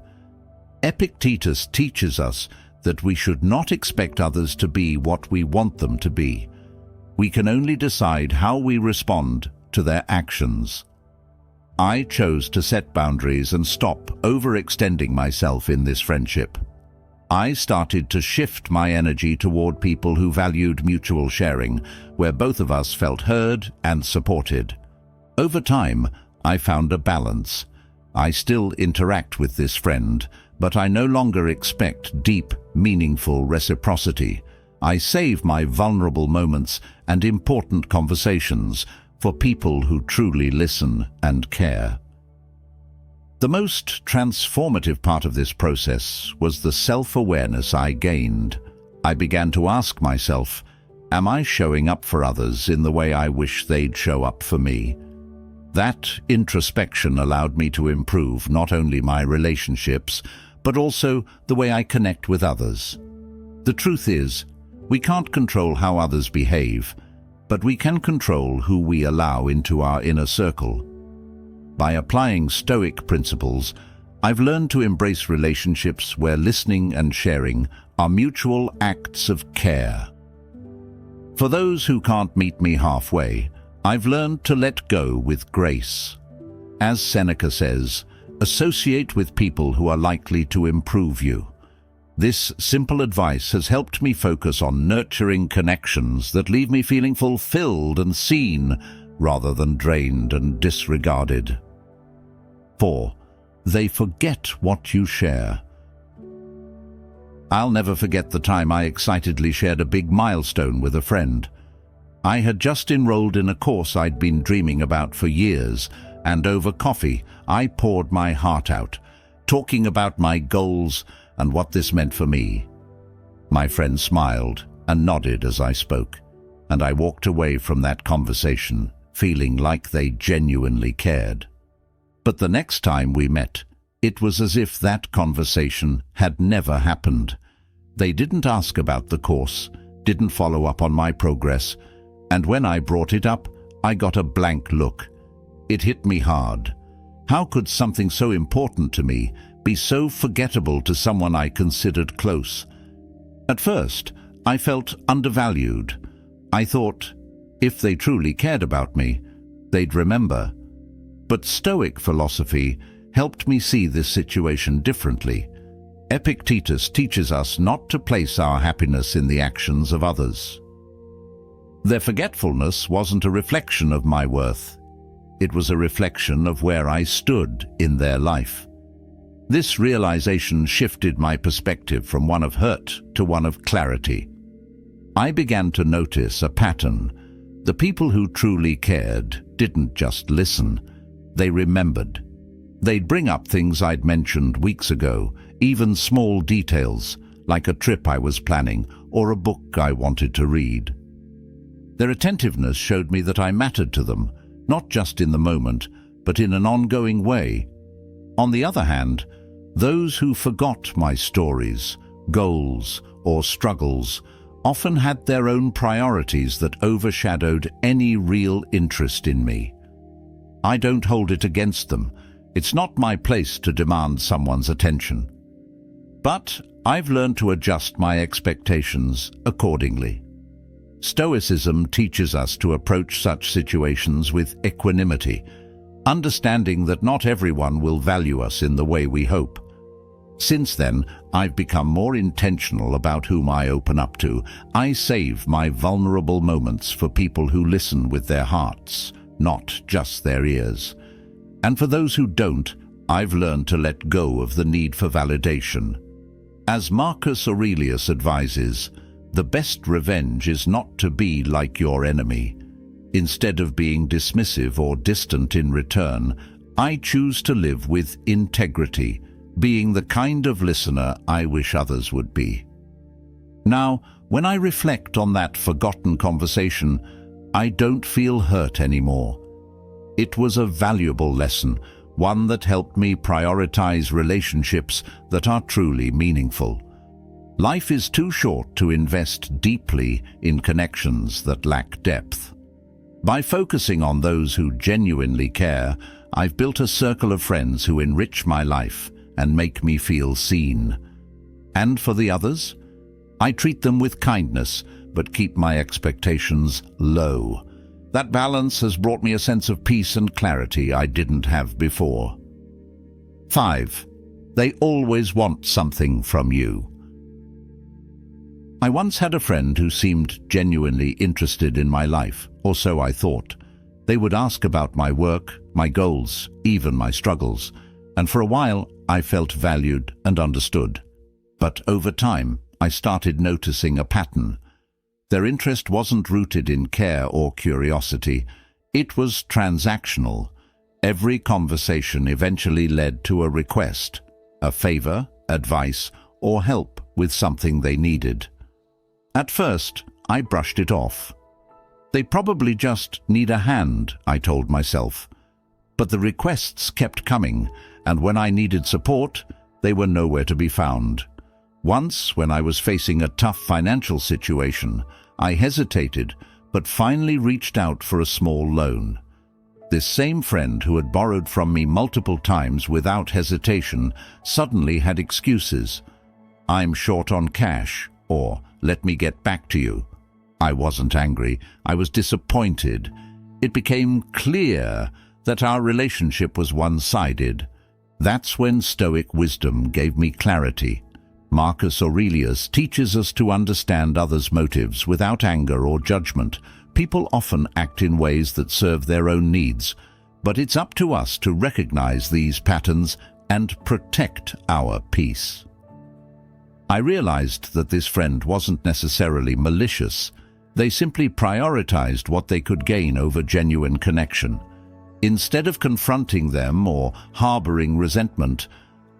Epictetus teaches us that we should not expect others to be what we want them to be. We can only decide how we respond to their actions. I chose to set boundaries and stop overextending myself in this friendship. I started to shift my energy toward people who valued mutual sharing, where both of us felt heard and supported. Over time, I found a balance. I still interact with this friend, but I no longer expect deep, meaningful reciprocity. I save my vulnerable moments and important conversations for people who truly listen and care. The most transformative part of this process was the self-awareness I gained. I began to ask myself, am I showing up for others in the way I wish they'd show up for me? That introspection allowed me to improve not only my relationships, but also the way I connect with others. The truth is, we can't control how others behave, but we can control who we allow into our inner circle. By applying Stoic principles, I've learned to embrace relationships where listening and sharing are mutual acts of care. For those who can't meet me halfway, I've learned to let go with grace. As Seneca says, associate with people who are likely to improve you. This simple advice has helped me focus on nurturing connections that leave me feeling fulfilled and seen, rather than drained and disregarded. 4. They forget what you share. I'll never forget the time I excitedly shared a big milestone with a friend. I had just enrolled in a course I'd been dreaming about for years, and over coffee I poured my heart out, talking about my goals and what this meant for me. My friend smiled and nodded as I spoke, and I walked away from that conversation feeling like they genuinely cared. But the next time we met, it was as if that conversation had never happened. They didn't ask about the course, didn't follow up on my progress, and when I brought it up, I got a blank look. It hit me hard. How could something so important to me be so forgettable to someone I considered close? At first, I felt undervalued. I thought, if they truly cared about me, they'd remember. But Stoic philosophy helped me see this situation differently. Epictetus teaches us not to place our happiness in the actions of others. Their forgetfulness wasn't a reflection of my worth. It was a reflection of where I stood in their life. This realization shifted my perspective from one of hurt to one of clarity. I began to notice a pattern. The people who truly cared didn't just listen, they remembered. They'd bring up things I'd mentioned weeks ago, even small details, like a trip I was planning or a book I wanted to read. Their attentiveness showed me that I mattered to them, not just in the moment, but in an ongoing way. On the other hand, those who forgot my stories, goals, or struggles often had their own priorities that overshadowed any real interest in me. I don't hold it against them. It's not my place to demand someone's attention. But I've learned to adjust my expectations accordingly. Stoicism teaches us to approach such situations with equanimity, understanding that not everyone will value us in the way we hope. Since then, I've become more intentional about whom I open up to. I save my vulnerable moments for people who listen with their hearts, not just their ears. And for those who don't, I've learned to let go of the need for validation. As Marcus Aurelius advises, the best revenge is not to be like your enemy. Instead of being dismissive or distant in return, I choose to live with integrity, being the kind of listener I wish others would be. Now, when I reflect on that forgotten conversation, I don't feel hurt anymore. It was a valuable lesson, one that helped me prioritize relationships that are truly meaningful. Life is too short to invest deeply in connections that lack depth. By focusing on those who genuinely care, I've built a circle of friends who enrich my life and make me feel seen. And for the others, I treat them with kindness, but keep my expectations low. That balance has brought me a sense of peace and clarity I didn't have before. 5. They always want something from you. I once had a friend who seemed genuinely interested in my life, or so I thought. They would ask about my work, my goals, even my struggles, and for a while I felt valued and understood. But over time, I started noticing a pattern. Their interest wasn't rooted in care or curiosity. It was transactional. Every conversation eventually led to a request, a favor, advice, or help with something they needed. At first, I brushed it off. They probably just need a hand, I told myself. But the requests kept coming, and when I needed support, they were nowhere to be found. Once, when I was facing a tough financial situation, I hesitated, but finally reached out for a small loan. This same friend who had borrowed from me multiple times without hesitation suddenly had excuses. "I'm short on cash," or "let me get back to you." I wasn't angry. I was disappointed. It became clear that our relationship was one-sided. That's when Stoic wisdom gave me clarity. Marcus Aurelius teaches us to understand others' motives without anger or judgment. People often act in ways that serve their own needs, but it's up to us to recognize these patterns and protect our peace. I realized that this friend wasn't necessarily malicious. They simply prioritized what they could gain over genuine connection. Instead of confronting them or harboring resentment,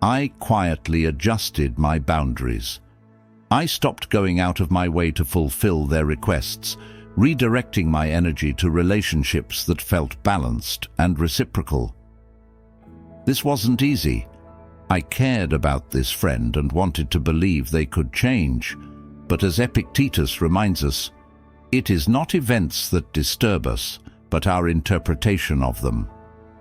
I quietly adjusted my boundaries. I stopped going out of my way to fulfill their requests, redirecting my energy to relationships that felt balanced and reciprocal. This wasn't easy. I cared about this friend and wanted to believe they could change. But as Epictetus reminds us, it is not events that disturb us, but our interpretation of them.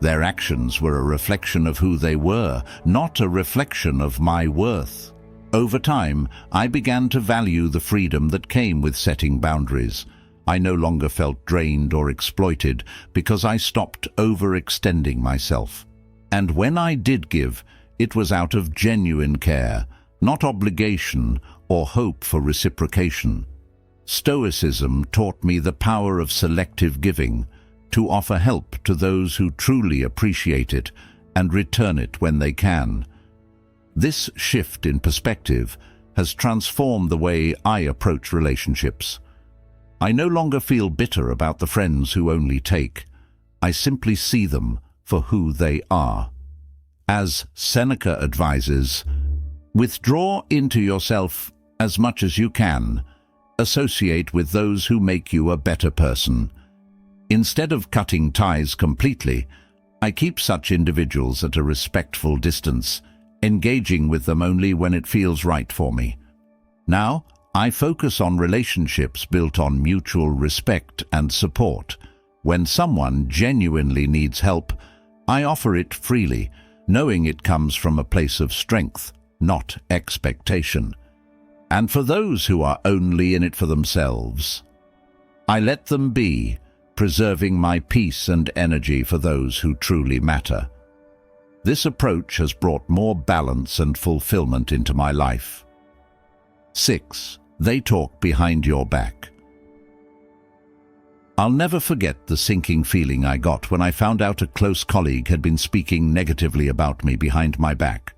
Their actions were a reflection of who they were, not a reflection of my worth. Over time, I began to value the freedom that came with setting boundaries. I no longer felt drained or exploited because I stopped overextending myself. And when I did give, it was out of genuine care, not obligation or hope for reciprocation. Stoicism taught me the power of selective giving, to offer help to those who truly appreciate it and return it when they can. This shift in perspective has transformed the way I approach relationships. I no longer feel bitter about the friends who only take. I simply see them for who they are. As Seneca advises, withdraw into yourself as much as you can. Associate with those who make you a better person. Instead of cutting ties completely, I keep such individuals at a respectful distance, engaging with them only when it feels right for me. Now, I focus on relationships built on mutual respect and support. When someone genuinely needs help, I offer it freely, knowing it comes from a place of strength, not expectation. And for those who are only in it for themselves, I let them be, preserving my peace and energy for those who truly matter. This approach has brought more balance and fulfillment into my life. 6. They talk behind your back. I'll never forget the sinking feeling I got when I found out a close colleague had been speaking negatively about me behind my back.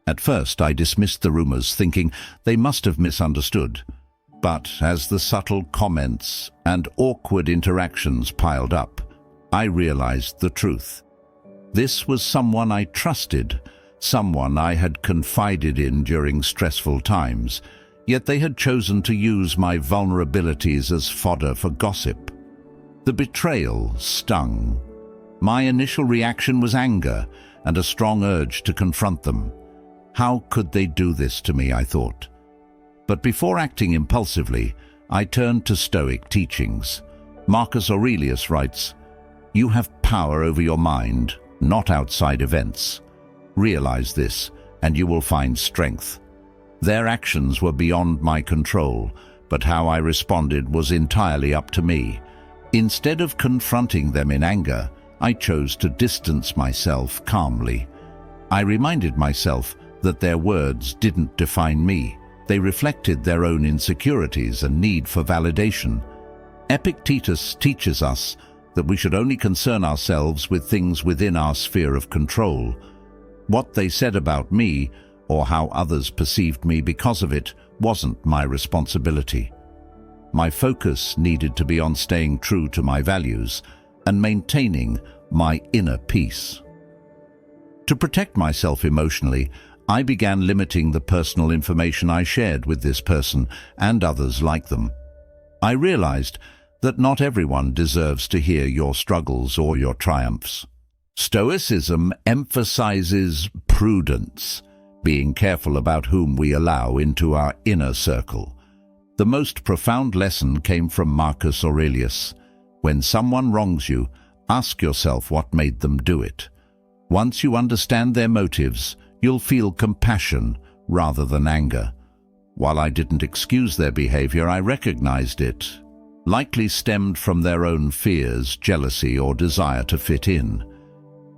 At first, I dismissed the rumors, thinking they must have misunderstood. But as the subtle comments and awkward interactions piled up, I realized the truth. This was someone I trusted, someone I had confided in during stressful times, yet they had chosen to use my vulnerabilities as fodder for gossip. The betrayal stung. My initial reaction was anger and a strong urge to confront them. How could they do this to me, I thought. But before acting impulsively, I turned to Stoic teachings. Marcus Aurelius writes, "You have power over your mind, not outside events. Realize this, and you will find strength." Their actions were beyond my control, but how I responded was entirely up to me. Instead of confronting them in anger, I chose to distance myself calmly. I reminded myself that their words didn't define me. They reflected their own insecurities and need for validation. Epictetus teaches us that we should only concern ourselves with things within our sphere of control. What they said about me, or how others perceived me because of it, wasn't my responsibility. My focus needed to be on staying true to my values and maintaining my inner peace. To protect myself emotionally, I began limiting the personal information I shared with this person and others like them. I realized that not everyone deserves to hear your struggles or your triumphs. Stoicism emphasizes prudence, being careful about whom we allow into our inner circle. The most profound lesson came from Marcus Aurelius. When someone wrongs you, Ask yourself what made them do it. Once you understand their motives, you'll feel compassion rather than anger. While I didn't excuse their behavior, I recognized it likely stemmed from their own fears, jealousy, or desire to fit in.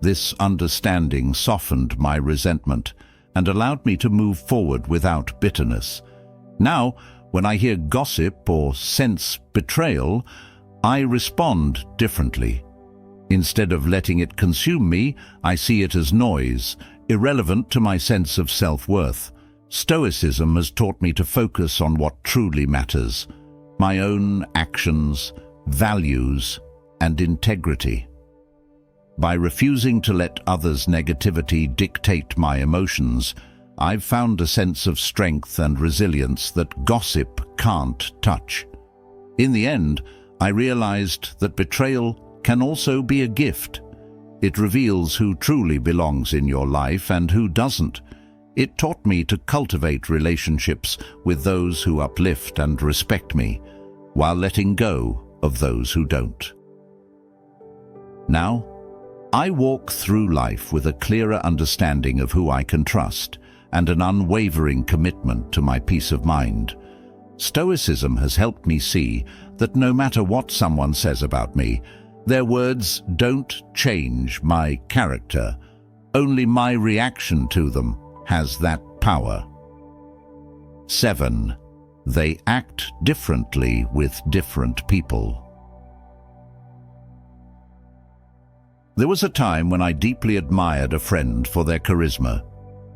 This understanding softened my resentment and allowed me to move forward without bitterness. Now, when I hear gossip or sense betrayal, I respond differently. Instead of letting it consume me, I see it as noise, irrelevant to my sense of self-worth. Stoicism has taught me to focus on what truly matters: my own actions, values, and integrity. By refusing to let others' negativity dictate my emotions, I've found a sense of strength and resilience that gossip can't touch. In the end, I realized that betrayal can also be a gift. It reveals who truly belongs in your life and who doesn't. It taught me to cultivate relationships with those who uplift and respect me, while letting go of those who don't. Now, I walk through life with a clearer understanding of who I can trust and an unwavering commitment to my peace of mind. Stoicism has helped me see that no matter what someone says about me, their words don't change my character. Only my reaction to them has that power. 7. They act differently with different people. There was a time when I deeply admired a friend for their charisma.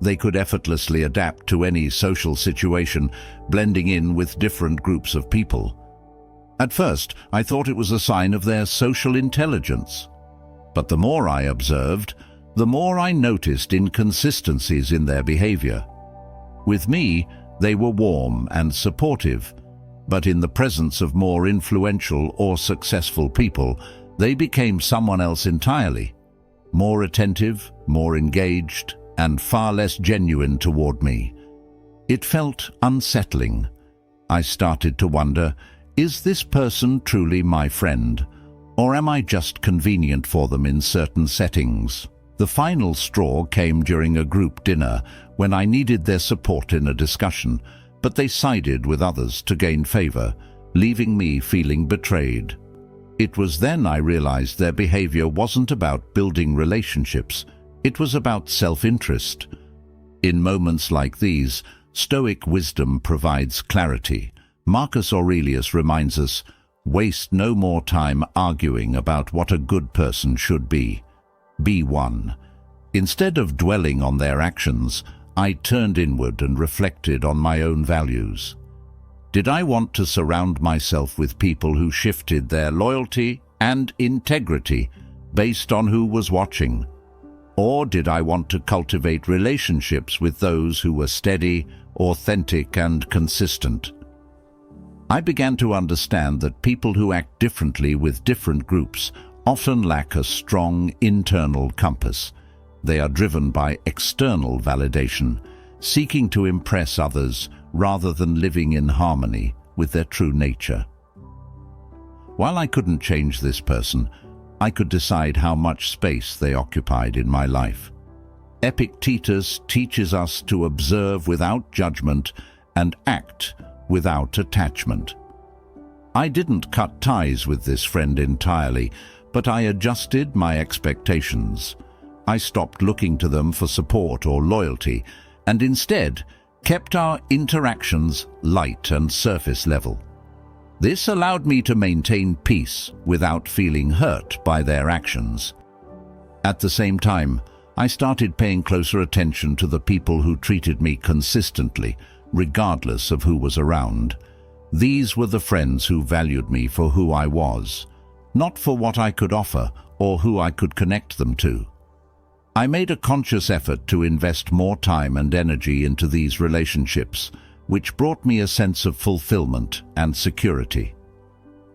They could effortlessly adapt to any social situation, blending in with different groups of people. At first, I thought it was a sign of their social intelligence. But the more I observed, the more I noticed inconsistencies in their behavior. With me, they were warm and supportive, but in the presence of more influential or successful people, they became someone else entirely, more attentive, more engaged, and far less genuine toward me. It felt unsettling. I started to wonder, is this person truly my friend, or am I just convenient for them in certain settings? The final straw came during a group dinner when I needed their support in a discussion, but they sided with others to gain favor, leaving me feeling betrayed. It was then I realized their behavior wasn't about building relationships, it was about self-interest. In moments like these, Stoic wisdom provides clarity. Marcus Aurelius reminds us, waste no more time arguing about what a good person should be. Be one. Instead of dwelling on their actions, I turned inward and reflected on my own values. Did I want to surround myself with people who shifted their loyalty and integrity based on who was watching? Or did I want to cultivate relationships with those who were steady, authentic, and consistent? I began to understand that people who act differently with different groups often lack a strong internal compass. They are driven by external validation, seeking to impress others rather than living in harmony with their true nature. While I couldn't change this person, I could decide how much space they occupied in my life. Epictetus teaches us to observe without judgment and act without attachment. I didn't cut ties with this friend entirely, but I adjusted my expectations. I stopped looking to them for support or loyalty, and instead kept our interactions light and surface level. This allowed me to maintain peace without feeling hurt by their actions. At the same time, I started paying closer attention to the people who treated me consistently, regardless of who was around. These were the friends who valued me for who I was, not for what I could offer or who I could connect them to. I made a conscious effort to invest more time and energy into these relationships, which brought me a sense of fulfillment and security.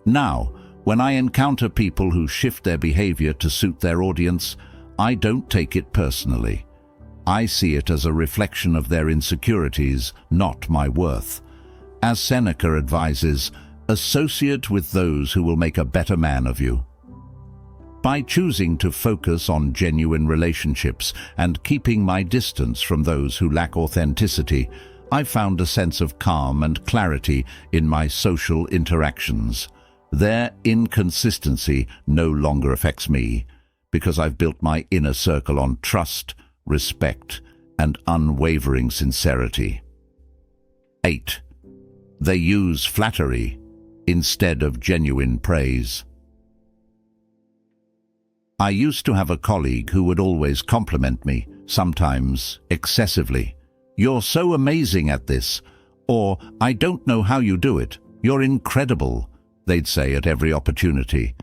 Now, when I encounter people who shift their behavior to suit their audience, I don't take it personally. I see it as a reflection of their insecurities, not my worth. As Seneca advises, associate with those who will make a better man of you. By choosing to focus on genuine relationships and keeping my distance from those who lack authenticity, I found a sense of calm and clarity in my social interactions. Their inconsistency no longer affects me, because I've built my inner circle on trust, respect, and unwavering sincerity. 8. They use flattery instead of genuine praise. I used to have a colleague who would always compliment me, sometimes excessively. "You're so amazing at this," or "I don't know how you do it. You're incredible," they'd say at every opportunity.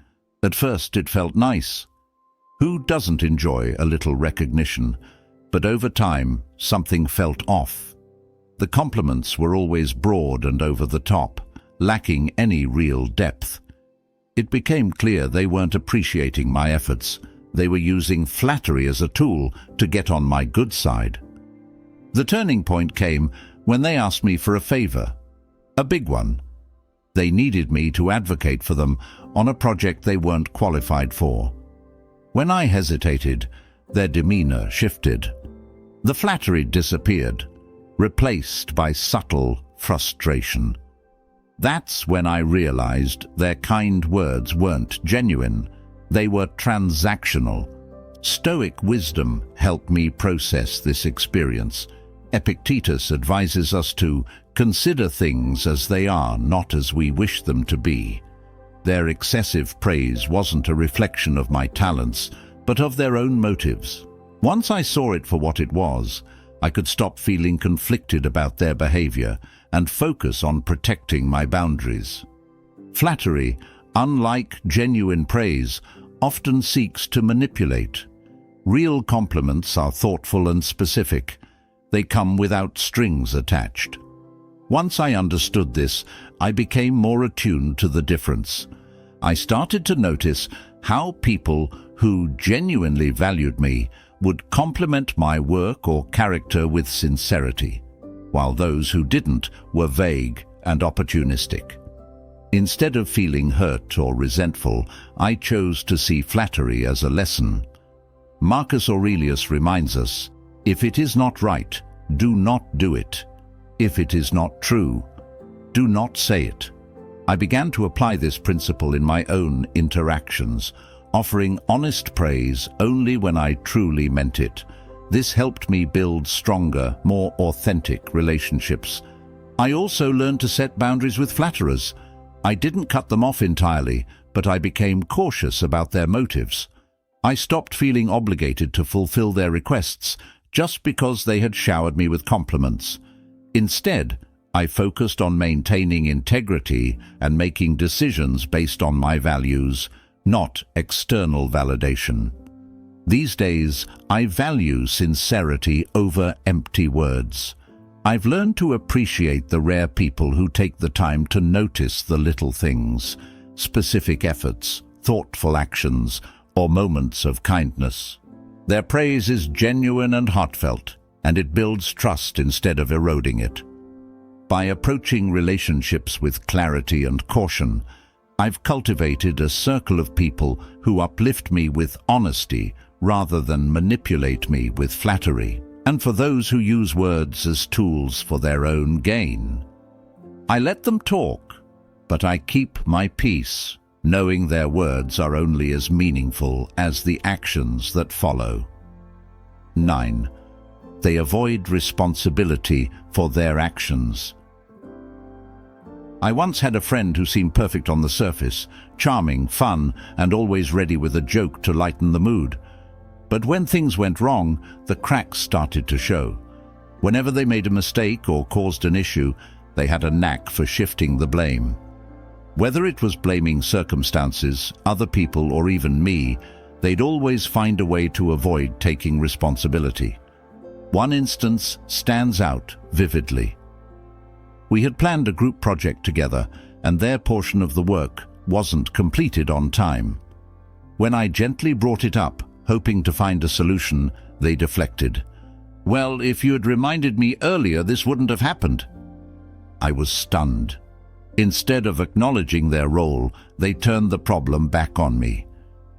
At first it felt nice. Who doesn't enjoy a little recognition? But over time, something felt off. The compliments were always broad and over the top, lacking any real depth. It became clear they weren't appreciating my efforts. They were using flattery as a tool to get on my good side. The turning point came when they asked me for a favor, a big one. They needed me to advocate for them on a project they weren't qualified for. When I hesitated, their demeanor shifted. The flattery disappeared, replaced by subtle frustration. That's when I realized their kind words weren't genuine. They were transactional. Stoic wisdom helped me process this experience. Epictetus advises us to consider things as they are, not as we wish them to be. Their excessive praise wasn't a reflection of my talents, but of their own motives. Once I saw it for what it was, I could stop feeling conflicted about their behavior and focus on protecting my boundaries. Flattery, unlike genuine praise, often seeks to manipulate. Real compliments are thoughtful and specific. They come without strings attached. Once I understood this, I became more attuned to the difference. I started to notice how people who genuinely valued me would compliment my work or character with sincerity, while those who didn't were vague and opportunistic. Instead of feeling hurt or resentful, I chose to see flattery as a lesson. Marcus Aurelius reminds us, "If it is not right, do not do it. If it is not true, do not say it." I began to apply this principle in my own interactions, offering honest praise only when I truly meant it. This helped me build stronger, more authentic relationships. I also learned to set boundaries with flatterers. I didn't cut them off entirely, but I became cautious about their motives. I stopped feeling obligated to fulfill their requests just because they had showered me with compliments. Instead, I focused on maintaining integrity and making decisions based on my values, not external validation. These days, I value sincerity over empty words. I've learned to appreciate the rare people who take the time to notice the little things, specific efforts, thoughtful actions, or moments of kindness. Their praise is genuine and heartfelt, and it builds trust instead of eroding it. By approaching relationships with clarity and caution, I've cultivated a circle of people who uplift me with honesty rather than manipulate me with flattery, and for those who use words as tools for their own gain. I let them talk, but I keep my peace, knowing their words are only as meaningful as the actions that follow. 9. They avoid responsibility for their actions. I once had a friend who seemed perfect on the surface, charming, fun, and always ready with a joke to lighten the mood. But when things went wrong, the cracks started to show. Whenever they made a mistake or caused an issue, they had a knack for shifting the blame. Whether it was blaming circumstances, other people, or even me, they'd always find a way to avoid taking responsibility. One instance stands out vividly. We had planned a group project together, and their portion of the work wasn't completed on time. When I gently brought it up, hoping to find a solution, they deflected. "Well, if you had reminded me earlier, this wouldn't have happened." I was stunned. Instead of acknowledging their role, they turned the problem back on me.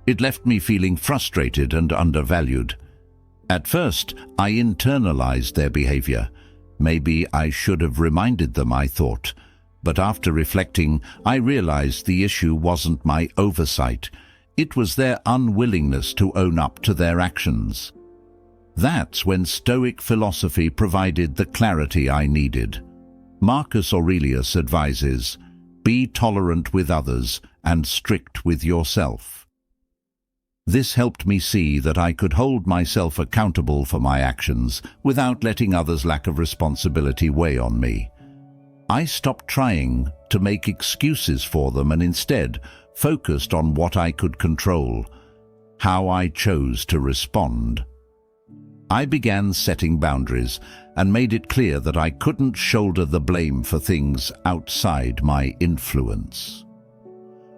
It left me feeling frustrated and undervalued. At first, I internalized their behavior. Maybe I should have reminded them, I thought. But after reflecting, I realized the issue wasn't my oversight. It was their unwillingness to own up to their actions. That's when Stoic philosophy provided the clarity I needed. Marcus Aurelius advises, "Be tolerant with others and strict with yourself." This helped me see that I could hold myself accountable for my actions without letting others' lack of responsibility weigh on me. I stopped trying to make excuses for them and instead focused on what I could control, how I chose to respond. I began setting boundaries and made it clear that I couldn't shoulder the blame for things outside my influence.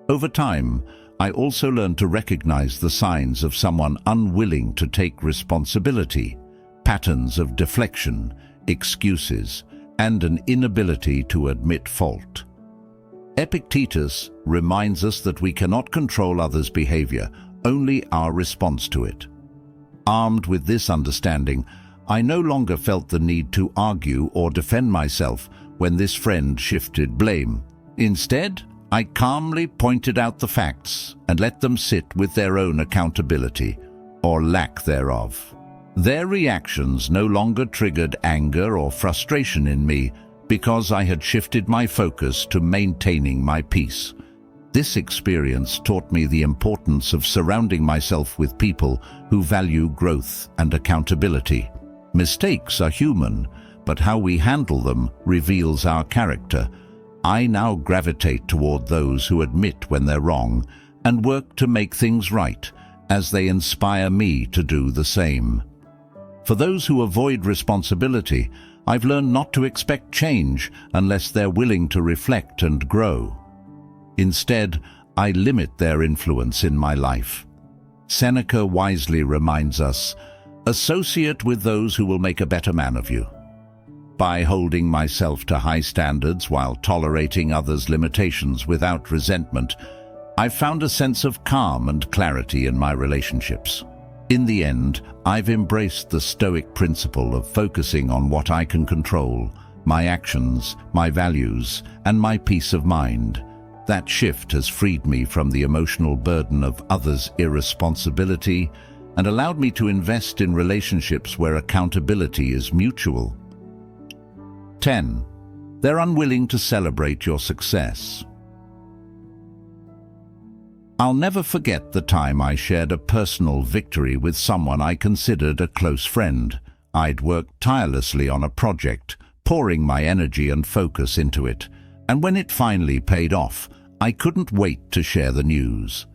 Over time, I also learned to recognize the signs of someone unwilling to take responsibility, patterns of deflection, excuses, and an inability to admit fault. Epictetus reminds us that we cannot control others' behavior, only our response to it. Armed with this understanding, I no longer felt the need to argue or defend myself when this friend shifted blame. Instead, I calmly pointed out the facts and let them sit with their own accountability, or lack thereof. Their reactions no longer triggered anger or frustration in me because I had shifted my focus to maintaining my peace. This experience taught me the importance of surrounding myself with people who value growth and accountability. Mistakes are human, but how we handle them reveals our character. I now gravitate toward those who admit when they're wrong and work to make things right, as they inspire me to do the same. For those who avoid responsibility, I've learned not to expect change unless they're willing to reflect and grow. Instead, I limit their influence in my life. Seneca wisely reminds us, "Associate with those who will make a better man of you." By holding myself to high standards while tolerating others' limitations without resentment, I've found a sense of calm and clarity in my relationships. In the end, I've embraced the Stoic principle of focusing on what I can control, my actions, my values, and my peace of mind. That shift has freed me from the emotional burden of others' irresponsibility and allowed me to invest in relationships where accountability is mutual. 10. They're unwilling to celebrate your success. I'll never forget the time I shared a personal victory with someone I considered a close friend. I'd worked tirelessly on a project, pouring my energy and focus into it, and when it finally paid off, I couldn't wait to share the news.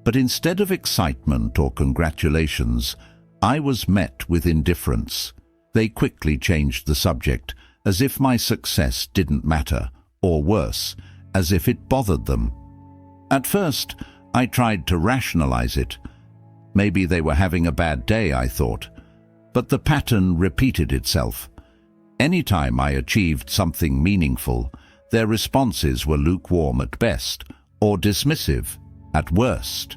But instead of excitement or congratulations, I was met with indifference. They quickly changed the subject, as if my success didn't matter, or worse, as if it bothered them. At first, I tried to rationalize it. Maybe they were having a bad day, I thought. But the pattern repeated itself. Anytime I achieved something meaningful, their responses were lukewarm at best, or dismissive at worst.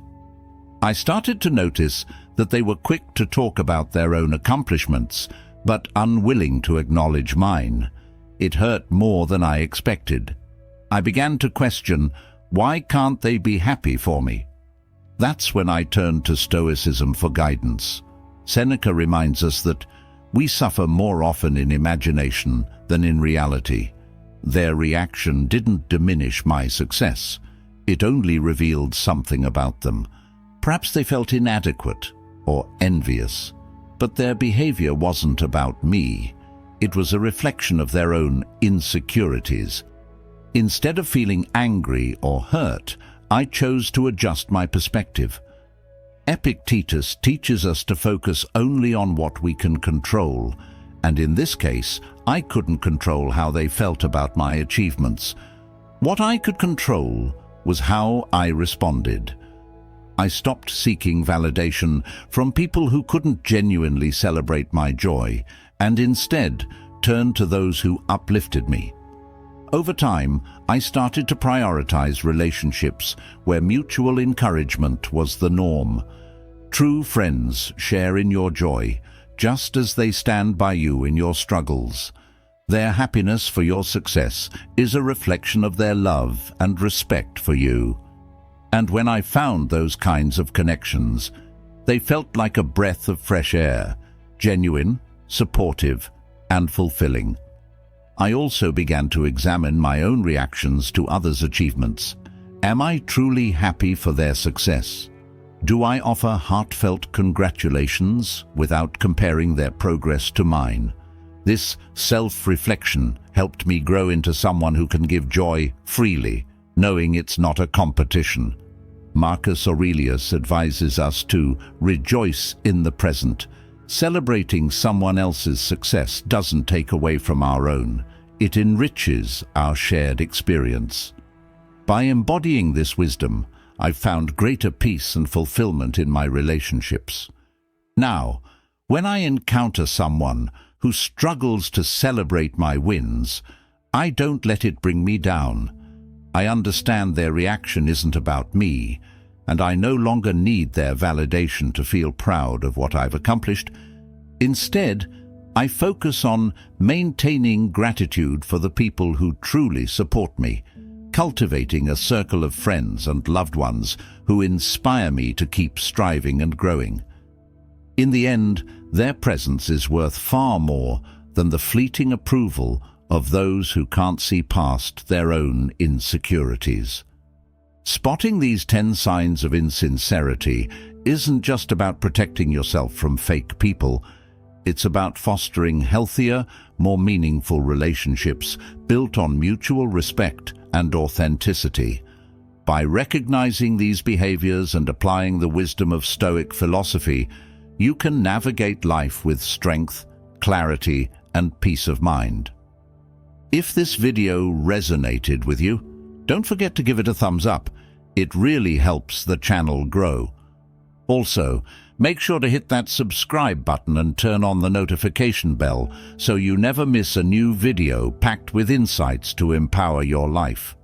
I started to notice that they were quick to talk about their own accomplishments, but unwilling to acknowledge mine. It hurt more than I expected. I began to question, why can't they be happy for me? That's when I turned to Stoicism for guidance. Seneca reminds us that we suffer more often in imagination than in reality. Their reaction didn't diminish my success. It only revealed something about them. Perhaps they felt inadequate or envious. But their behavior wasn't about me. It was a reflection of their own insecurities. Instead of feeling angry or hurt, I chose to adjust my perspective. Epictetus teaches us to focus only on what we can control, and in this case, I couldn't control how they felt about my achievements. What I could control was how I responded. I stopped seeking validation from people who couldn't genuinely celebrate my joy, and instead turned to those who uplifted me. Over time, I started to prioritize relationships where mutual encouragement was the norm. True friends share in your joy, just as they stand by you in your struggles. Their happiness for your success is a reflection of their love and respect for you. And when I found those kinds of connections, they felt like a breath of fresh air, genuine, supportive, and fulfilling. I also began to examine my own reactions to others' achievements. Am I truly happy for their success? Do I offer heartfelt congratulations without comparing their progress to mine? This self-reflection helped me grow into someone who can give joy freely, knowing it's not a competition. Marcus Aurelius advises us to rejoice in the present. Celebrating someone else's success doesn't take away from our own. It enriches our shared experience. By embodying this wisdom, I've found greater peace and fulfillment in my relationships. Now, when I encounter someone who struggles to celebrate my wins, I don't let it bring me down. I understand their reaction isn't about me, and I no longer need their validation to feel proud of what I've accomplished. Instead, I focus on maintaining gratitude for the people who truly support me, cultivating a circle of friends and loved ones who inspire me to keep striving and growing. In the end, their presence is worth far more than the fleeting approval of those who can't see past their own insecurities. Spotting these 10 signs of insincerity isn't just about protecting yourself from fake people. It's about fostering healthier, more meaningful relationships built on mutual respect and authenticity. By recognizing these behaviors and applying the wisdom of Stoic philosophy, you can navigate life with strength, clarity, and peace of mind. If this video resonated with you, don't forget to give it a thumbs up. It really helps the channel grow. Also, make sure to hit that subscribe button and turn on the notification bell so you never miss a new video packed with insights to empower your life.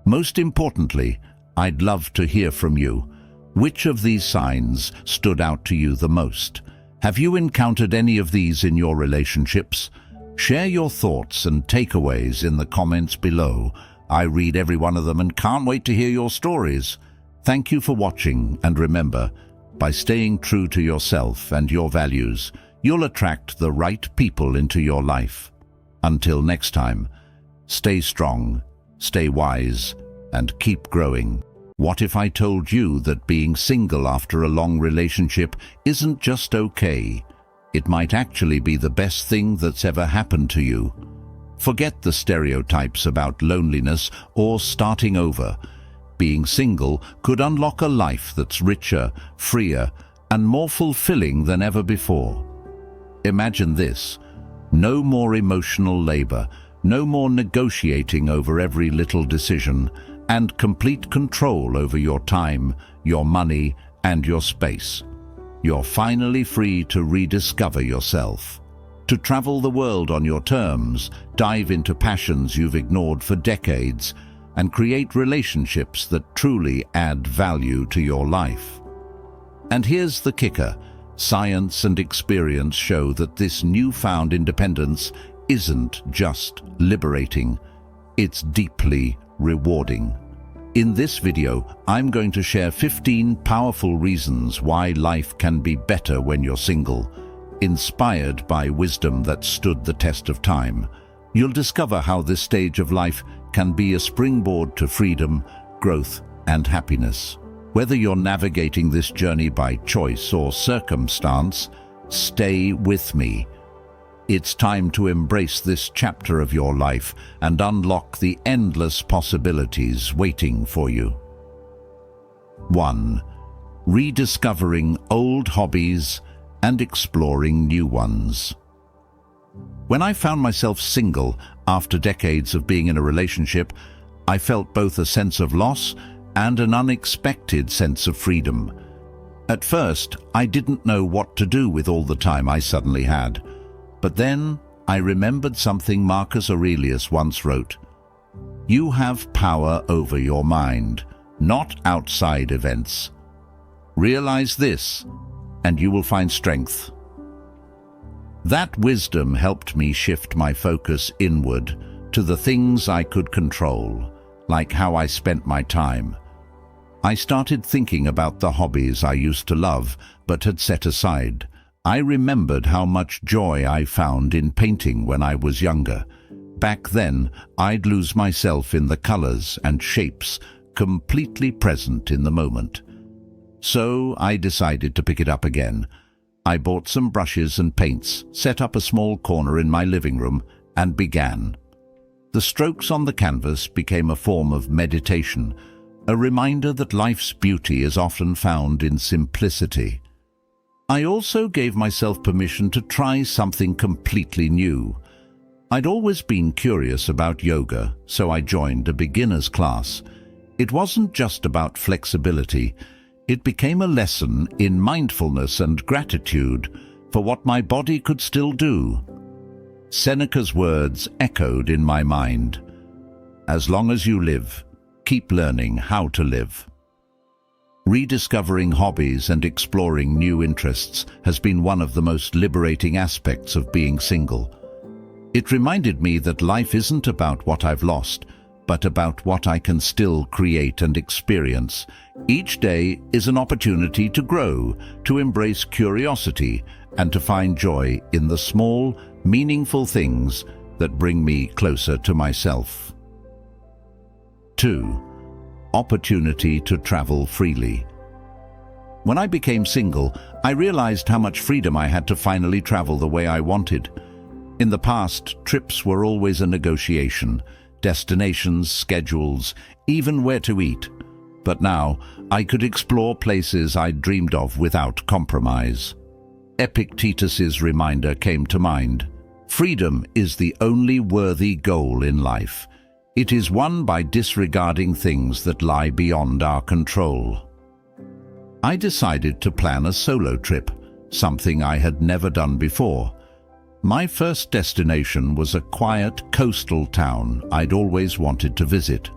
Most importantly, I'd love to hear from you. Which of these signs stood out to you the most? Have you encountered any of these in your relationships? Share your thoughts and takeaways in the comments below. I read every one of them and can't wait to hear your stories. Thank you for watching, and remember, by staying true to yourself and your values, you'll attract the right people into your life. Until next time, stay strong, stay wise, and keep growing. What if I told you that being single after a long relationship isn't just okay? It might actually be the best thing that's ever happened to you. Forget the stereotypes about loneliness or starting over. Being single could unlock a life that's richer, freer, and more fulfilling than ever before. Imagine this: no more emotional labor, no more negotiating over every little decision, and complete control over your time, your money, and your space. You're finally free to rediscover yourself, to travel the world on your terms, dive into passions you've ignored for decades, and create relationships that truly add value to your life. And here's the kicker: science and experience show that this newfound independence isn't just liberating, it's deeply rewarding. In this video, I'm going to share 15 powerful reasons why life can be better when you're single, inspired by wisdom that stood the test of time. You'll discover how this stage of life can be a springboard to freedom, growth, and happiness. Whether you're navigating this journey by choice or circumstance, stay with me. It's time to embrace this chapter of your life and unlock the endless possibilities waiting for you. 1. Rediscovering old hobbies and exploring new ones. When I found myself single after decades of being in a relationship, I felt both a sense of loss and an unexpected sense of freedom. At first, I didn't know what to do with all the time I suddenly had. But then I remembered something Marcus Aurelius once wrote: You have power over your mind, not outside events. Realize this, and you will find strength. That wisdom helped me shift my focus inward to the things I could control, like how I spent my time. I started thinking about the hobbies I used to love but had set aside. I remembered how much joy I found in painting when I was younger. Back then, I'd lose myself in the colors and shapes, completely present in the moment. So I decided to pick it up again. I bought some brushes and paints, set up a small corner in my living room, and began. The strokes on the canvas became a form of meditation, a reminder that life's beauty is often found in simplicity. I also gave myself permission to try something completely new. I'd always been curious about yoga, so I joined a beginner's class. It wasn't just about flexibility. It became a lesson in mindfulness and gratitude for what my body could still do. Seneca's words echoed in my mind. As long as you live, keep learning how to live. Rediscovering hobbies and exploring new interests has been one of the most liberating aspects of being single. It reminded me that life isn't about what I've lost, but about what I can still create and experience. Each day is an opportunity to grow, to embrace curiosity, and to find joy in the small, meaningful things that bring me closer to myself. 2. Opportunity to travel freely. When I became single, I realized how much freedom I had to finally travel the way I wanted. In the past, trips were always a negotiation, destinations, schedules, even where to eat. But now, I could explore places I'd dreamed of without compromise. Epictetus's reminder came to mind. Freedom is the only worthy goal in life. It is won by disregarding things that lie beyond our control. I decided to plan a solo trip, something I had never done before. My first destination was a quiet coastal town I'd always wanted to visit.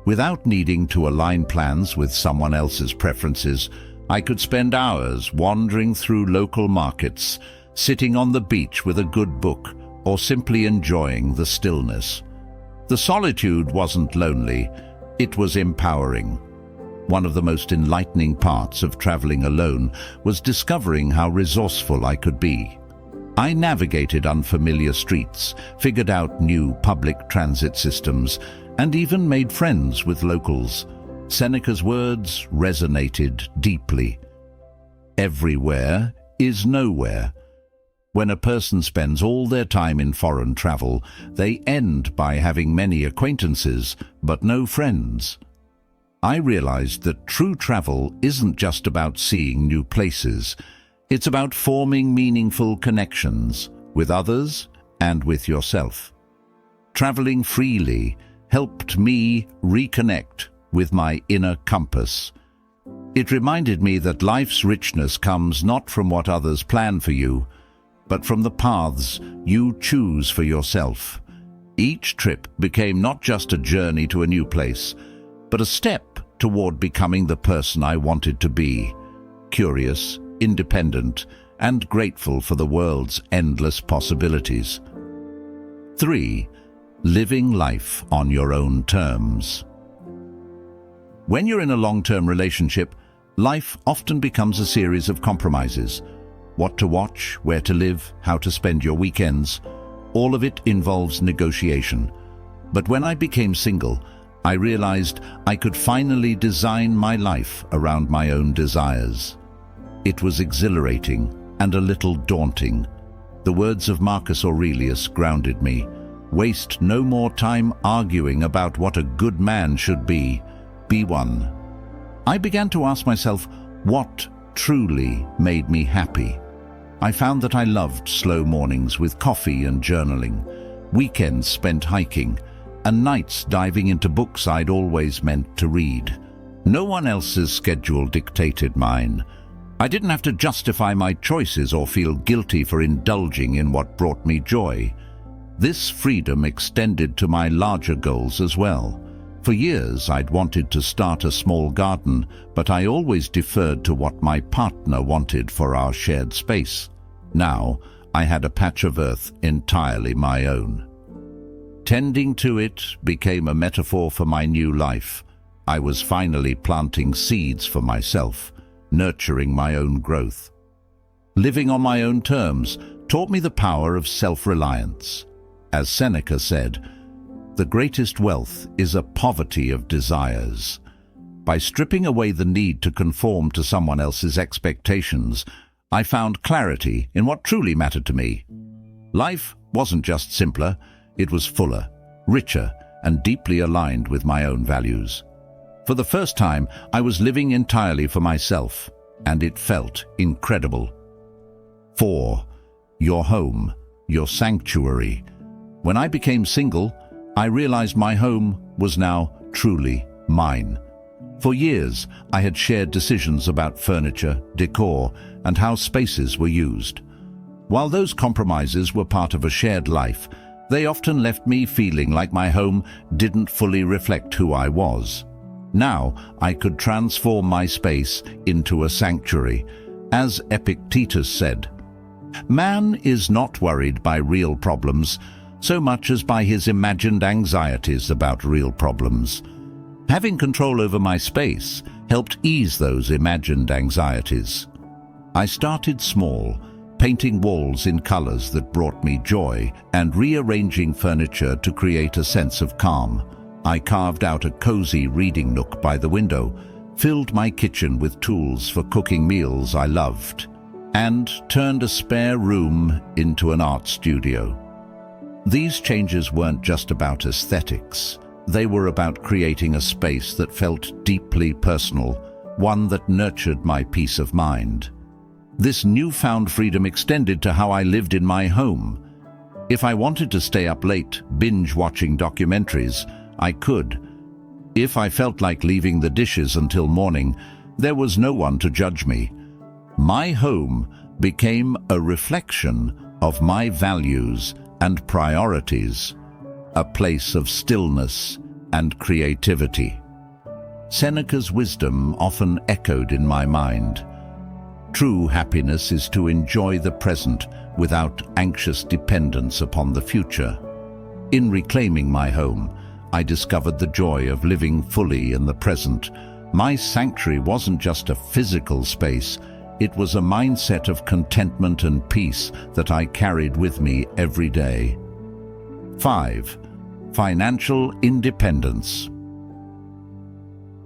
Without needing to align plans with someone else's preferences, I could spend hours wandering through local markets, sitting on the beach with a good book, or simply enjoying the stillness. The solitude wasn't lonely, it was empowering. One of the most enlightening parts of traveling alone was discovering how resourceful I could be. I navigated unfamiliar streets, figured out new public transit systems, and even made friends with locals. Seneca's words resonated deeply. Everywhere is nowhere. When a person spends all their time in foreign travel, they end by having many acquaintances, but no friends. I realized that true travel isn't just about seeing new places. It's about forming meaningful connections with others and with yourself. Traveling freely helped me reconnect with my inner compass. It reminded me that life's richness comes not from what others plan for you, but from the paths you choose for yourself. Each trip became not just a journey to a new place, but a step toward becoming the person I wanted to be, curious, independent, and grateful for the world's endless possibilities. 3. Living life on your own terms. When you're in a long-term relationship, life often becomes a series of compromises. What to watch, where to live, how to spend your weekends, all of it involves negotiation. But when I became single, I realized I could finally design my life around my own desires. It was exhilarating and a little daunting. The words of Marcus Aurelius grounded me. Waste no more time arguing about what a good man should be. Be one. I began to ask myself what truly made me happy. I found that I loved slow mornings with coffee and journaling, weekends spent hiking, and nights diving into books I'd always meant to read. No one else's schedule dictated mine. I didn't have to justify my choices or feel guilty for indulging in what brought me joy. This freedom extended to my larger goals as well. For years, I'd wanted to start a small garden, but I always deferred to what my partner wanted for our shared space. Now, I had a patch of earth entirely my own. Tending to it became a metaphor for my new life. I was finally planting seeds for myself, nurturing my own growth. Living on my own terms taught me the power of self-reliance. As Seneca said, "The greatest wealth is a poverty of desires." By stripping away the need to conform to someone else's expectations, I found clarity in what truly mattered to me. Life wasn't just simpler, it was fuller, richer, and deeply aligned with my own values. For the first time, I was living entirely for myself, and it felt incredible. 4. Your home, your sanctuary. When I became single, I realized my home was now truly mine. For years, I had shared decisions about furniture, decor, and how spaces were used. While those compromises were part of a shared life, they often left me feeling like my home didn't fully reflect who I was. Now, I could transform my space into a sanctuary. As Epictetus said, "Man is not worried by real problems so much as by his imagined anxieties about real problems." Having control over my space helped ease those imagined anxieties. I started small, painting walls in colors that brought me joy and rearranging furniture to create a sense of calm. I carved out a cozy reading nook by the window, filled my kitchen with tools for cooking meals I loved, and turned a spare room into an art studio. These changes weren't just about aesthetics. They were about creating a space that felt deeply personal, one that nurtured my peace of mind. This newfound freedom extended to how I lived in my home. If I wanted to stay up late, binge-watching documentaries, I could. If I felt like leaving the dishes until morning, there was no one to judge me. My home became a reflection of my values and priorities, a place of stillness and creativity. Seneca's wisdom often echoed in my mind. True happiness is to enjoy the present without anxious dependence upon the future. In reclaiming my home, I discovered the joy of living fully in the present. My sanctuary wasn't just a physical space, it was a mindset of contentment and peace that I carried with me every day. 5. Financial independence.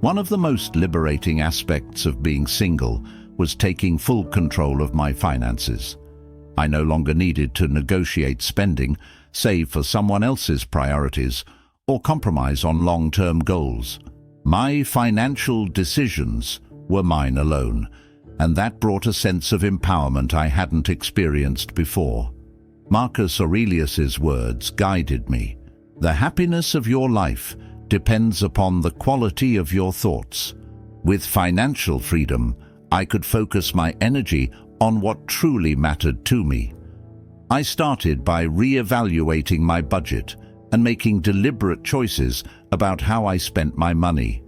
One of the most liberating aspects of being single was taking full control of my finances. I no longer needed to negotiate spending, save for someone else's priorities, or compromise on long-term goals. My financial decisions were mine alone, and that brought a sense of empowerment I hadn't experienced before. Marcus Aurelius's words guided me. "The happiness of your life depends upon the quality of your thoughts." With financial freedom, I could focus my energy on what truly mattered to me. I started by re-evaluating my budget and making deliberate choices about how I spent my money.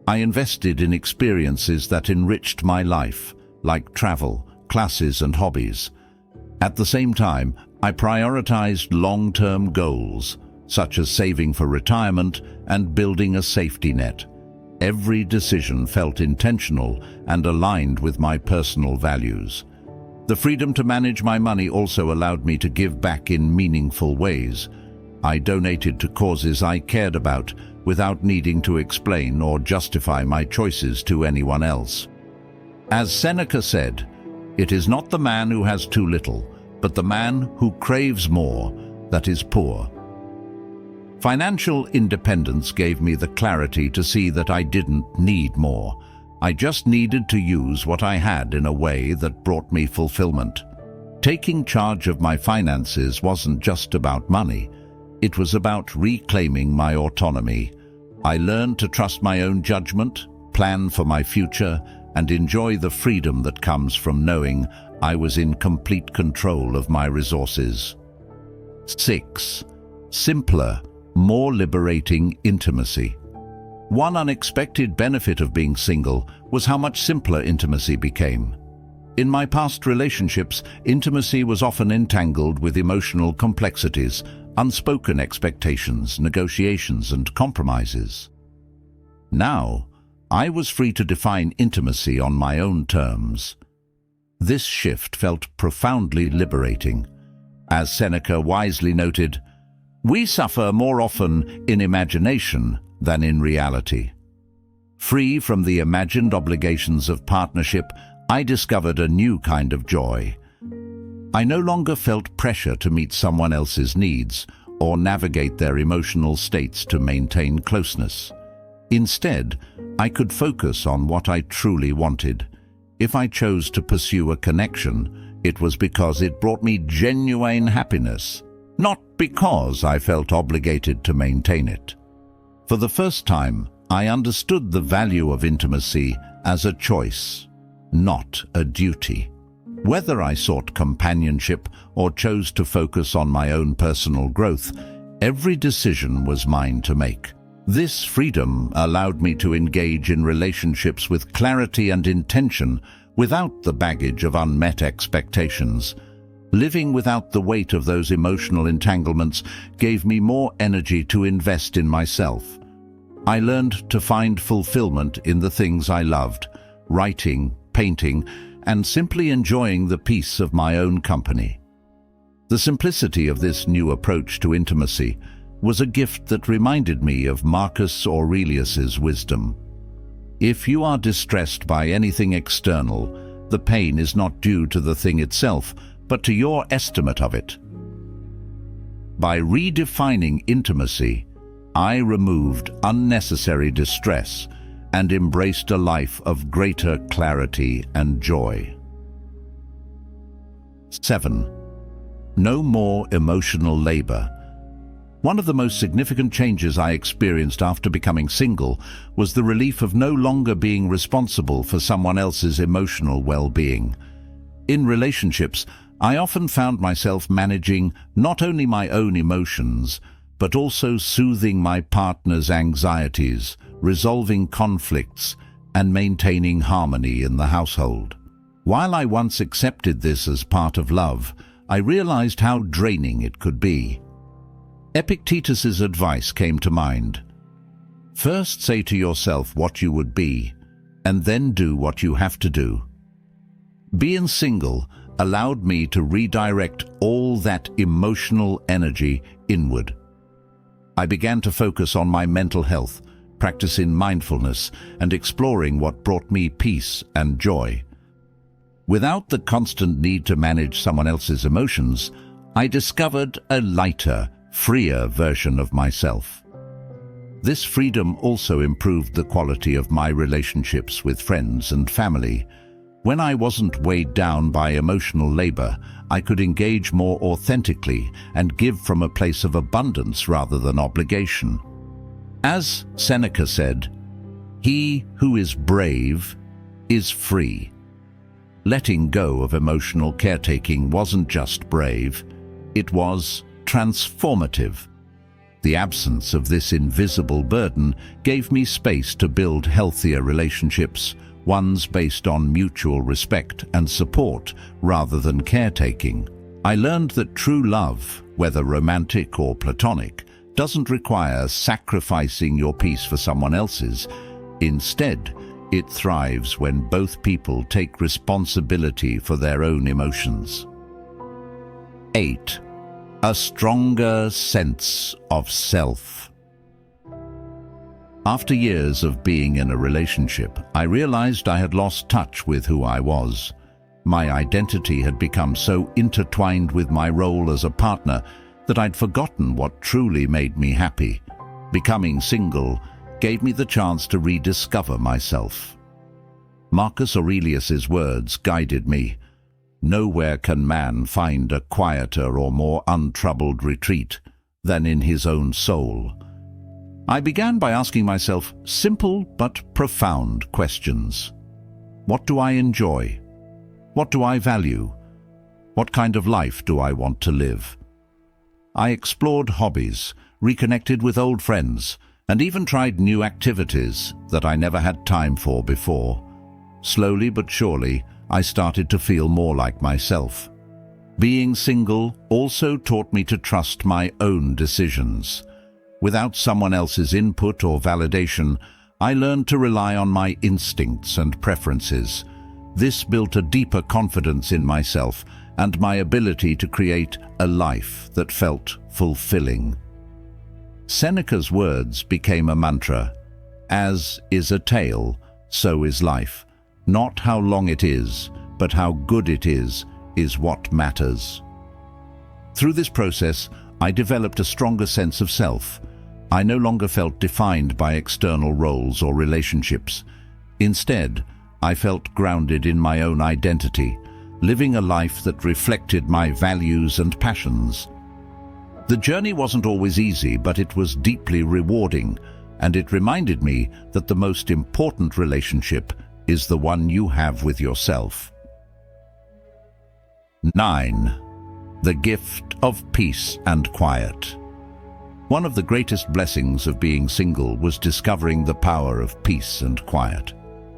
I invested in experiences that enriched my life, like travel, classes, and hobbies. At the same time, I prioritized long-term goals, such as saving for retirement and building a safety net. Every decision felt intentional and aligned with my personal values. The freedom to manage my money also allowed me to give back in meaningful ways. I donated to causes I cared about without needing to explain or justify my choices to anyone else. As Seneca said, "It is not the man who has too little, but the man who craves more that is poor." Financial independence gave me the clarity to see that I didn't need more. I just needed to use what I had in a way that brought me fulfillment. Taking charge of my finances wasn't just about money. It was about reclaiming my autonomy. I learned to trust my own judgment, plan for my future, and enjoy the freedom that comes from knowing I was in complete control of my resources. 6. Simpler, more liberating intimacy. One unexpected benefit of being single was how much simpler intimacy became. In my past relationships, intimacy was often entangled with emotional complexities, unspoken expectations, negotiations, and compromises. Now, I was free to define intimacy on my own terms. This shift felt profoundly liberating. As Seneca wisely noted, "We suffer more often in imagination than in reality." Free from the imagined obligations of partnership, I discovered a new kind of joy. I no longer felt pressure to meet someone else's needs or navigate their emotional states to maintain closeness. Instead, I could focus on what I truly wanted. If I chose to pursue a connection, it was because it brought me genuine happiness, not because I felt obligated to maintain it. For the first time, I understood the value of intimacy as a choice, not a duty. Whether I sought companionship or chose to focus on my own personal growth, every decision was mine to make. This freedom allowed me to engage in relationships with clarity and intention without the baggage of unmet expectations. Living without the weight of those emotional entanglements gave me more energy to invest in myself. I learned to find fulfillment in the things I loved, writing, painting, and simply enjoying the peace of my own company. The simplicity of this new approach to intimacy was a gift that reminded me of Marcus Aurelius's wisdom. If you are distressed by anything external, the pain is not due to the thing itself, but to your estimate of it. By redefining intimacy, I removed unnecessary distress and embraced a life of greater clarity and joy. 7. No more emotional labor. One of the most significant changes I experienced after becoming single was the relief of no longer being responsible for someone else's emotional well-being. In relationships, I often found myself managing not only my own emotions, but also soothing my partner's anxieties, resolving conflicts, and maintaining harmony in the household. While I once accepted this as part of love, I realized how draining it could be. Epictetus's advice came to mind. First say to yourself what you would be, and then do what you have to do. Being single allowed me to redirect all that emotional energy inward. I began to focus on my mental health, practicing mindfulness, and exploring what brought me peace and joy. Without the constant need to manage someone else's emotions, I discovered a lighter, freer version of myself. This freedom also improved the quality of my relationships with friends and family. When I wasn't weighed down by emotional labor, I could engage more authentically and give from a place of abundance rather than obligation. As Seneca said, "He who is brave is free." Letting go of emotional caretaking wasn't just brave, it was transformative. The absence of this invisible burden gave me space to build healthier relationships, ones based on mutual respect and support rather than caretaking. I learned that true love, whether romantic or platonic, doesn't require sacrificing your peace for someone else's. Instead, it thrives when both people take responsibility for their own emotions. 8. A stronger sense of self. After years of being in a relationship, I realized I had lost touch with who I was. My identity had become so intertwined with my role as a partner that I'd forgotten what truly made me happy. Becoming single gave me the chance to rediscover myself. Marcus Aurelius's words guided me. Nowhere can man find a quieter or more untroubled retreat than in his own soul. I began by asking myself simple but profound questions. What do I enjoy? What do I value? What kind of life do I want to live? I explored hobbies, reconnected with old friends, and even tried new activities that I never had time for before. Slowly but surely, I started to feel more like myself. Being single also taught me to trust my own decisions. Without someone else's input or validation, I learned to rely on my instincts and preferences. This built a deeper confidence in myself and my ability to create a life that felt fulfilling. Seneca's words became a mantra. As is a tale, so is life. Not how long it is, but how good it is what matters. Through this process, I developed a stronger sense of self. I no longer felt defined by external roles or relationships. Instead, I felt grounded in my own identity, living a life that reflected my values and passions. The journey wasn't always easy, but it was deeply rewarding, and it reminded me that the most important relationship is the one you have with yourself. 9. The gift of peace and quiet. One of the greatest blessings of being single was discovering the power of peace and quiet.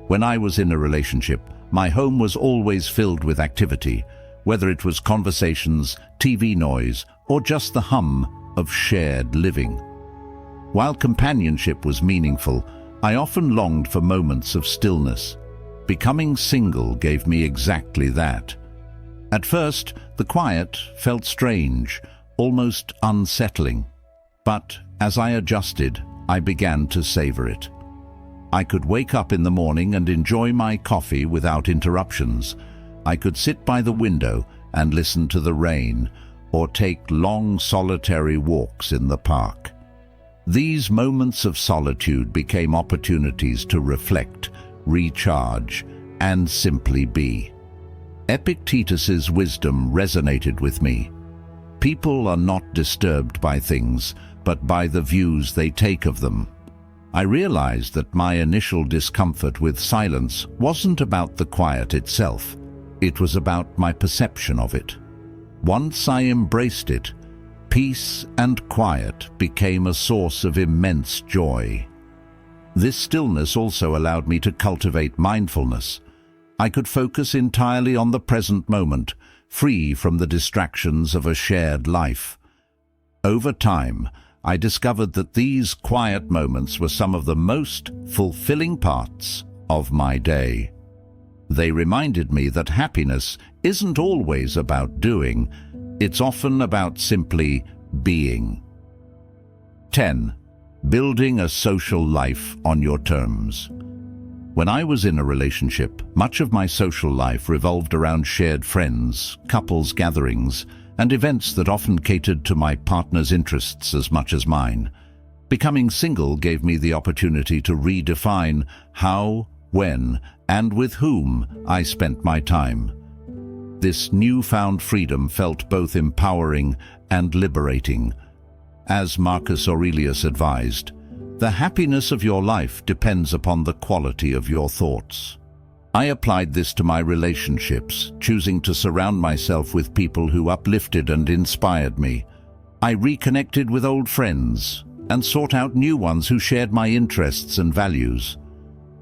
When I was in a relationship, my home was always filled with activity, whether it was conversations, TV noise, or just the hum of shared living. While companionship was meaningful, I often longed for moments of stillness. Becoming single gave me exactly that. At first, the quiet felt strange, almost unsettling. But as I adjusted, I began to savor it. I could wake up in the morning and enjoy my coffee without interruptions. I could sit by the window and listen to the rain, or take long solitary walks in the park. These moments of solitude became opportunities to reflect, recharge, and simply be. Epictetus's wisdom resonated with me. People are not disturbed by things, but by the views they take of them. I realized that my initial discomfort with silence wasn't about the quiet itself. It was about my perception of it. Once I embraced it, peace and quiet became a source of immense joy. This stillness also allowed me to cultivate mindfulness. I could focus entirely on the present moment, free from the distractions of a shared life. Over time, I discovered that these quiet moments were some of the most fulfilling parts of my day. They reminded me that happiness isn't always about doing, it's often about simply being. 10. Building a social life on your terms. When I was in a relationship, much of my social life revolved around shared friends, couples gatherings, and events that often catered to my partner's interests as much as mine. Becoming single gave me the opportunity to redefine how, when, and with whom I spent my time. This newfound freedom felt both empowering and liberating. As Marcus Aurelius advised, the happiness of your life depends upon the quality of your thoughts. I applied this to my relationships, choosing to surround myself with people who uplifted and inspired me. I reconnected with old friends and sought out new ones who shared my interests and values.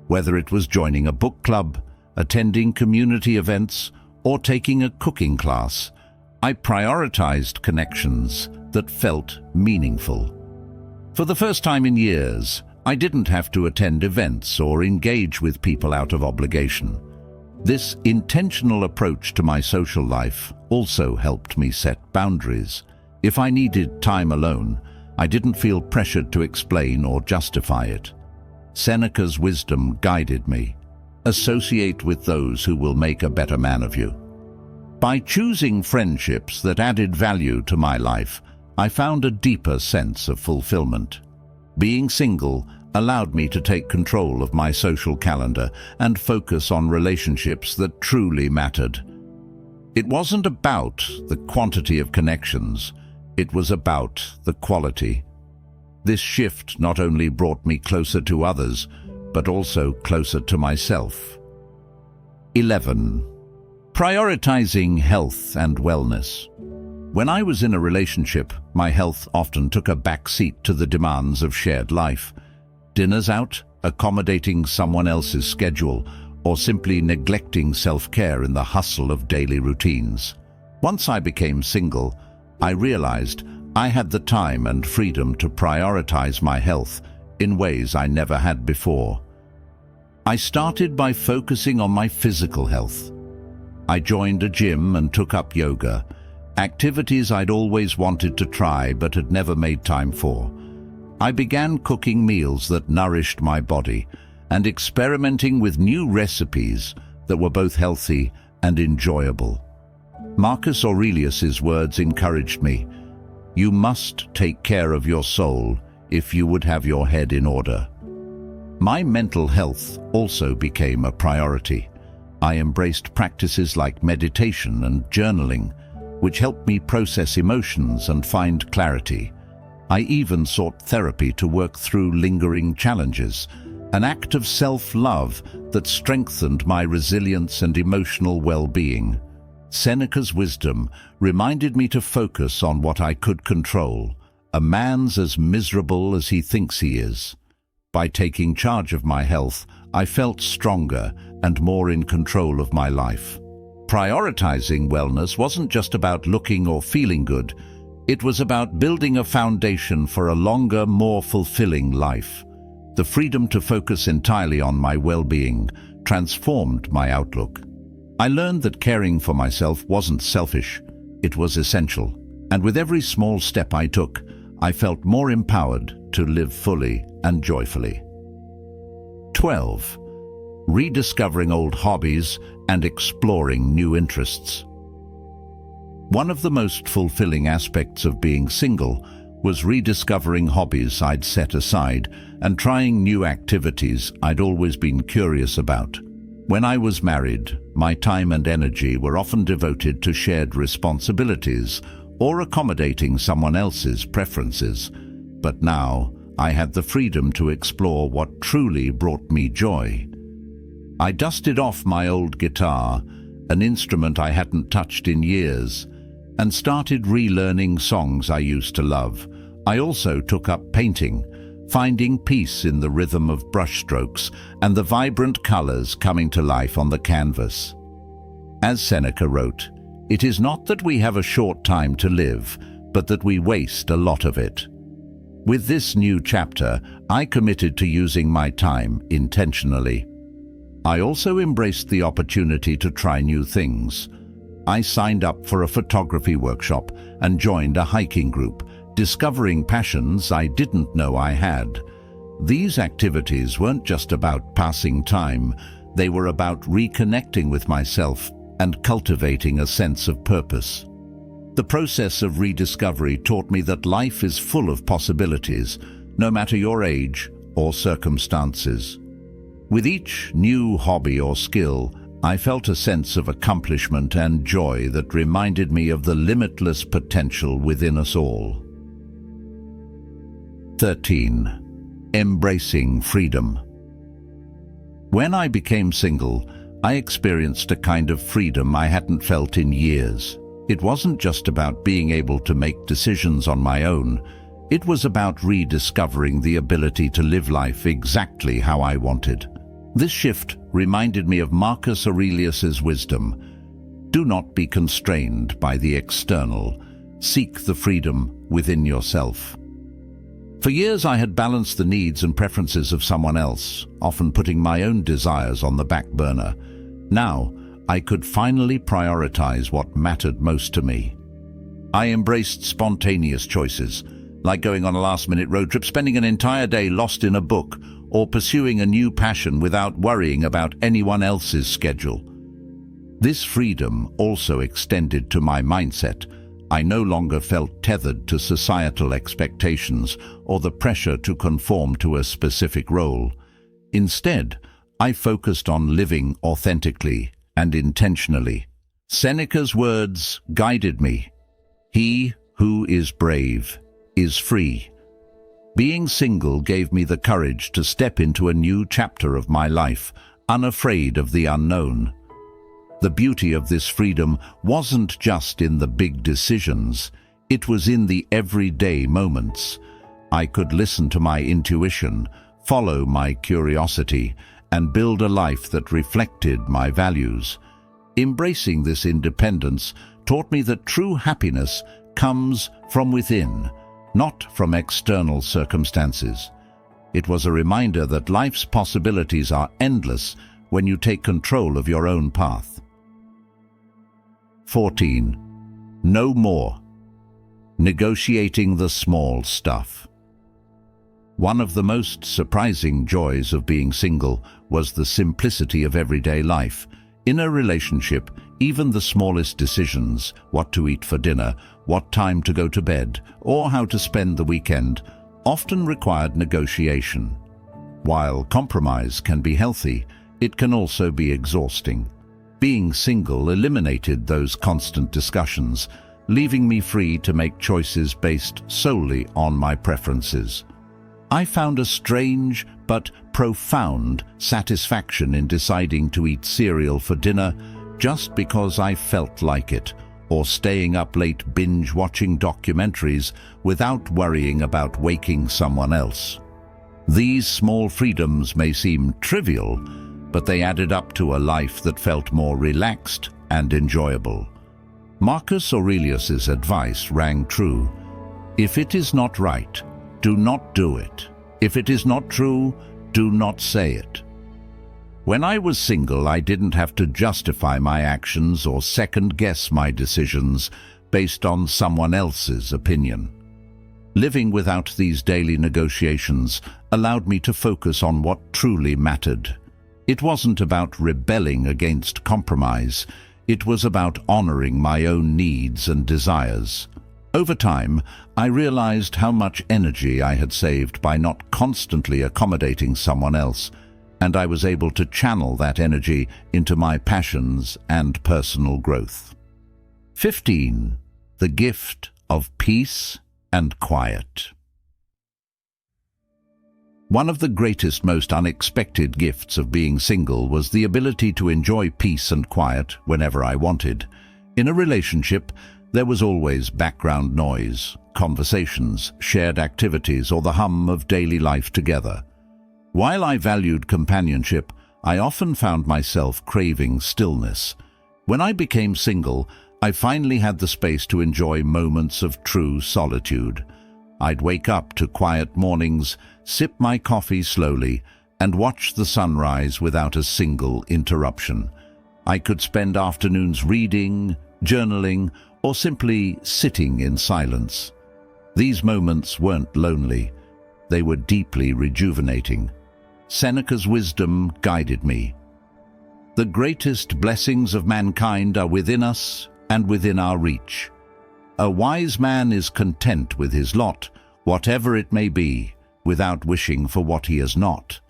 Whether it was joining a book club, attending community events, or taking a cooking class, I prioritized connections that felt meaningful. For the first time in years, I didn't have to attend events or engage with people out of obligation. This intentional approach to my social life also helped me set boundaries. If I needed time alone, I didn't feel pressured to explain or justify it. Seneca's wisdom guided me. Associate with those who will make a better man of you. By choosing friendships that added value to my life, I found a deeper sense of fulfillment. Being single allowed me to take control of my social calendar and focus on relationships that truly mattered. It wasn't about the quantity of connections, it was about the quality. This shift not only brought me closer to others, but also closer to myself. 11. Prioritizing health and wellness. When I was in a relationship, my health often took a back seat to the demands of shared life. Dinners out, accommodating someone else's schedule, or simply neglecting self-care in the hustle of daily routines. Once I became single, I realized I had the time and freedom to prioritize my health in ways I never had before. I started by focusing on my physical health. I joined a gym and took up yoga, activities I'd always wanted to try but had never made time for. I began cooking meals that nourished my body and experimenting with new recipes that were both healthy and enjoyable. Marcus Aurelius's words encouraged me. You must take care of your soul if you would have your head in order. My mental health also became a priority. I embraced practices like meditation and journaling, which helped me process emotions and find clarity. I even sought therapy to work through lingering challenges, an act of self-love that strengthened my resilience and emotional well-being. Seneca's wisdom reminded me to focus on what I could control. A man's as miserable as he thinks he is. By taking charge of my health, I felt stronger and more in control of my life. Prioritizing wellness wasn't just about looking or feeling good. It was about building a foundation for a longer, more fulfilling life. The freedom to focus entirely on my well-being transformed my outlook. I learned that caring for myself wasn't selfish, it was essential. And with every small step I took, I felt more empowered to live fully and joyfully. 12. Rediscovering old hobbies and exploring new interests. One of the most fulfilling aspects of being single was rediscovering hobbies I'd set aside and trying new activities I'd always been curious about. When I was married, my time and energy were often devoted to shared responsibilities or accommodating someone else's preferences. But now, I had the freedom to explore what truly brought me joy. I dusted off my old guitar, an instrument I hadn't touched in years, and started relearning songs I used to love. I also took up painting, finding peace in the rhythm of brushstrokes and the vibrant colors coming to life on the canvas. As Seneca wrote, "It is not that we have a short time to live, but that we waste a lot of it." With this new chapter, I committed to using my time intentionally. I also embraced the opportunity to try new things. I signed up for a photography workshop and joined a hiking group, discovering passions I didn't know I had. These activities weren't just about passing time, they were about reconnecting with myself and cultivating a sense of purpose. The process of rediscovery taught me that life is full of possibilities, no matter your age or circumstances. With each new hobby or skill, I felt a sense of accomplishment and joy that reminded me of the limitless potential within us all. 13. Embracing freedom. When I became single, I experienced a kind of freedom I hadn't felt in years. It wasn't just about being able to make decisions on my own. It was about rediscovering the ability to live life exactly how I wanted. This shift reminded me of Marcus Aurelius's wisdom. Do not be constrained by the external. Seek the freedom within yourself. For years I had balanced the needs and preferences of someone else, often putting my own desires on the back burner. Now, I could finally prioritize what mattered most to me. I embraced spontaneous choices, like going on a last-minute road trip, spending an entire day lost in a book, or pursuing a new passion without worrying about anyone else's schedule. This freedom also extended to my mindset. I no longer felt tethered to societal expectations or the pressure to conform to a specific role. Instead, I focused on living authentically and intentionally. Seneca's words guided me. He who is brave is free. Being single gave me the courage to step into a new chapter of my life, unafraid of the unknown. The beauty of this freedom wasn't just in the big decisions, it was in the everyday moments. I could listen to my intuition, follow my curiosity, and build a life that reflected my values. Embracing this independence taught me that true happiness comes from within, not from external circumstances. It was a reminder that life's possibilities are endless when you take control of your own path. 14. No more. Negotiating the small stuff. One of the most surprising joys of being single was the simplicity of everyday life. In a relationship, even the smallest decisions, what to eat for dinner, what time to go to bed, or how to spend the weekend, often required negotiation. While compromise can be healthy, it can also be exhausting. Being single eliminated those constant discussions, leaving me free to make choices based solely on my preferences. I found a strange but profound satisfaction in deciding to eat cereal for dinner just because I felt like it, or staying up late binge-watching documentaries without worrying about waking someone else. These small freedoms may seem trivial, but they added up to a life that felt more relaxed and enjoyable. Marcus Aurelius's advice rang true. If it is not right, do not do it. If it is not true, do not say it. When I was single, I didn't have to justify my actions or second-guess my decisions based on someone else's opinion. Living without these daily negotiations allowed me to focus on what truly mattered. It wasn't about rebelling against compromise. It was about honoring my own needs and desires. Over time, I realized how much energy I had saved by not constantly accommodating someone else, and I was able to channel that energy into my passions and personal growth. 15. The gift of peace and quiet. One of the greatest, most unexpected gifts of being single was the ability to enjoy peace and quiet whenever I wanted. In a relationship, there was always background noise, conversations, shared activities, or the hum of daily life together. While I valued companionship, I often found myself craving stillness. When I became single, I finally had the space to enjoy moments of true solitude. I'd wake up to quiet mornings, sip my coffee slowly, and watch the sunrise without a single interruption. I could spend afternoons reading, journaling, or simply sitting in silence. These moments weren't lonely. They were deeply rejuvenating. Seneca's wisdom guided me. The greatest blessings of mankind are within us and within our reach. A wise man is content with his lot, whatever it may be, without wishing for what he has not.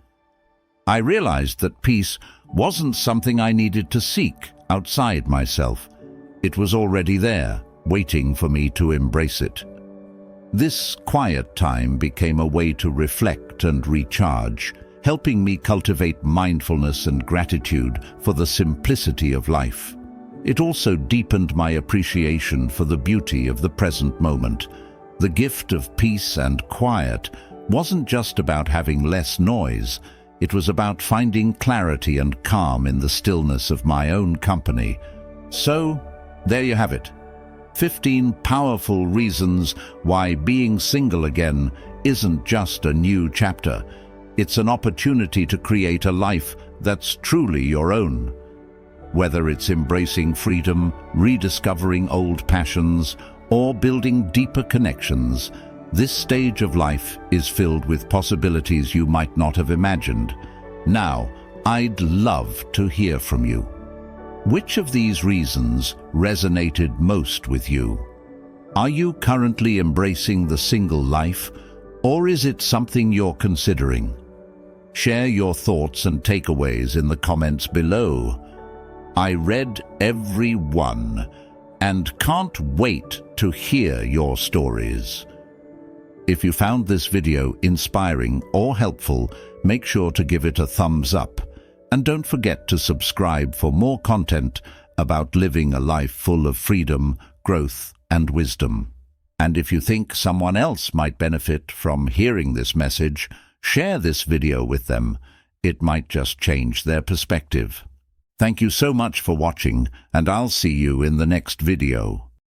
I realized that peace wasn't something I needed to seek outside myself. It was already there, waiting for me to embrace it. This quiet time became a way to reflect and recharge, helping me cultivate mindfulness and gratitude for the simplicity of life. It also deepened my appreciation for the beauty of the present moment. The gift of peace and quiet wasn't just about having less noise. It was about finding clarity and calm in the stillness of my own company. So, there you have it. 15 powerful reasons why being single again isn't just a new chapter. It's an opportunity to create a life that's truly your own. Whether it's embracing freedom, rediscovering old passions, or building deeper connections, this stage of life is filled with possibilities you might not have imagined. Now, I'd love to hear from you. Which of these reasons resonated most with you? Are you currently embracing the single life, or is it something you're considering? Share your thoughts and takeaways in the comments below. I read every one and can't wait to hear your stories. If you found this video inspiring or helpful, make sure to give it a thumbs up. And don't forget to subscribe for more content about living a life full of freedom, growth, and wisdom. And if you think someone else might benefit from hearing this message, Share this video with them. It might just change their perspective. Thank you so much for watching, and I'll see you in the next video.